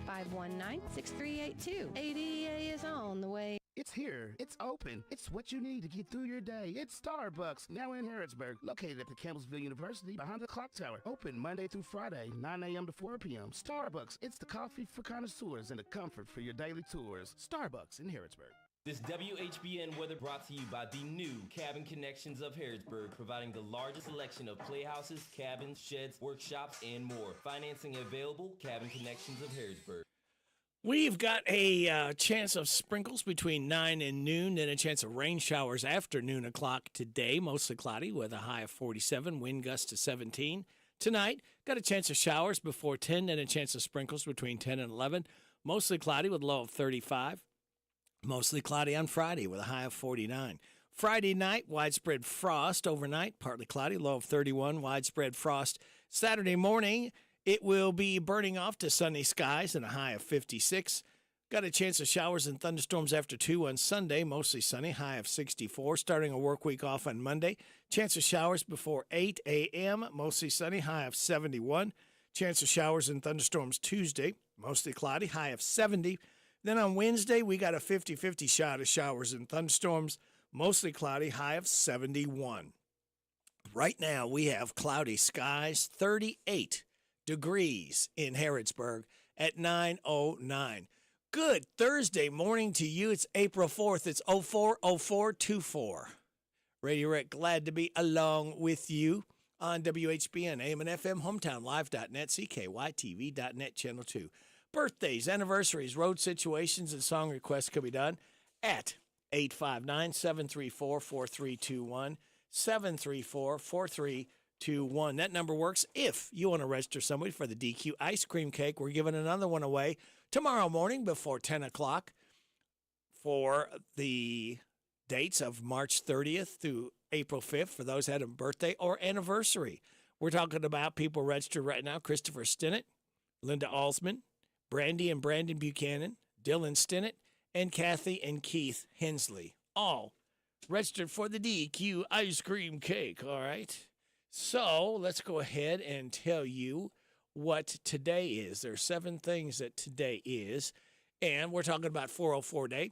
859-519-6382. ADA is on the way. It's here. It's open. It's what you need to get through your day. It's Starbucks, now in Harrodsburg, located at the Campbellsville University behind the clock tower. Open Monday through Friday, 9 a.m. to 4 p.m. Starbucks, it's the coffee for connoisseurs and the comfort for your daily tours. Starbucks in Harrodsburg. This WHBN weather brought to you by the new Cabin Connections of Harrodsburg, providing the largest selection of playhouses, cabins, sheds, workshops, and more. Financing available, Cabin Connections of Harrodsburg. We've got a chance of sprinkles between 9 and noon, then a chance of rain showers after noon o'clock today, mostly cloudy with a high of 47, wind gusts to 17. Tonight, got a chance of showers before 10, then a chance of sprinkles between 10 and 11, mostly cloudy with a low of 35. Mostly cloudy on Friday with a high of 49. Friday night, widespread frost overnight, partly cloudy, low of 31, widespread frost. Saturday morning, it will be burning off to sunny skies and a high of 56. Got a chance of showers and thunderstorms after 2 on Sunday, mostly sunny, high of 64. Starting a work week off on Monday. Chance of showers before 8 a.m., mostly sunny, high of 71. Chance of showers and thunderstorms Tuesday, mostly cloudy, high of 70. Then on Wednesday, we got a 50-50 shot of showers and thunderstorms, mostly cloudy, high of 71. Right now, we have cloudy skies, 38 degrees in Harrodsburg at 9:09. Good Thursday morning to you. It's April 4th. It's 040424. Radio Rick, glad to be along with you on WHBN, AM and FM, hometownlive.net, CKYTV.net, Channel 2. Birthdays, anniversaries, road situations, and song requests could be done at 859-734-4321, 734-4321. That number works if you want to register somebody for the DQ ice cream cake. We're giving another one away tomorrow morning before 10 o'clock for the dates of March 30th through April 5th for those who had a birthday or anniversary. We're talking about people registered right now: Christopher Stinnett, Linda Alsman, Brandy and Brandon Buchanan, Dylan Stinnett, and Kathy and Keith Hensley. All registered for the DQ ice cream cake, all right? So let's go ahead and tell you what today is. There are 7 things that today is, and we're talking about 404 Day,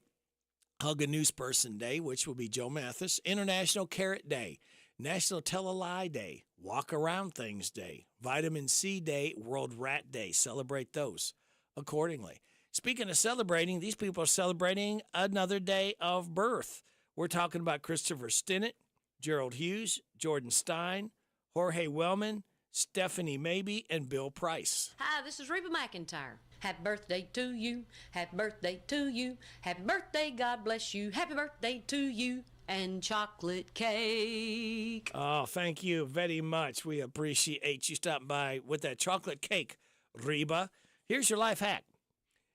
Hug a News Person Day, which will be Joe Mathis, International Carrot Day, National Tell a Lie Day, Walk Around Things Day, Vitamin C Day, World Rat Day. Celebrate those accordingly. Speaking of celebrating, these people are celebrating another day of birth. We're talking about Christopher Stinnett, Gerald Hughes, Jordan Stein, Jorge Wellman, Stephanie Maybe, and Bill Price. Hi, this is Reba McEntire. Happy birthday to you. Happy birthday to you. Happy birthday, God bless you. Happy birthday to you. And chocolate cake. Oh, thank you very much. We appreciate you stopping by with that chocolate cake, Reba. Here's your life hack.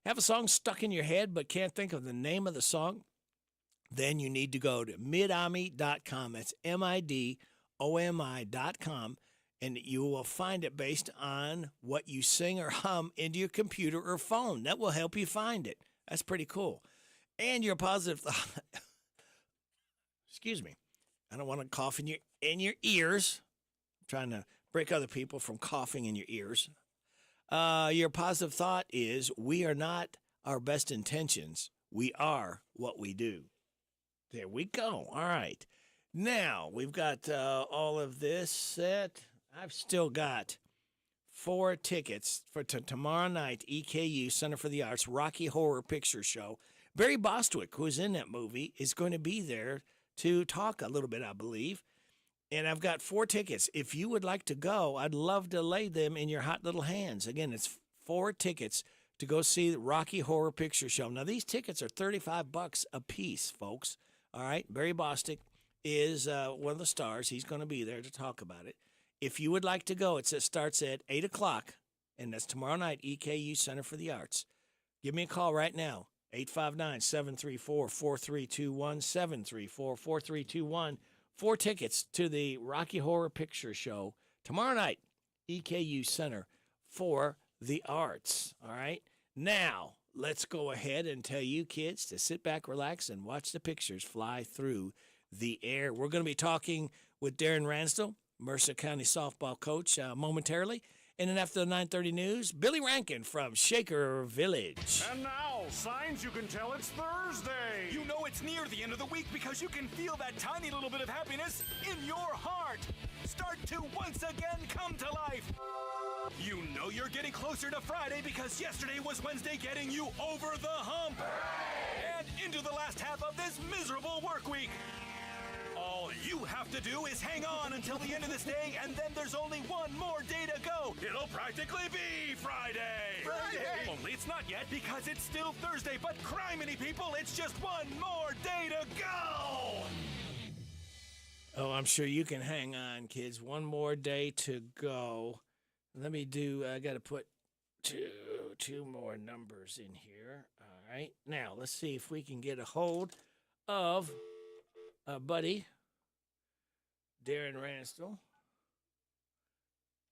Have a song stuck in your head but can't think of the name of the song? Then you need to go to midomi.com. That's midomi.com. And you will find it based on what you sing or hum into your computer or phone. That will help you find it. That's pretty cool. And your positive thought. Excuse me. I don't want to cough in your ears. I'm trying to break other people from coughing in your ears. Your positive thought is, we are not our best intentions. We are what we do. There we go. All right. Now, we've got all of this set. I've still got 4 tickets for tomorrow night, EKU, Center for the Arts, Rocky Horror Picture Show. Barry Bostwick, who's in that movie, is going to be there to talk a little bit, I believe. And I've got 4 tickets. If you would like to go, I'd love to lay them in your hot little hands. Again, it's 4 tickets to go see the Rocky Horror Picture Show. Now, these tickets are $35 a piece, folks. All right? Barry Bostwick is one of the stars. He's going to be there to talk about it. If you would like to go, it starts at 8 o'clock, and that's tomorrow night, EKU Center for the Arts. Give me a call right now, 859-734-4321, 734-4321. 4 tickets to the Rocky Horror Picture Show tomorrow night, EKU Center for the Arts. All right? Now, let's go ahead and tell you kids to sit back, relax, and watch the pictures fly through the air. We're going to be talking with Darren Ransdell, Mercer County softball coach, momentarily. And then after the 9:30 news, Billy Rankin from Shaker Village. And now, signs you can tell it's Thursday. You know it's near the end of the week because you can feel that tiny little bit of happiness in your heart. Start to once again come to life. You know you're getting closer to Friday because yesterday was Wednesday, getting you over the hump. And into the last half of this miserable work week. All you have to do is hang on until the end of this day, and then there's only one more day to go. It'll practically be Friday. Only it's not yet because it's still Thursday, but criminy people, it's just one more day to go. Oh, I'm sure you can hang on, kids. One more day to go. Let me I got to put two more numbers in here. All right. Now, let's see if we can get a hold of buddy, Darren Ransdell.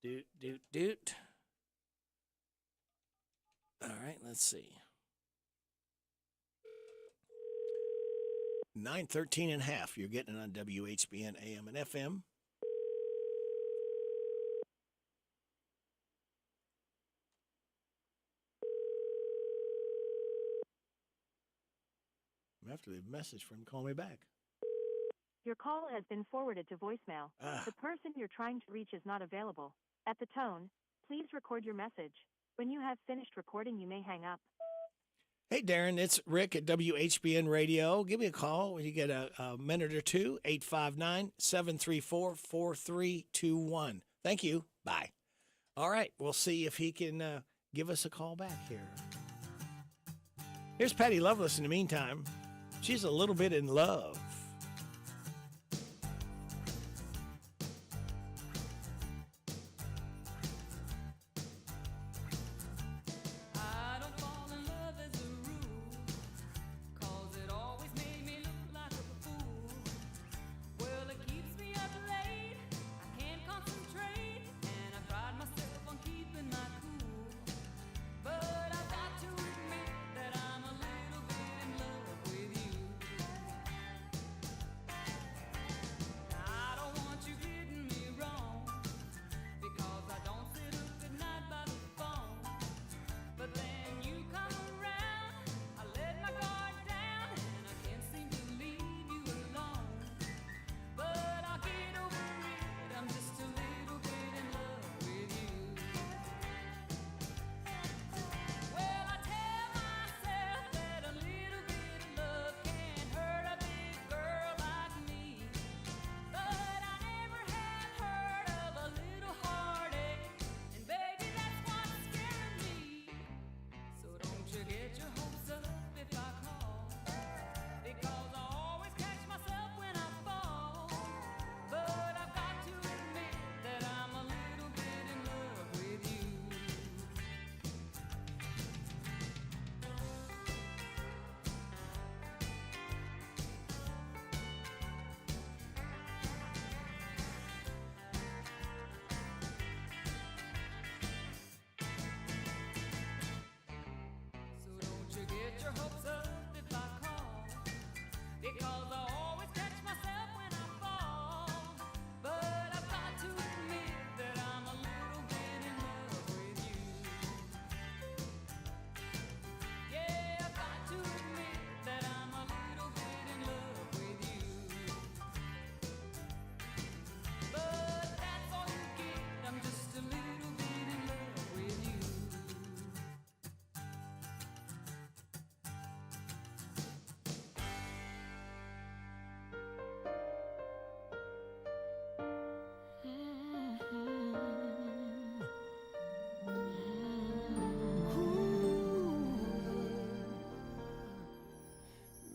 Doot. All right, let's see. 9:13.5. You're getting it on WHBN AM and FM. I have to leave a message for him to call me back. Your call has been forwarded to voicemail. The person you're trying to reach is not available. At the tone, please record your message. When you have finished recording, you may hang up. Hey, Darren, it's Rick at WHBN Radio. Give me a call when you get a minute or two, 859-734-4321. Thank you. Bye. All right, we'll see if he can give us a call back here. Here's Patty Loveless in the meantime. She's a little bit in love.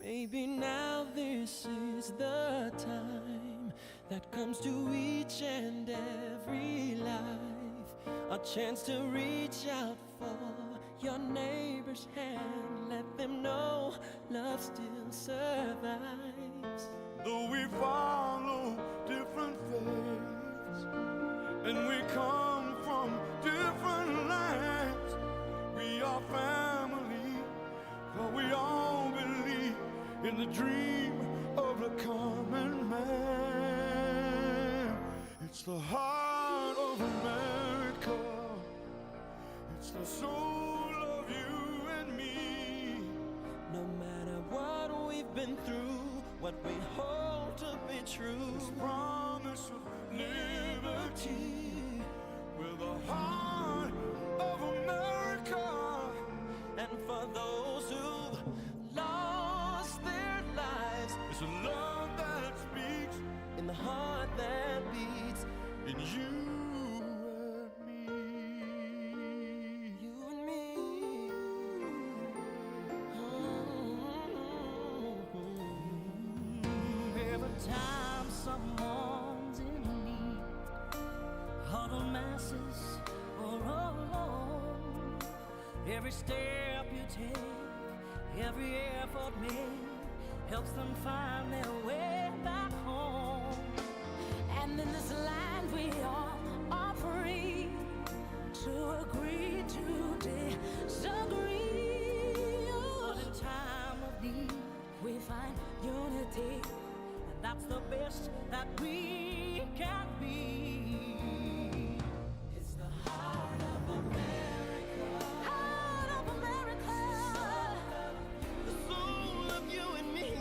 Maybe now this is the time that comes to each and every life, a chance to reach out for your neighbor's hand, let them know love still survives. Though we follow different faiths and we come from different lands, we are family, for we all believe in the dream of the common man. It's the heart of America. It's the soul of you and me. No matter what we've been through, what we hold to be true, this promise of liberty, with the heart of America. And for those who lost their lives, it's a love that speaks in the heart that beats in you and me. You and me. Every time someone's in need, huddled masses are alone. Every step you take, every effort made, helps them find their way back home. And in this land we all are free to agree to disagree. But in time of need we find unity, and that's the best that we can be. It's the heart of America. Heart of America. The soul of you and me.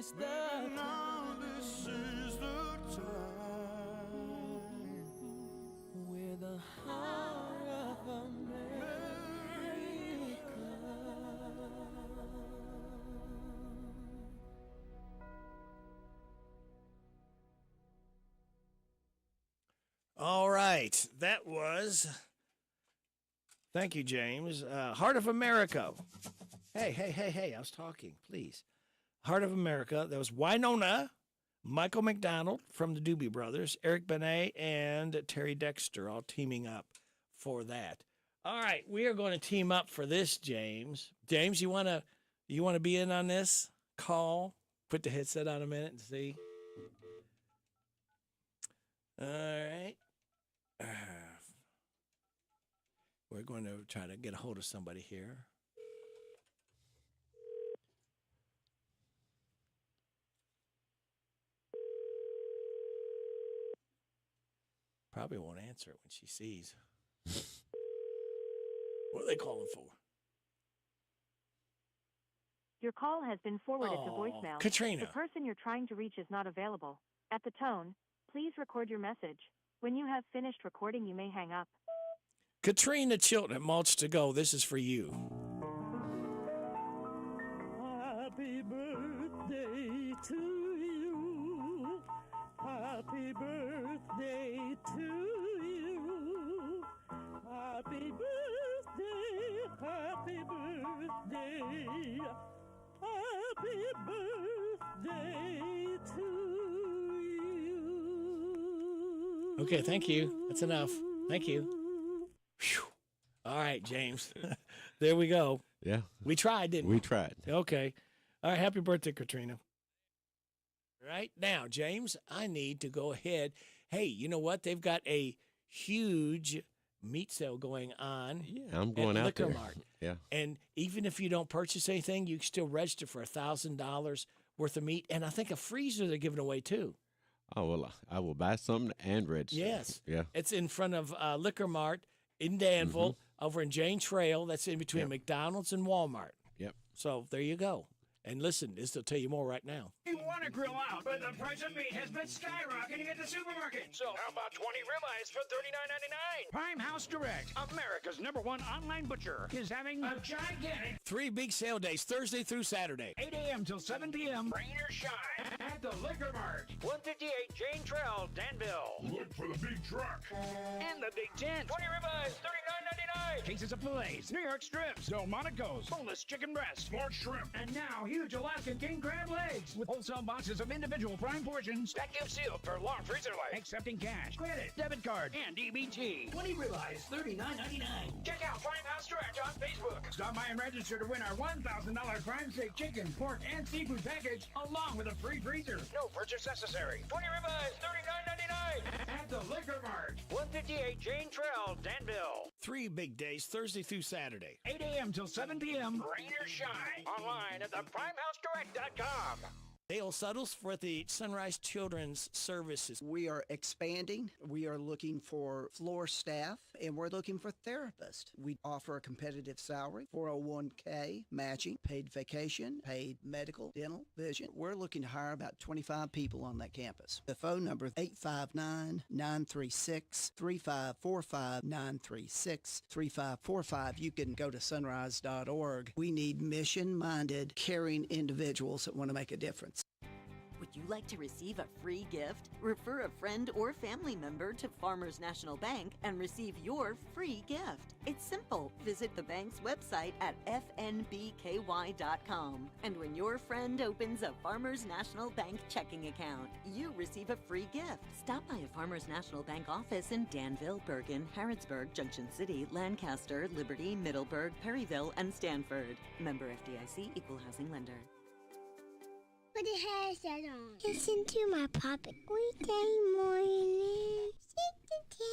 is the now this is the time where the heart of America. All right, that was. Thank you, James. Heart of America. Hey, I was talking, please. Heart of America. That was Winona, Michael McDonald from the Doobie Brothers, Eric Benet, and Terry Dexter all teaming up for that. All right, we are going to team up for this, James. James, you want to be in on this call? Put the headset on a minute and see. All right. We're going to try to get a hold of somebody here. Probably won't answer it when she sees. What are they calling for? Your call has been forwarded to voicemail. Katrina. The person you're trying to reach is not available. At the tone, please record your message. When you have finished recording, you may hang up. Katrina Chilton at Mulch to Go. This is for you. Happy birthday to you. Happy birthday to you. Happy birthday. Happy birthday. Happy birthday to you. Okay, thank you. That's enough. Thank you. Whew. All right, James. There we go. Yeah. We tried, didn't we? We tried. Okay. All right, happy birthday, Katrina. Right now, James, I need to go ahead. Hey, you know what? They've got a huge meat sale going on. Yeah, I'm going out Liquor there. Mart. Yeah. And even if you don't purchase anything, you can still register for $1,000 worth of meat. And I think a freezer they're giving away, too. Oh, well, I will buy something and register. Yes. Yeah. It's in front of Liquor Mart in Danville, over in Jane Trail. That's in between McDonald's and Walmart. Yep. So there you go. And listen, this will tell you more right now. You want to grill out, but the price of meat has been skyrocketing at the supermarket. So how about 20 ribeyes for $39.99? Prime House Direct, America's #1 online butcher, is having a gigantic 3 big sale days, Thursday through Saturday. 8 a.m. till 7 p.m. Rain or shine at the Liquor Mart, 158 Jane Trail, Danville. Look for the big truck And the Big Tent. 20 ribeyes, $39.99. Cases of fillets, New York strips, Delmonico's, boneless chicken breast, smart shrimp, and now huge Alaskan king crab legs with wholesale boxes of individual prime portions that give sealed for long freezer life. Accepting cash, credit, debit card, and EBT. 20 ribeyes, $39.99. Check out Prime House Direct on Facebook. Stop by and register to win our $1,000 Prime Steak Chicken, Pork, and Seafood package, along with a free freezer. No purchase necessary. 20 ribeyes, $39.99 at the Liquor Mart, 158 Jane Trail, Danville. 3 big days, Thursday through Saturday. 8 a.m. till 7 p.m. Rain or shine. Online at theprimehousedirect.com. Dale Suttles for the Sunrise Children's Services. We are expanding. We are looking for floor staff, and we're looking for therapists. We offer a competitive salary, 401k, matching, paid vacation, paid medical, dental, vision. We're looking to hire about 25 people on that campus. The phone number is 859-936-3545, 936-3545. You can go to sunrise.org. We need mission-minded, caring individuals that want to make a difference. Would you like to receive a free gift? Refer a friend or family member to Farmers National Bank and receive your free gift. It's simple. Visit the bank's website at fnbky.com. And when your friend opens a Farmers National Bank checking account, you receive a free gift. Stop by a Farmers National Bank office in Danville, Bergen, Harrodsburg, Junction City, Lancaster, Liberty, Middleburg, Perryville, and Stanford. Member FDIC, Equal Housing Lender. Put the headset on. Listen to my puppet. Weekday morning. 6 to 10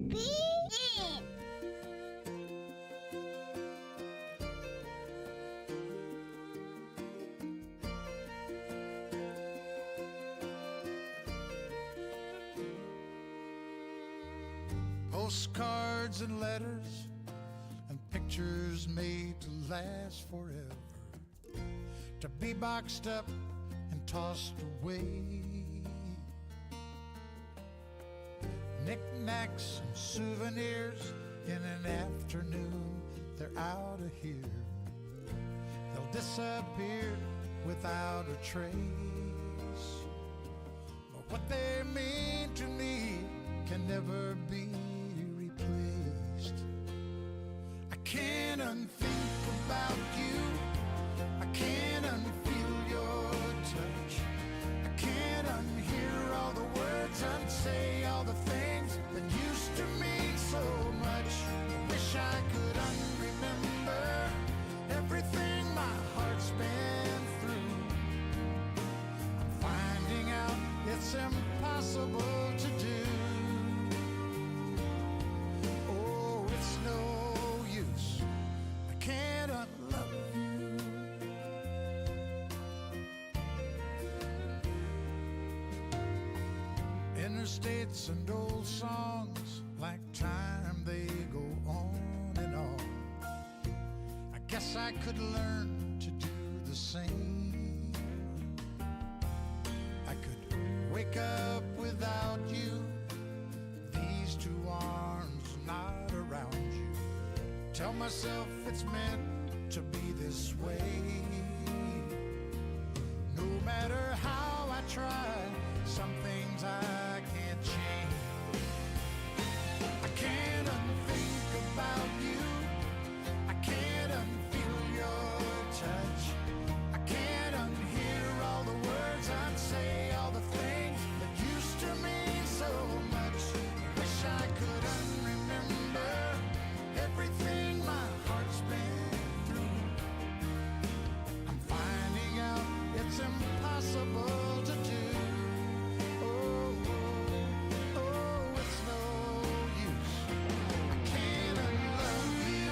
WHBN. Postcards and letters and pictures made to last forever. to be boxed up and tossed away. Knickknacks and souvenirs in an afternoon, they're out of here. They'll disappear without a trace. But what they mean to me can never be replaced. I can't unthink about you. I can't unfeel your touch. I can't unhear all the words, unsay all the things that used to mean so much. I wish I could unremember everything my heart's been through. I'm finding out it's impossible to do. Oh, it's no use. I can't unlove you. Interstates and old songs, like time they go on and on. I guess I could learn to do the same. I could wake up without you, these two arms not around you. Tell myself it's meant to be this way. No matter how I try, some things I can't change. I can't unthink about you. I can't unfeel your touch. I can't unhear all the words, unsay all the things that used to mean so much. I wish I could unremember everything my heart's been through. I'm finding out it's impossible to do. Oh, oh, oh, it's no use. I can't unlove you.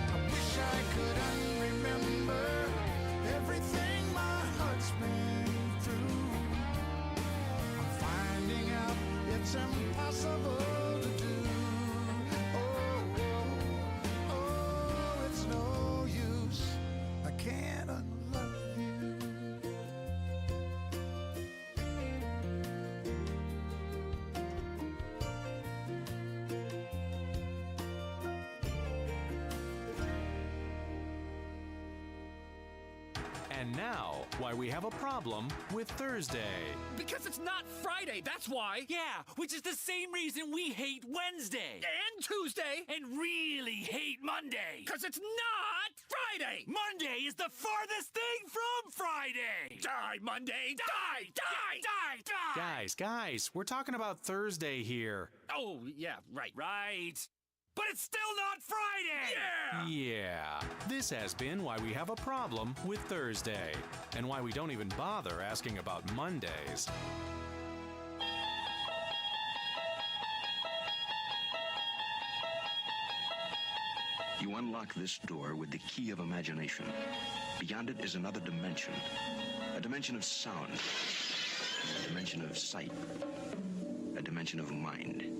I wish I could unremember everything my heart's been through. I'm finding out it's impossible to do. Oh, oh, oh, it's no use. I can't unlove you. And now, why we have a problem with Thursday. Because it's not Friday, that's why. Yeah, which is the same reason we hate Wednesday. And Tuesday. And really hate Monday. Because it's not Friday. Monday is the farthest thing from Friday. Die, Monday. Die, die, die, die. Guys, we're talking about Thursday here. Oh, yeah, right. Right. But it's still not Friday! Yeah! Yeah. This has been why we have a problem with Thursday, and why we don't even bother asking about Mondays. You unlock this door with the key of imagination. Beyond it is another dimension. A dimension of sound. A dimension of sight. A dimension of mind.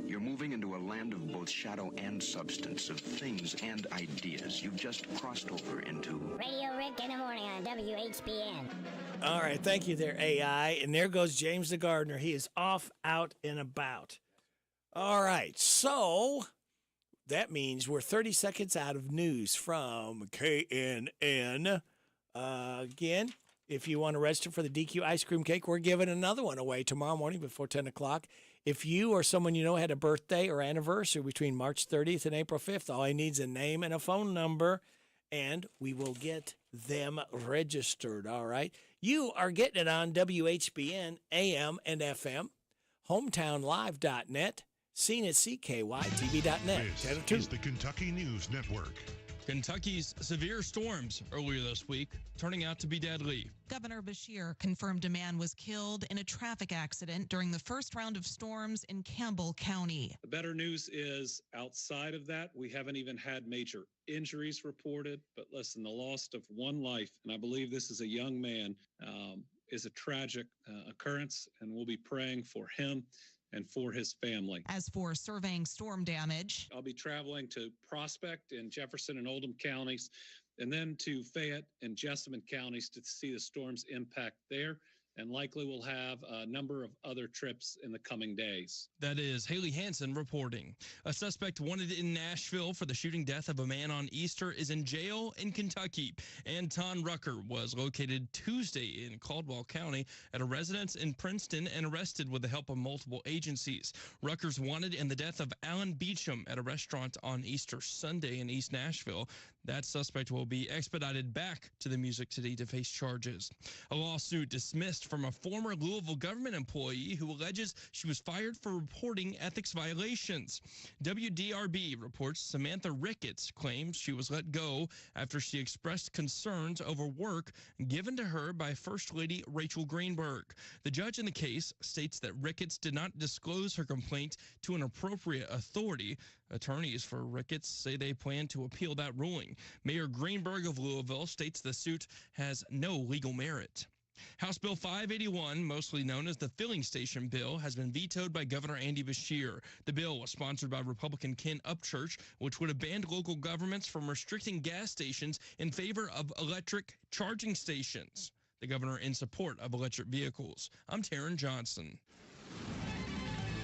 You're moving into a land of both shadow and substance, of things and ideas. You've just crossed over into Radio Rick in the morning on WHBN. All right, thank you there, AI. And there goes James the gardener. He is off, out, and about. All right, so that means we're 30 seconds out of news from KNN. Again, if you want to register for the DQ ice cream cake, we're giving another one away tomorrow morning before 10 o'clock. If you or someone you know had a birthday or anniversary between March 30th and April 5th, all I need is a name and a phone number, and we will get them registered, all right? You are getting it on WHBN, AM and FM, hometownlive.net, seen at CKYTV.net. This is the Kentucky News Network. Kentucky's severe storms earlier this week turning out to be deadly. Governor Beshear confirmed a man was killed in a traffic accident during the first round of storms in Campbell County. The better news is outside of that, we haven't even had major injuries reported, but listen, the loss of one life, and I believe this is a young man, is a tragic occurrence, and we'll be praying for him and for his family. As for surveying storm damage, I'll be traveling to Prospect in Jefferson and Oldham counties, and then to Fayette and Jessamine counties to see the storm's impact there. And likely we'll have a number of other trips in the coming days. That is Haley Hansen reporting. A suspect wanted in Nashville for the shooting death of a man on Easter is in jail in Kentucky. Anton Rucker was located Tuesday in Caldwell County at a residence in Princeton and arrested with the help of multiple agencies. Rucker's wanted in the death of Alan Beecham at a restaurant on Easter Sunday in East Nashville. That suspect will be expedited back to the Music City to face charges. A lawsuit dismissed from a former Louisville government employee who alleges she was fired for reporting ethics violations. WDRB reports Samantha Ricketts claims she was let go after she expressed concerns over work given to her by First Lady Rachel Greenberg. The judge in the case states that Ricketts did not disclose her complaint to an appropriate authority. Attorneys for Ricketts say they plan to appeal that ruling. Mayor Greenberg of Louisville states the suit has no legal merit. House Bill 581, mostly known as the filling station bill, has been vetoed by Governor Andy Beshear. The bill was sponsored by Republican Ken Upchurch, which would have banned local governments from restricting gas stations in favor of electric charging stations. The governor in support of electric vehicles. I'm Taryn Johnson.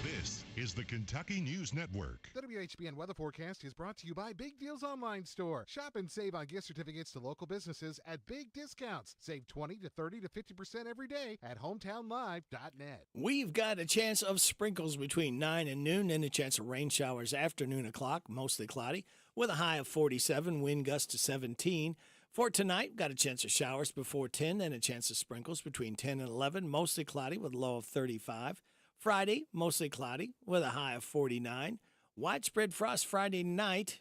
This is the Kentucky News Network. The WHBN weather forecast is brought to you by Big Deals Online Store. Shop and save on gift certificates to local businesses at big discounts. Save 20 to 30 to 50% every day at hometownlive.net. We've got a chance of sprinkles between 9 and noon, and a chance of rain showers after noon o'clock, mostly cloudy, with a high of 47, wind gusts to 17. For tonight, got a chance of showers before 10, and a chance of sprinkles between 10 and 11, mostly cloudy with a low of 35. Friday, mostly cloudy with a high of 49. Widespread frost Friday night,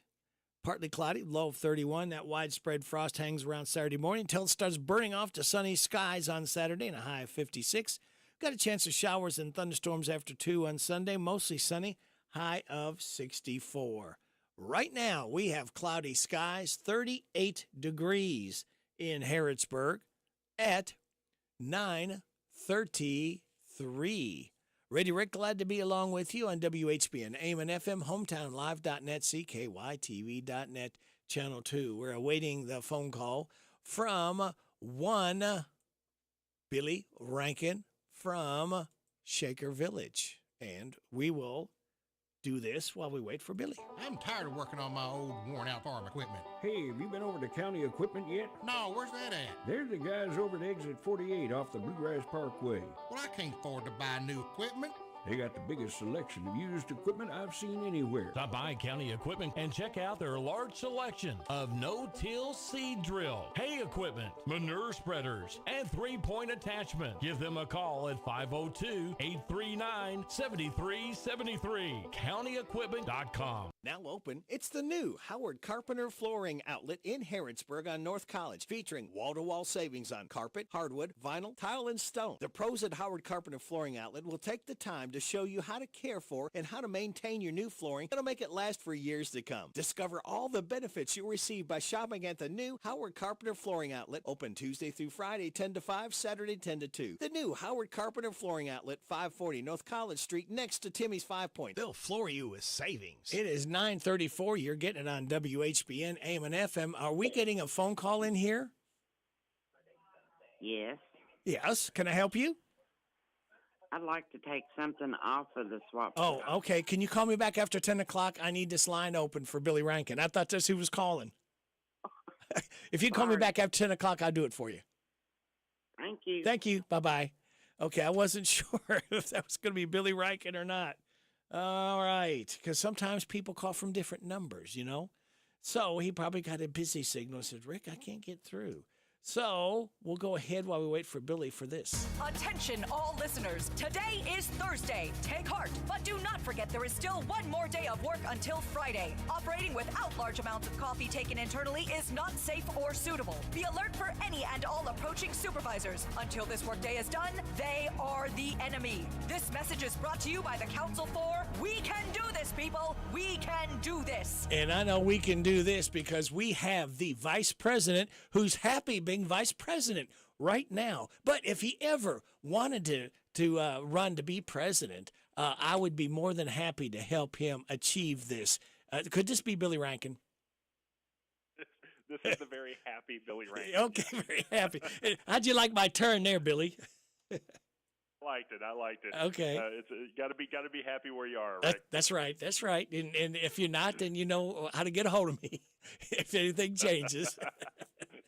partly cloudy, low of 31. That widespread frost hangs around Saturday morning until it starts burning off to sunny skies on Saturday and a high of 56. Got a chance of showers and thunderstorms after 2 on Sunday, mostly sunny, high of 64. Right now, we have cloudy skies, 38 degrees in Harrodsburg at 9:33. Radio Rick, glad to be along with you on WHBN, AM and FM, hometownlive.net, CKYTV.net, Channel 2. We're awaiting the phone call from one Billy Rankin from Shaker Village. And we will do this while we wait for Billy. I'm tired of working on my old worn-out farm equipment. Hey, have you been over to County Equipment yet? No, where's that at? They're the guys over at exit 48 off the Bluegrass Parkway. Well, I can't afford to buy new equipment. They got the biggest selection of used equipment I've seen anywhere. Stop by County Equipment and check out their large selection of no-till seed drill, hay equipment, manure spreaders, and three-point attachment. Give them a call at 502-839-7373. CountyEquipment.com. Now open, it's the new Howard Carpenter Flooring Outlet in Harrodsburg on North College, featuring wall-to-wall savings on carpet, hardwood, vinyl, tile, and stone. The pros at Howard Carpenter Flooring Outlet will take the time to show you how to care for and how to maintain your new flooring that'll make it last for years to come. Discover all the benefits you'll receive by shopping at the new Howard Carpenter Flooring Outlet, open Tuesday through Friday 10 to 5, Saturday 10 to 2. The new Howard Carpenter Flooring Outlet, 540 North College Street, next to Timmy's 5 Point. They'll floor you with savings. It is 9:34. You're getting it on WHBN, AM and FM. Are we getting a phone call in here? Yes. Yes. Can I help you? I'd like to take something off of the swap. Oh, okay. Can you call me back after 10 o'clock? I need this line open for Billy Rankin. I thought that's who was calling. If you call me back after 10 o'clock, I'll do it for you. Thank you. Thank you. Bye-bye. Okay, I wasn't sure if that was going to be Billy Rankin or not. All right, because sometimes people call from different numbers, you know. So he probably got a busy signal and said, Rick, I can't get through. So we'll go ahead while we wait for Billy for this. Attention, all listeners. Today is Thursday. Take heart, but do not forget there is still one more day of work until Friday. Operating without large amounts of coffee taken internally is not safe or suitable. Be alert for any and all approaching supervisors. Until this workday is done, they are the enemy. This message is brought to you by the Council for We Can Do This, people. We can do this. And I know we can do this because we have the vice president who's happy being vice president right now. But if he ever wanted to run to be president, I would be more than happy to help him achieve this. Could this be Billy Rankin? This is the very happy Billy Rankin. Okay, very happy. How'd you like my turn there, Billy? I liked it. Okay. It's got to be happy where you are, Rick. That's right. And if you're not, then you know how to get a hold of me if anything changes.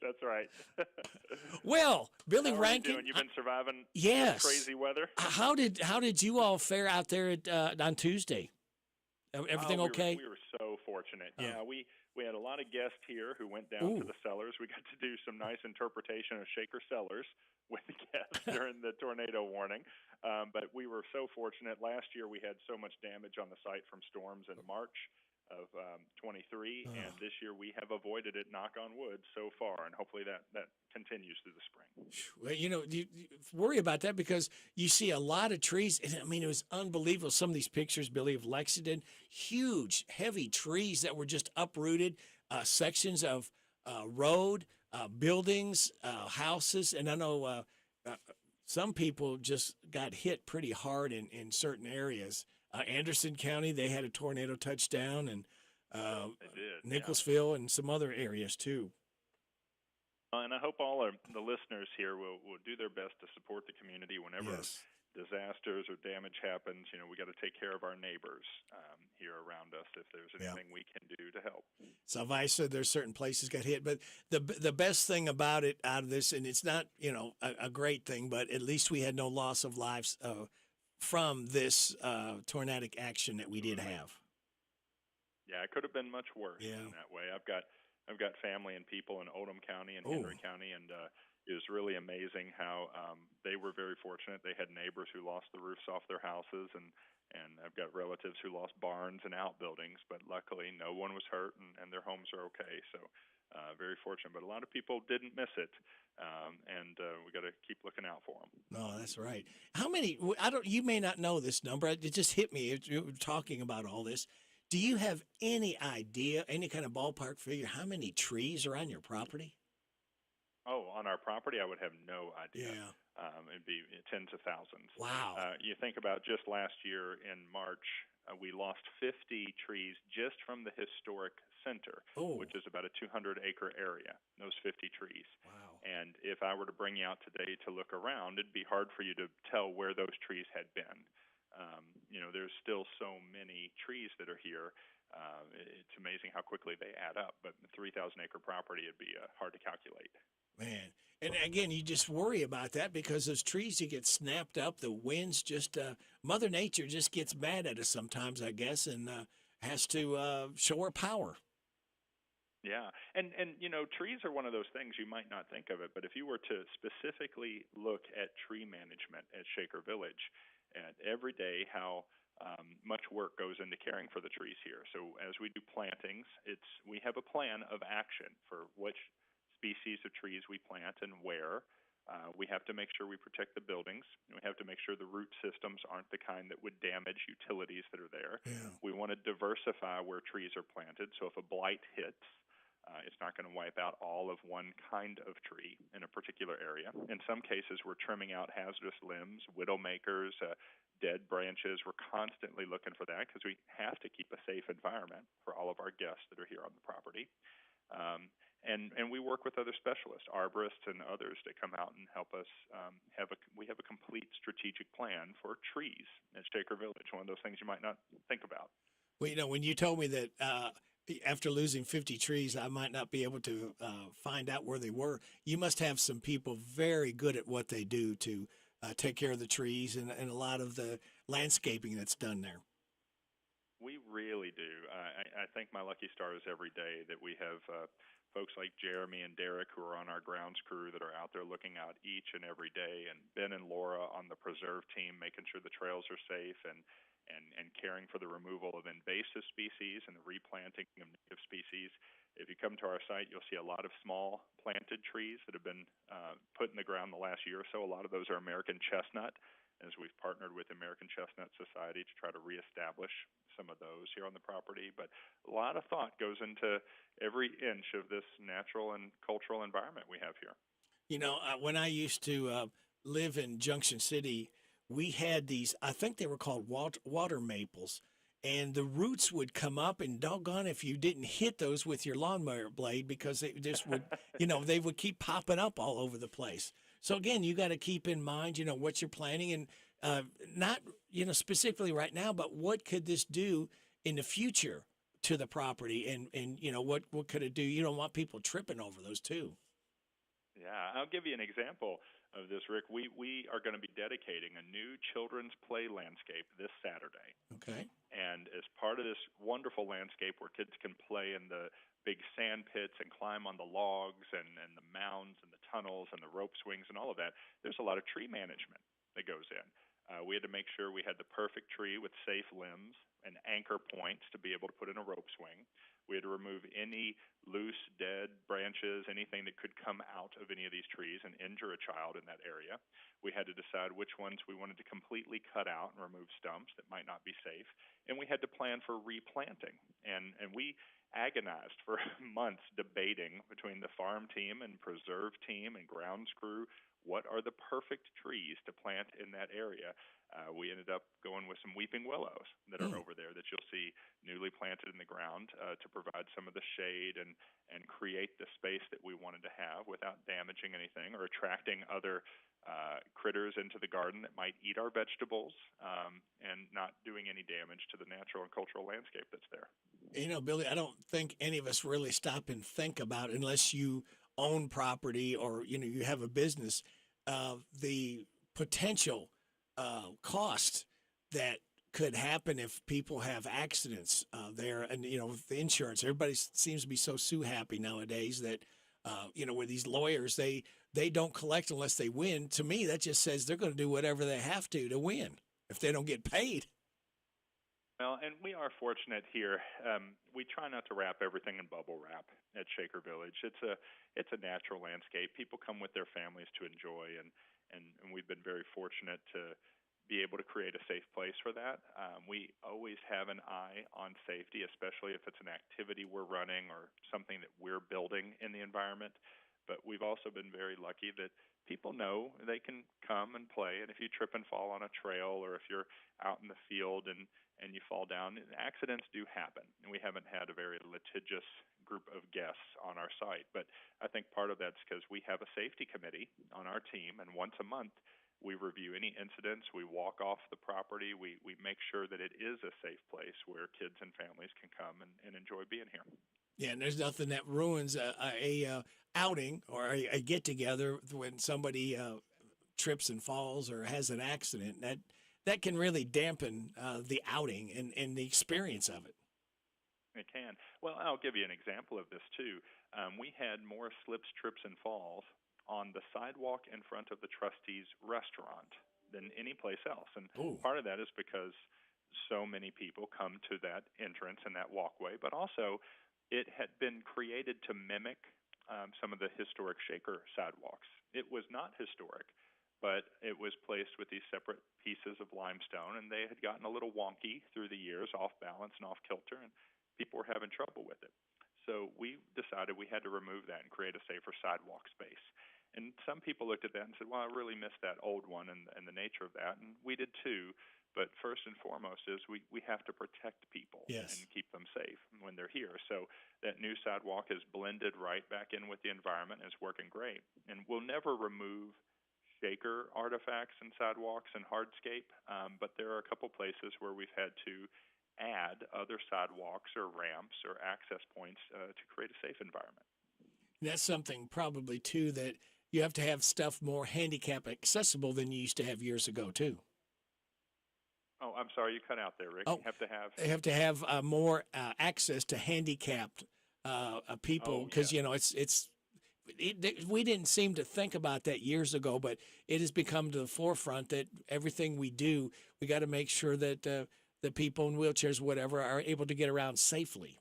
That's right. Well, Billy How are Rankin, you doing? You've been surviving yes. crazy weather. How did you all fare out there on Tuesday? Everything okay? We were so fortunate. Oh. Yeah, we had a lot of guests here who went down to the cellars. We got to do some nice interpretation of Shaker Cellars with the guests during the tornado warning. But we were so fortunate. Last year we had so much damage on the site from storms in March of 23, and this year we have avoided it, knock on wood, so far, and hopefully that continues through the spring. Well, you worry about that because you see a lot of trees. And I mean, it was unbelievable. Some of these pictures, Billy, of Lexington, huge, heavy trees that were just uprooted, sections of road, buildings, houses. And I know some people just got hit pretty hard in certain areas. Anderson County, they had a tornado touchdown, and Nicholasville and some other areas too. And I hope all the listeners here will do their best to support the community whenever disasters or damage happens. You know, we got to take care of our neighbors here around us if there's anything we can do to help. So Vice said there's certain places got hit, but the best thing about it out of this, and it's not, a great thing, but at least we had no loss of lives from this tornadic action that we did have. Yeah, it could have been much worse in that way. I've got family and people in Oldham County and Henry County, and it was really amazing how they were very fortunate. They had neighbors who lost the roofs off their houses, and I've got relatives who lost barns and outbuildings, but luckily no one was hurt, and their homes are okay. So very fortunate. But a lot of people didn't miss it, and we got to keep looking out for them. No, that's right. How many? You may not know this number. It just hit me. You were talking about all this. Do you have any idea, any kind of ballpark figure, how many trees are on your property? Oh, on our property, I would have no idea. Yeah. It'd be tens of thousands. Wow. You think about just last year in March, we lost 50 trees just from the historic center, which is about a 200-acre area, those 50 trees. Wow. And if I were to bring you out today to look around, it'd be hard for you to tell where those trees had been. There's still so many trees that are here. It's amazing how quickly they add up. But 3,000-acre property, it'd be hard to calculate. Man. And again, you just worry about that because those trees, you get snapped up. The winds just, Mother Nature just gets mad at us sometimes, I guess, and has to show her power. Yeah. And trees are one of those things you might not think of it, but if you were to specifically look at tree management at Shaker Village, and every day how much work goes into caring for the trees here. So as we do plantings, we have a plan of action for which species of trees we plant and where. We have to make sure we protect the buildings. We have to make sure the root systems aren't the kind that would damage utilities that are there. Yeah. We want to diversify where trees are planted. So if a blight hits, it's not going to wipe out all of one kind of tree in a particular area. In some cases, we're trimming out hazardous limbs, widowmakers, dead branches. We're constantly looking for that because we have to keep a safe environment for all of our guests that are here on the property. And we work with other specialists, arborists and others that come out and help us. We have a complete strategic plan for trees at Shaker Village, one of those things you might not think about. Well, when you told me that after losing 50 trees, I might not be able to find out where they were, you must have some people very good at what they do to take care of the trees and a lot of the landscaping that's done there. We really do. I thank my lucky stars every day that we have folks like Jeremy and Derek, who are on our grounds crew, that are out there looking out each and every day, and Ben and Laura on the preserve team, making sure the trails are safe and caring for the removal of invasive species and the replanting of native species. If you come to our site, you'll see a lot of small planted trees that have been put in the ground the last year or so. A lot of those are American chestnut, as we've partnered with American Chestnut Society to try to reestablish some of those here on the property. But a lot of thought goes into every inch of this natural and cultural environment we have here. You know, when I used to live in Junction City, we had these, I think they were called water maples, and the roots would come up, and doggone if you didn't hit those with your lawnmower blade, because they just would, they would keep popping up all over the place. So again, you got to keep in mind, what you're planning, and not, specifically right now, but what could this do in the future to the property, and what could it do? You don't want people tripping over those too. Yeah, I'll give you an example of this, Rick. We are going to be dedicating a new children's play landscape this Saturday. Okay. And as part of this wonderful landscape where kids can play in the big sand pits and climb on the logs and the mounds and the tunnels and the rope swings and all of that, there's a lot of tree management that goes in. We had to make sure we had the perfect tree with safe limbs and anchor points to be able to put in a rope swing. We had to remove any loose, dead branches, anything that could come out of any of these trees and injure a child in that area. We had to decide which ones we wanted to completely cut out and remove stumps that might not be safe. And we had to plan for replanting. And we agonized for months debating between the farm team and preserve team and grounds crew what are the perfect trees to plant in that area. We ended up going with some weeping willows that are over there that you'll see newly planted in the ground to provide some of the shade and create the space that we wanted to have without damaging anything or attracting other critters into the garden that might eat our vegetables and not doing any damage to the natural and cultural landscape that's there. Billy, I don't think any of us really stop and think about, unless you own property or, you have a business, the potential cost that could happen if people have accidents there. And, with the insurance, everybody seems to be so happy nowadays that, with these lawyers, they don't collect unless they win. To me, that just says they're going to do whatever they have to win if they don't get paid. Well, and we are fortunate here. We try not to wrap everything in bubble wrap at Shaker Village. It's a natural landscape. People come with their families to enjoy, and we've been very fortunate to be able to create a safe place for that. We always have an eye on safety, especially if it's an activity we're running or something that we're building in the environment. But we've also been very lucky that people know they can come and play, and if you trip and fall on a trail or if you're out in the field and you fall down, accidents do happen. And we haven't had a very litigious group of guests on our site. But I think part of that's because we have a safety committee on our team, and once a month we review any incidents, we walk off the property, we make sure that it is a safe place where kids and families can come and enjoy being here. Yeah, and there's nothing that ruins a outing or a get-together when somebody trips and falls or has an accident. That can really dampen the outing and the experience of it. It can. Well, I'll give you an example of this, too. We had more slips, trips, and falls on the sidewalk in front of the trustees' restaurant than any place else. And part of that is because so many people come to that entrance and that walkway, but also it had been created to mimic some of the historic Shaker sidewalks. It was not historic, but it was placed with these separate pieces of limestone, and they had gotten a little wonky through the years, off balance and off kilter, and people were having trouble with it. So we decided we had to remove that and create a safer sidewalk space. And some people looked at that and said, well, I really miss that old one and the nature of that, and we did too. But first and foremost is we have to protect people and keep them safe when they're here. So that new sidewalk is blended right back in with the environment and is working great. And we'll never remove Shaker artifacts and sidewalks and hardscape, but there are a couple places where we've had to add other sidewalks or ramps or access points to create a safe environment. And that's something probably, too, that you have to have stuff more handicap accessible than you used to have years ago, too. Oh, I'm sorry, you cut out there, Rick. Oh, you have to have... They have to have more access to handicapped people because we didn't seem to think about that years ago, but it has become to the forefront that everything we do, we got to make sure that the people in wheelchairs, whatever, are able to get around safely.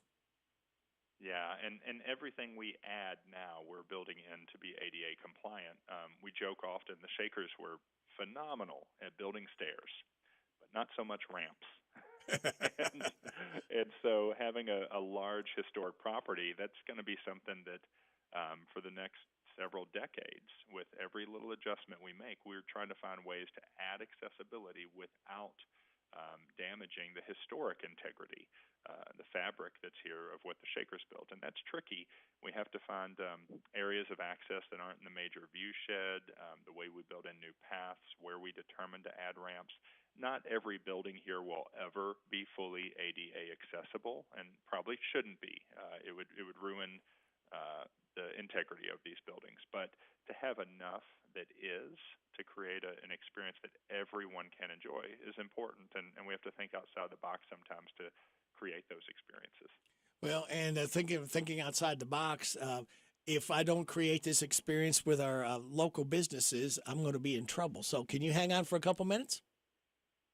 Yeah, and everything we add now, we're building in to be ADA compliant. We joke often the Shakers were phenomenal at building stairs, but not so much ramps. and so having a large historic property, that's going to be something that for the next several decades, with every little adjustment we make, we're trying to find ways to add accessibility without damaging the historic integrity, the fabric that's here of what the Shakers built. And that's tricky. We have to find areas of access that aren't in the major view shed, the way we build in new paths, where we determine to add ramps. Not every building here will ever be fully ADA accessible, and probably shouldn't be. It would ruin the integrity of these buildings. But to have enough that is, to create an experience that everyone can enjoy is important, and we have to think outside the box sometimes to create those experiences. Well, and thinking outside the box, if I don't create this experience with our local businesses, I'm going to be in trouble. So can you hang on for a couple minutes?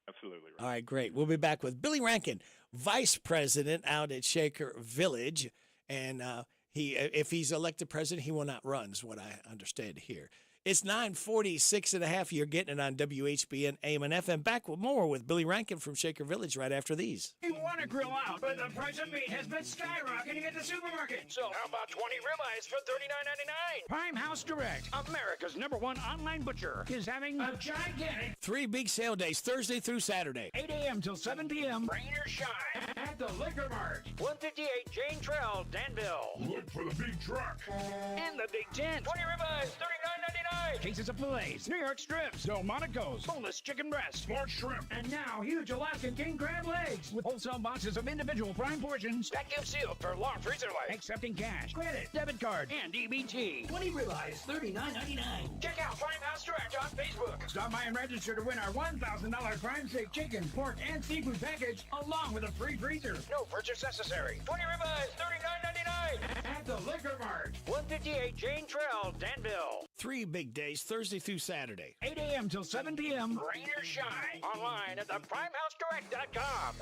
Absolutely. All right, great. We'll be back with Billy Rankin, Vice President out at Shaker Village, and if he's elected president, he will not run, is what I understand here. It's 9:46 and a half. You're getting it on WHBN AM and FM. Back with more with Billy Rankin from Shaker Village right after these. You want to grill out, but the price of meat has been skyrocketing at the supermarket. So how about 20 ribeyes for $39.99? Prime House Direct, America's #1 online butcher, is having a gigantic 3 big sale days, Thursday through Saturday. 8 a.m. till 7 p.m. Rain or shine at the Liquor Mart. 158 Jane Trail, Danville. Look for the big truck. And the Big Tent. 20 ribeyes, $39.99. Cases of fillets, New York strips, Delmonico's, boneless chicken breast, smart shrimp. And now huge Alaskan king crab legs with wholesale boxes of individual prime portions. Vacuum sealed for long freezer life. Accepting cash, credit, debit card, and EBT. 20 ribeyes, $39.99. Check out Prime House Direct on Facebook. Stop by and register to win our $1,000 Prime Steak chicken, pork, and seafood package, along with a free freezer. No purchase necessary. 20 ribeyes, $39.99 at the Liquor Mart. 158 Jane Trail, Danville. 3 big days, Thursday through Saturday. 8 a.m. till 7 p.m. Rain or shine. Online at theprimehousedirect.com.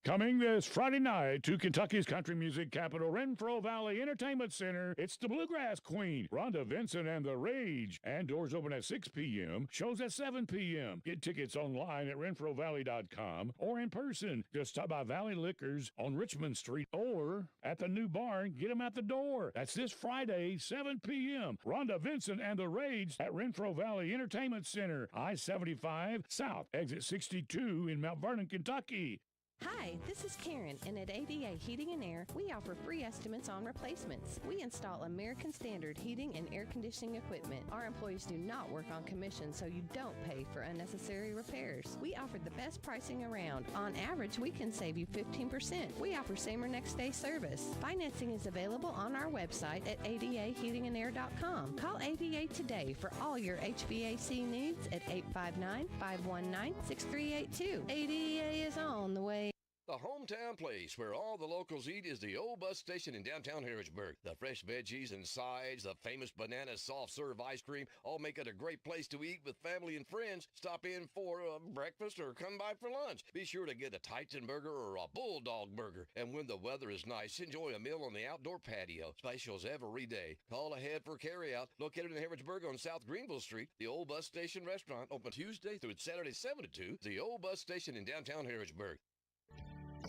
Coming this Friday night to Kentucky's country music capital, Renfro Valley Entertainment Center, it's the Bluegrass Queen, Rhonda Vincent and the Rage. And doors open at 6 p.m., shows at 7 p.m. Get tickets online at renfrovalley.com or in person. Just stop by Valley Liquors on Richmond Street or at the new barn. Get them at the door. That's this Friday, 7 p.m. Rhonda Vincent and the Rage at Renfro Valley Entertainment Center, I-75 South, exit 62 in Mount Vernon, Kentucky. Hi, this is Karen, and at ADA Heating and Air, we offer free estimates on replacements. We install American Standard heating and air conditioning equipment. Our employees do not work on commission, so you don't pay for unnecessary repairs. We offer the best pricing around. On average, we can save you 15%. We offer same or next day service. Financing is available on our website at adaheatingandair.com. Call ADA today for all your HVAC needs at 859-519-6382. ADA is on the way. The hometown place where all the locals eat is the old bus station in downtown Harrisburg. The fresh veggies and sides, the famous banana soft serve ice cream, all make it a great place to eat with family and friends. Stop in for breakfast or come by for lunch. Be sure to get a Titan burger or a Bulldog burger. And when the weather is nice, enjoy a meal on the outdoor patio. Specials every day. Call ahead for carryout. Located in Harrisburg on South Greenville Street, the old bus station restaurant open Tuesday through Saturday 7 to 2. The old bus station in downtown Harrisburg.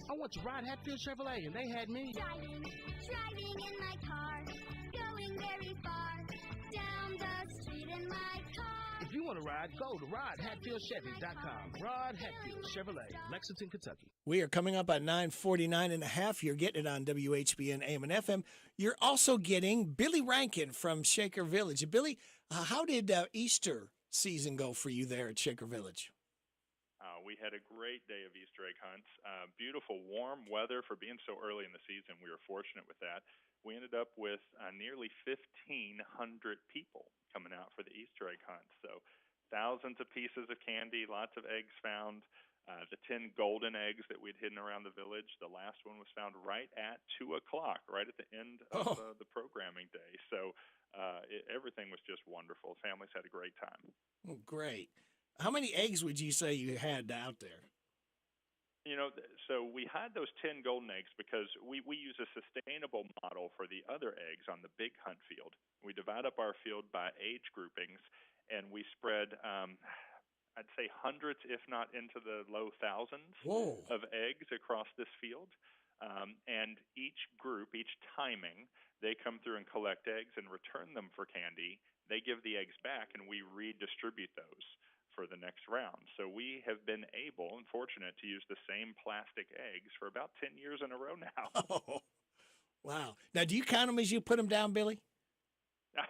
I went to ride Hatfield Chevrolet, and they had me driving in my car, going very far, down the street in my car. If you want to ride, go to RodHatfieldChevy.com. Rod Hatfield Chevrolet, Lexington, Kentucky. We are coming up at 9:49 and a half. You're getting it on WHBN AM and FM. You're also getting Billy Rankin from Shaker Village. Billy, how did Easter season go for you there at Shaker Village? We had a great day of Easter egg hunts. Beautiful, warm weather for being so early in the season. We were fortunate with that. We ended up with nearly 1,500 people coming out for the Easter egg hunt. So thousands of pieces of candy, lots of eggs found. The 10 golden eggs that we'd hidden around the village, the last one was found right at 2 o'clock, right at the end of the programming day. So everything was just wonderful. Families had a great time. Oh, great. How many eggs would you say you had out there? So we had those 10 golden eggs because we use a sustainable model for the other eggs on the big hunt field. We divide up our field by age groupings, and we spread I'd say hundreds, if not into the low thousands of eggs across this field. And each group, each timing, they come through and collect eggs and return them for candy. They give the eggs back, and we redistribute those for the next round. So we have been able and fortunate to use the same plastic eggs for about 10 years in a row now. Oh, wow. Now, do you count them as you put them down, Billy? I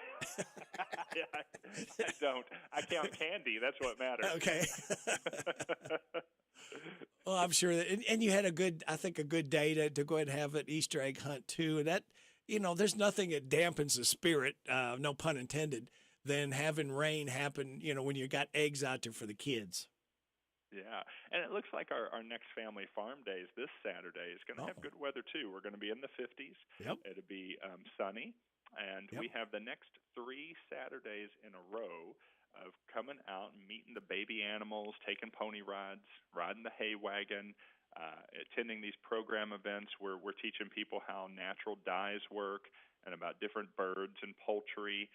don't. I count candy. That's what matters. Okay. Well, I'm sure that, and you had a good day to go ahead and have an Easter egg hunt too. And that, there's nothing that dampens the spirit, no pun intended, than having rain happen, when you got eggs out there for the kids. Yeah, and it looks like our next family farm days this Saturday is going to have good weather too. We're going to be in the 50s. Yep. It'll be sunny. And we have the next 3 Saturdays in a row of coming out and meeting the baby animals, taking pony rides, riding the hay wagon, attending these program events where we're teaching people how natural dyes work and about different birds and poultry.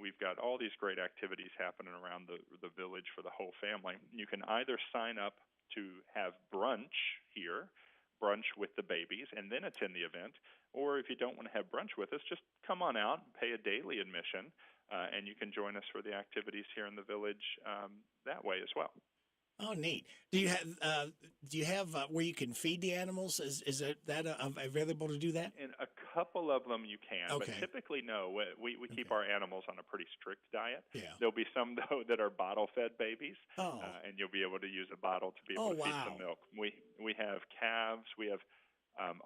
We've got all these great activities happening around the village for the whole family. You can either sign up to have brunch here, brunch with the babies, and then attend the event. Or if you don't want to have brunch with us, just come on out and pay a daily admission, and you can join us for the activities here in the village that way as well. Oh, neat. Do you have where you can feed the animals? Is that available to do that? In a couple of them you can, Okay. but typically no. We keep our animals on a pretty strict diet. Yeah. There'll be some, though, that are bottle-fed babies, Oh. and you'll be able to use a bottle to be able to feed some milk. We have calves. We have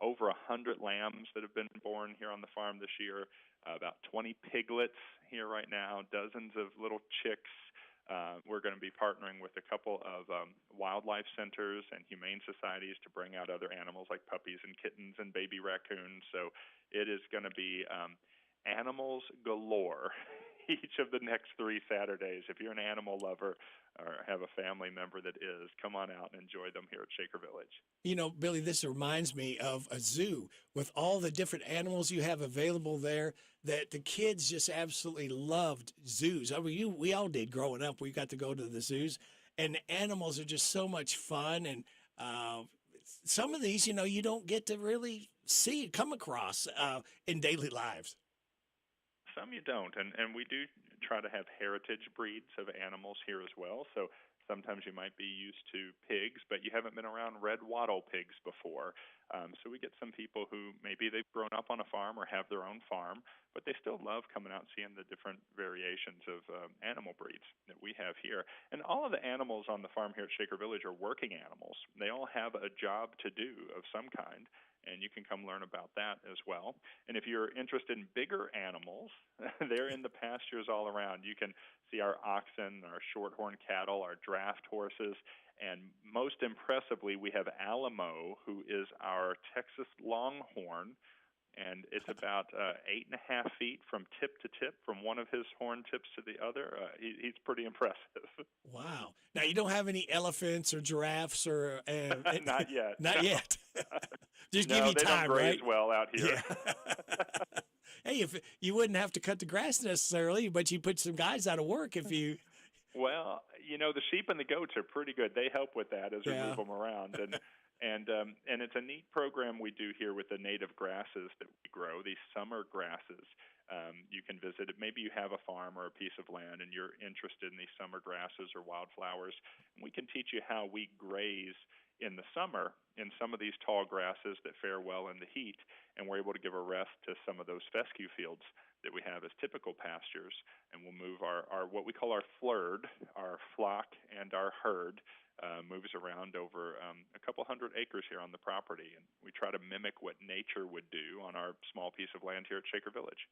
over 100 lambs that have been born here on the farm this year, about 20 piglets here right now, dozens of little chicks. We're going to be partnering with a couple of wildlife centers and humane societies to bring out other animals like puppies and kittens and baby raccoons. So it is going to be animals galore each of the next 3 Saturdays. If you're an animal lover or have a family member that is, come on out and enjoy them here at Shaker Village. Billy, this reminds me of a zoo with all the different animals you have available there that the kids just absolutely loved zoos. I mean, we all did growing up. We got to go to the zoos, and the animals are just so much fun. And some of these, you don't get to really come across in daily lives. Some you don't, and we do try to have heritage breeds of animals here as well. So sometimes you might be used to pigs, but you haven't been around red wattle pigs before. So we get some people who maybe they've grown up on a farm or have their own farm, but they still love coming out and seeing the different variations of animal breeds that we have here. And all of the animals on the farm here at Shaker Village are working animals. They all have a job to do of some kind, and you can come learn about that as well. And if you're interested in bigger animals, they're in the pastures all around. You can see our oxen, our shorthorn cattle, our draft horses, and most impressively, we have Alamo, who is our Texas Longhorn, and it's about 8.5 feet from tip to tip, from one of his horn tips to the other. He's pretty impressive. Wow. Now, you don't have any elephants or giraffes or... Not yet. Not yet. Just no, give you they time, don't graze right? well out here. Yeah. Hey, if you wouldn't have to cut the grass necessarily, but you put some guys out of work if you... Well, the sheep and the goats are pretty good. They help with that as we move them around. And it's a neat program we do here with the native grasses that we grow, these summer grasses. You can visit it. Maybe you have a farm or a piece of land and you're interested in these summer grasses or wildflowers. And we can teach you how we graze in the summer in some of these tall grasses that fare well in the heat, and we're able to give a rest to some of those fescue fields that we have as typical pastures, and we'll move our what we call our flurd, our flock and our herd, moves around over a couple hundred acres here on the property, and we try to mimic what nature would do on our small piece of land here at Shaker Village.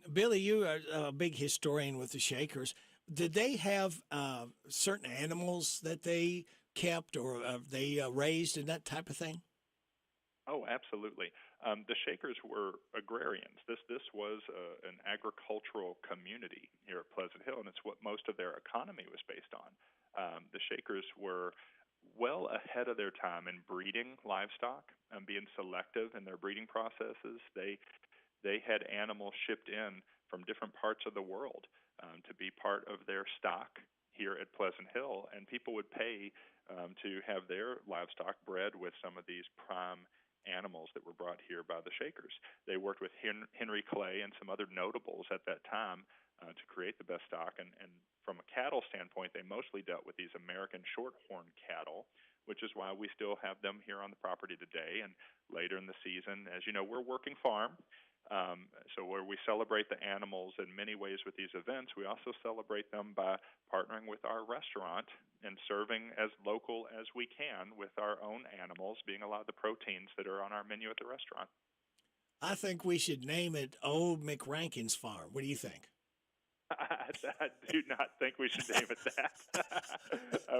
Billy, you are a big historian with the Shakers. Did they have certain animals that they kept or are they raised and that type of thing? Oh, absolutely. The Shakers were agrarians. This was an agricultural community here at Pleasant Hill, and it's what most of their economy was based on. The Shakers were well ahead of their time in breeding livestock and being selective in their breeding processes. They had animals shipped in from different parts of the world to be part of their stock here at Pleasant Hill, and people would pay to have their livestock bred with some of these prime animals that were brought here by the Shakers. They worked with Henry Clay and some other notables at that time to create the best stock. And from a cattle standpoint, they mostly dealt with these American shorthorn cattle, which is why we still have them here on the property today. And later in the season, as you know, we're a working farm. So where we celebrate the animals in many ways with these events, we also celebrate them by partnering with our restaurant and serving as local as we can with our own animals, being a lot of the proteins that are on our menu at the restaurant. I think we should name it Old McRankin's Farm. What do you think? I do not think we should name it that.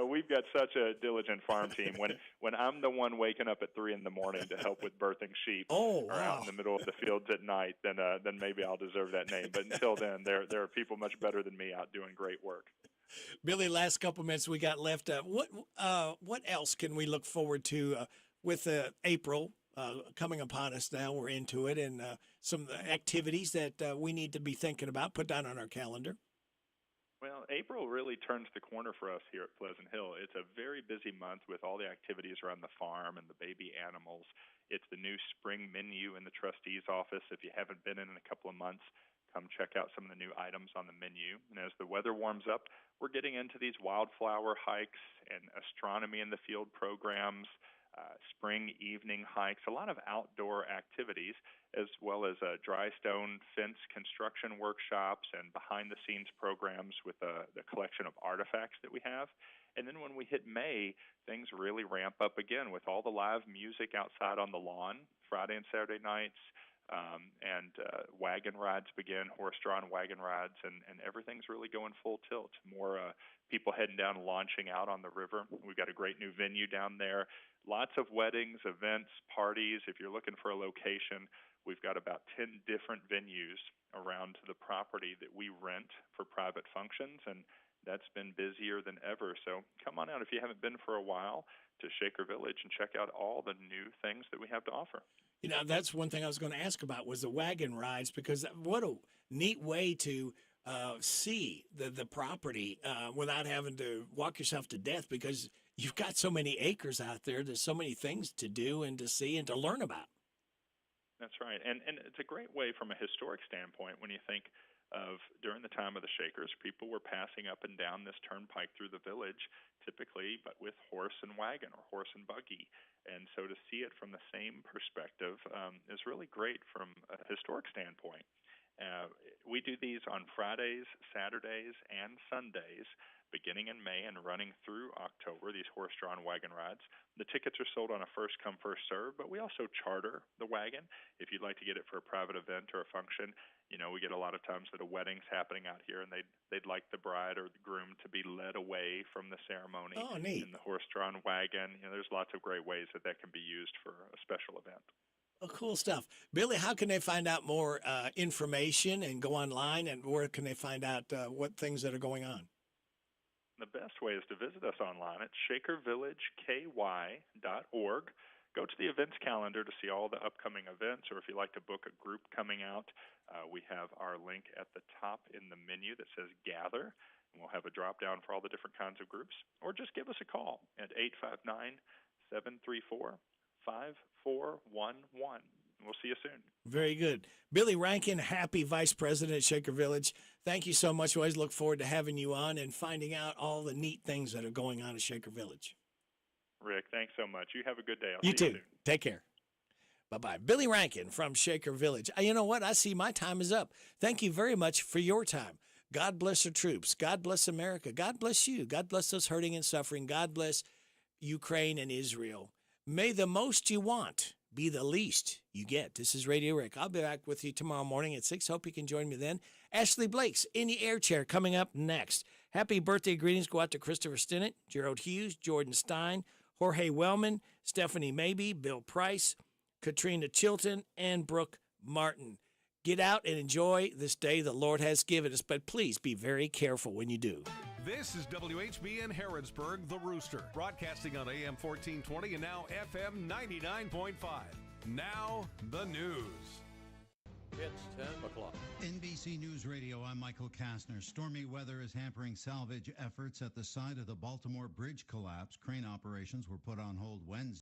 We've got such a diligent farm team. When I'm the one waking up at 3 in the morning to help with birthing sheep, or out in the middle of the fields at night, then maybe I'll deserve that name. But until then, there are people much better than me out doing great work. Billy, last couple minutes we got left. What else can we look forward to with April coming upon us now? We're into it, and some activities that we need to be thinking about, put down on our calendar. Well, April really turns the corner for us here at Pleasant Hill. It's a very busy month with all the activities around the farm and the baby animals. It's the new spring menu in the trustee's office. If you haven't been in a couple of months, come check out some of the new items on the menu. And as the weather warms up, we're getting into these wildflower hikes and astronomy in the field programs, spring evening hikes, a lot of outdoor activities, as well as dry stone fence construction workshops and behind-the-scenes programs with the collection of artifacts that we have. And then when we hit May, things really ramp up again with all the live music outside on the lawn, Friday and Saturday nights, and wagon rides begin, horse-drawn wagon rides, and everything's really going full tilt. More people heading down and launching out on the river. We've got a great new venue down there. Lots of weddings, events, parties. If you're looking for a location, we've got about 10 different venues around the property that we rent for private functions, and that's been busier than ever. So come on out if you haven't been for a while to Shaker Village and check out all the new things that we have to offer. You know, that's one thing I was going to ask about was the wagon rides, because what a neat way to see the property without having to walk yourself to death, because you've got so many acres out there. There's so many things to do and to see and to learn about. That's right. And it's a great way from a historic standpoint when you think of during the time of the Shakers, people were passing up and down this turnpike through the village, typically, but with horse and wagon or horse and buggy. And so to see it from the same perspective is really great from a historic standpoint. We do these on Fridays, Saturdays, and Sundays, beginning in May and running through October, these horse-drawn wagon rides. The tickets are sold on a first-come, first-served, but we also charter the wagon. If you'd like to get it for a private event or a function, you know, we get a lot of times that a wedding's happening out here, and they'd like the bride or the groom to be led away from the ceremony in the horse-drawn wagon. You know, there's lots of great ways that can be used for a special event. Oh, cool stuff. Billy, how can they find out more information and go online, and where can they find out what things that are going on? The best way is to visit us online at shakervillageky.org. Go to the events calendar to see all the upcoming events, or if you'd like to book a group coming out, we have our link at the top in the menu that says Gather, and we'll have a drop-down for all the different kinds of groups. Or just give us a call at 859-734-5411. We'll see you soon. Very good. Billy Rankin, happy Vice President at Shaker Village. Thank you so much. We always look forward to having you on and finding out all the neat things that are going on at Shaker Village. Rick, thanks so much. You have a good day. I'll You see too. You soon. Take care. Bye-bye. Billy Rankin from Shaker Village. You know what? I see my time is up. Thank you very much for your time. God bless the troops. God bless America. God bless you. God bless those hurting and suffering. God bless Ukraine and Israel. May the most you want be the least you get. This is Radio Rick. I'll be back with you tomorrow morning at 6. Hope you can join me then. Ashley Blake's In the Air Chair coming up next. Happy birthday greetings go out to Christopher Stinnett, Gerald Hughes, Jordan Stein, Jorge Wellman, Stephanie Mabey, Bill Price, Katrina Chilton, and Brooke Martin. Get out and enjoy this day the Lord has given us, but please be very careful when you do. This is WHBN Harrodsburg, The Rooster, broadcasting on AM 1420 and now FM 99.5. Now, the news. It's 10 o'clock. NBC News Radio, I'm Michael Kastner. Stormy weather is hampering salvage efforts at the site of the Baltimore Bridge collapse. Crane operations were put on hold Wednesday.